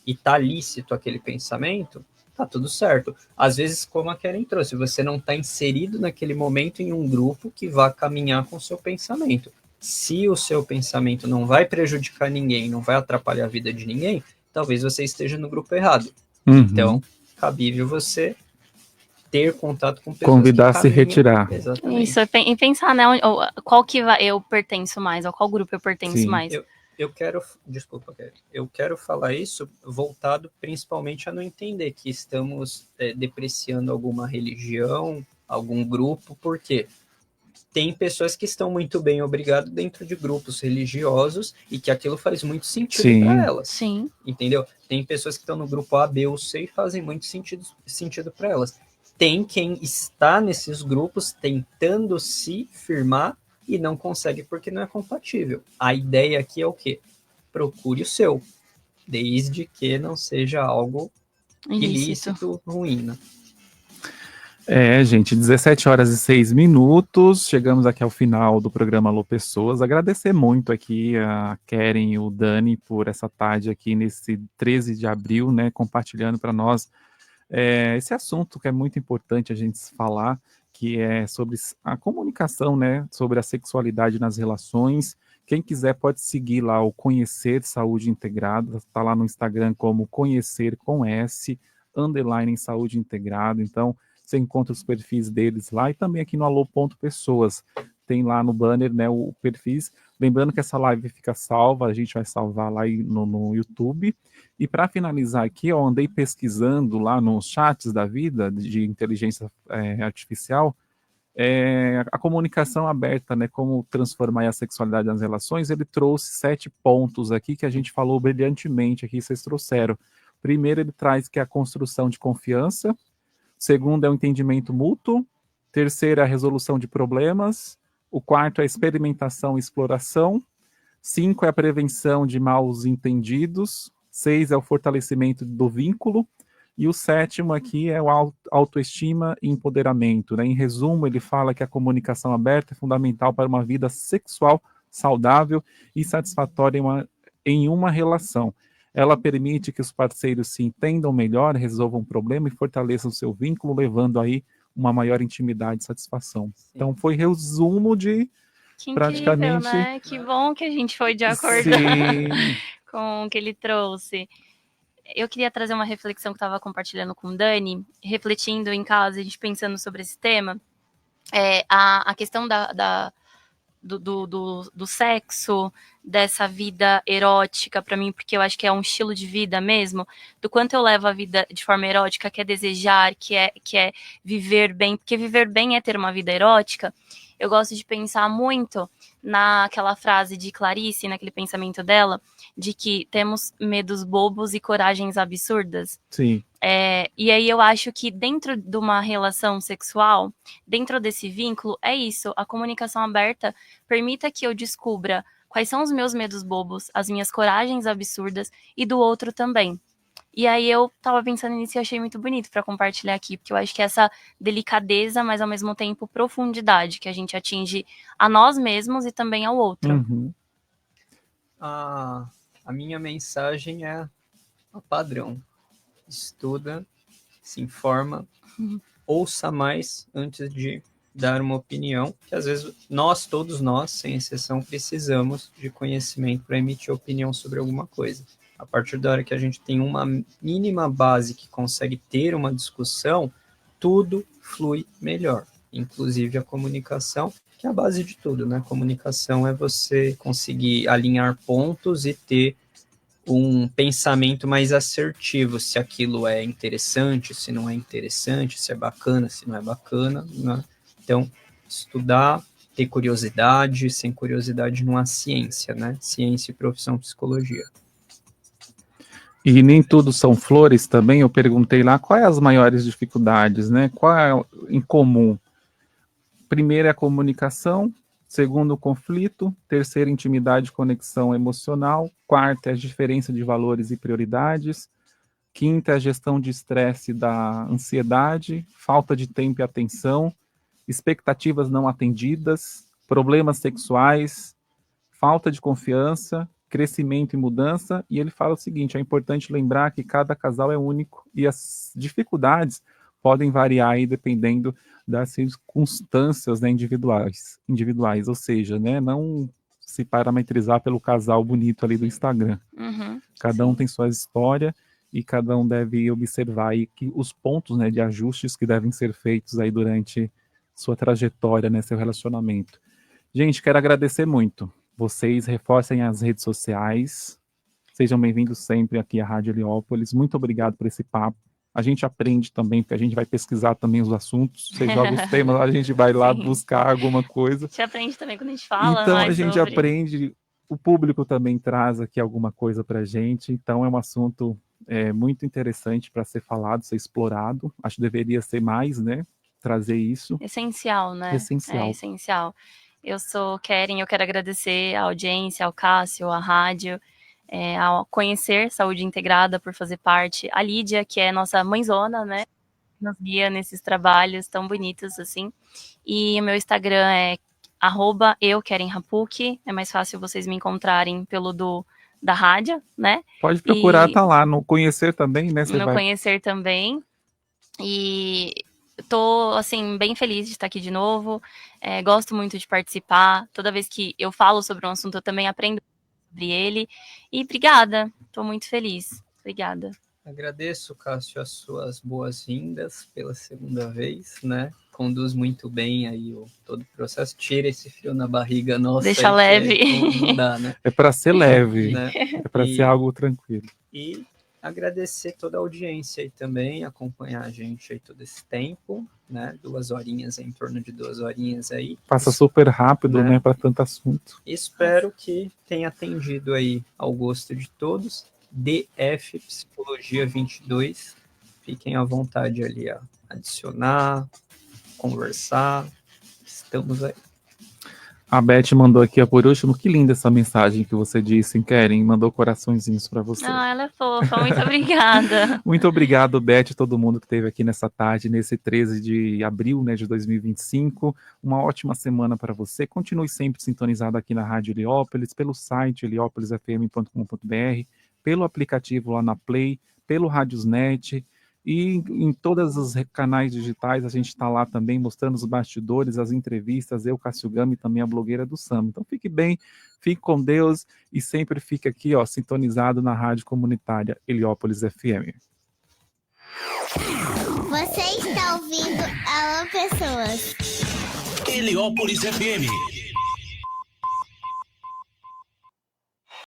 e tá lícito aquele pensamento, tá tudo certo. Às vezes, como a Karen trouxe, você não tá inserido naquele momento em um grupo que vá caminhar com o seu pensamento. Se o seu pensamento não vai prejudicar ninguém, não vai atrapalhar a vida de ninguém, talvez você esteja no grupo errado. Uhum. Então, cabível você ter contato com pessoas Convidar que a se caminham. retirar. Exatamente. Isso, e pensar, né, qual que eu pertenço mais, ou qual grupo eu pertenço Sim. mais. Eu quero, desculpa, eu quero falar isso voltado principalmente a não entender que estamos depreciando alguma religião, algum grupo, porque tem pessoas que estão muito bem, obrigado, dentro de grupos religiosos e que aquilo faz muito sentido para elas. Sim. Entendeu? Tem pessoas que estão no grupo A, B ou C e fazem muito sentido para elas. Tem quem está nesses grupos tentando se firmar e não consegue porque não é compatível. A ideia aqui é o quê? Procure o seu, desde que não seja algo ilícito ruim, né? Gente, 17h06. Chegamos aqui ao final do programa Alô Pessoas. Agradecer muito aqui a Karen e o Dani por essa tarde aqui nesse 13 de abril, né, compartilhando para nós esse assunto que é muito importante a gente falar, que é sobre a comunicação, né, sobre a sexualidade nas relações. Quem quiser pode seguir lá o Conhecer Saúde Integrada, está lá no Instagram como Conhecer com S, _ Saúde Integrada. Então, você encontra os perfis deles lá e também aqui no Alô.pessoas. Tem lá no banner, né, o perfis. Lembrando que essa live fica salva, a gente vai salvar lá no YouTube. E para finalizar aqui, eu andei pesquisando lá nos chats da vida de inteligência artificial, a comunicação aberta, né, como transformar a sexualidade nas relações. Ele trouxe 7 pontos aqui que a gente falou brilhantemente aqui, vocês trouxeram. Primeiro, ele traz que é a construção de confiança. Segundo é o entendimento mútuo. Terceiro é a resolução de problemas. O quarto é a experimentação e exploração. 5 é a prevenção de maus entendidos. 6 é o fortalecimento do vínculo. E o 7º aqui é o autoestima e empoderamento, né? Em resumo, ele fala que a comunicação aberta é fundamental para uma vida sexual saudável e satisfatória em uma relação. Ela permite que os parceiros se entendam melhor, resolvam o problema e fortaleçam o seu vínculo, levando aí uma maior intimidade e satisfação. Sim. Então, foi resumo de que praticamente... incrível, né? Que bom que a gente foi de acordo com o que ele trouxe. Eu queria trazer uma reflexão que eu estava compartilhando com o Dani, refletindo em casa, a gente pensando sobre esse tema. A questão do sexo, dessa vida erótica para mim, porque eu acho que é um estilo de vida mesmo, do quanto eu levo a vida de forma erótica, que é desejar, que é viver bem, porque viver bem é ter uma vida erótica. Eu gosto de pensar muito naquela frase de Clarice, naquele pensamento dela, de que temos medos bobos e coragens absurdas. Sim. E aí eu acho que dentro de uma relação sexual, dentro desse vínculo, é isso. A comunicação aberta permita que eu descubra quais são os meus medos bobos, as minhas coragens absurdas e do outro também. E aí eu tava pensando nisso e achei muito bonito para compartilhar aqui, porque eu acho que essa delicadeza, mas ao mesmo tempo profundidade que a gente atinge a nós mesmos e também ao outro. Uhum. A minha mensagem é a padrão. Estuda, se informa, ouça mais antes de dar uma opinião, que às vezes todos nós, sem exceção, precisamos de conhecimento para emitir opinião sobre alguma coisa. A partir da hora que a gente tem uma mínima base que consegue ter uma discussão, tudo flui melhor, inclusive a comunicação, que é a base de tudo, né? Comunicação é você conseguir alinhar pontos e ter um pensamento mais assertivo, se aquilo é interessante, se não é interessante, se é bacana, se não é bacana, né? Então, estudar, ter curiosidade, sem curiosidade não há ciência, né? Ciência e profissão psicologia. E nem tudo são flores também, eu perguntei lá, quais as maiores dificuldades, né? Qual é em comum? Primeiro é a comunicação, segundo o conflito, terceiro intimidade e conexão emocional, quarta é a diferença de valores e prioridades, quinta é a gestão de estresse e da ansiedade, falta de tempo e atenção, expectativas não atendidas, problemas sexuais, falta de confiança, crescimento e mudança, e ele fala o seguinte, é importante lembrar que cada casal é único e as dificuldades podem variar aí dependendo das circunstâncias, né, individuais, ou seja, né, não se parametrizar pelo casal bonito ali do Instagram. Cada um tem sua história e cada um deve observar aí os pontos, né, de ajustes que devem ser feitos aí durante sua trajetória, né, seu relacionamento. Gente, quero agradecer muito. Vocês reforcem as redes sociais. Sejam bem-vindos sempre aqui à Rádio Heliópolis. Muito obrigado por esse papo. A gente aprende também, porque a gente vai pesquisar também os assuntos. Você joga os temas, a gente vai lá buscar alguma coisa. A gente aprende também quando a gente fala. Então mais a gente sobre. aprende, o público também traz aqui alguma coisa pra gente. Então é um assunto muito interessante para ser falado, ser explorado. Acho que deveria ser mais, né? Trazer isso. Essencial, né? Essencial. É essencial. Eu sou Keren, eu quero agradecer à audiência, ao Cássio, à rádio, ao Conhecer Saúde Integrada por fazer parte, a Lídia, que é nossa mãezona, né, nos guia nesses trabalhos tão bonitos assim, e o meu Instagram é @eukerenhapuk, é mais fácil vocês me encontrarem pelo da rádio, né. Pode procurar, tá lá, no Conhecer também, né, Conhecer também, e tô, assim, bem feliz de estar aqui de novo, gosto muito de participar, toda vez que eu falo sobre um assunto eu também aprendo sobre ele, e obrigada, tô muito feliz, obrigada. Agradeço, Cássio, as suas boas-vindas pela segunda vez, né, conduz muito bem aí todo o processo, tira esse frio na barriga nossa. Deixa leve. Não dá, né? É para ser leve, né? É para ser algo tranquilo. E agradecer toda a audiência aí também, acompanhar a gente aí todo esse tempo, né, 2 horinhas, em torno de 2 horinhas aí. Passa super rápido, né, para tanto assunto. Espero que tenha atendido aí ao gosto de todos. DF Psicologia 22, fiquem à vontade ali a adicionar, conversar, estamos aí. A Beth mandou aqui, por último, que linda essa mensagem que você disse, Keren, mandou coraçõezinhos para você. Ela é fofa, muito obrigada. Muito obrigado, Beth, todo mundo que esteve aqui nessa tarde, nesse 13 de abril, né, de 2025. Uma ótima semana para você. Continue sempre sintonizado aqui na Rádio Heliópolis, pelo site heliopolisfm.com.br, pelo aplicativo lá na Play, pelo Radiosnet, e em todos os canais digitais a gente está lá também mostrando os bastidores, as entrevistas, eu, Cássio Gama, e também a blogueira do Samba. Então fique bem, fique com Deus e sempre fique aqui, ó, sintonizado na rádio comunitária Heliópolis FM. Você está ouvindo Alô Pessoas. Heliópolis FM.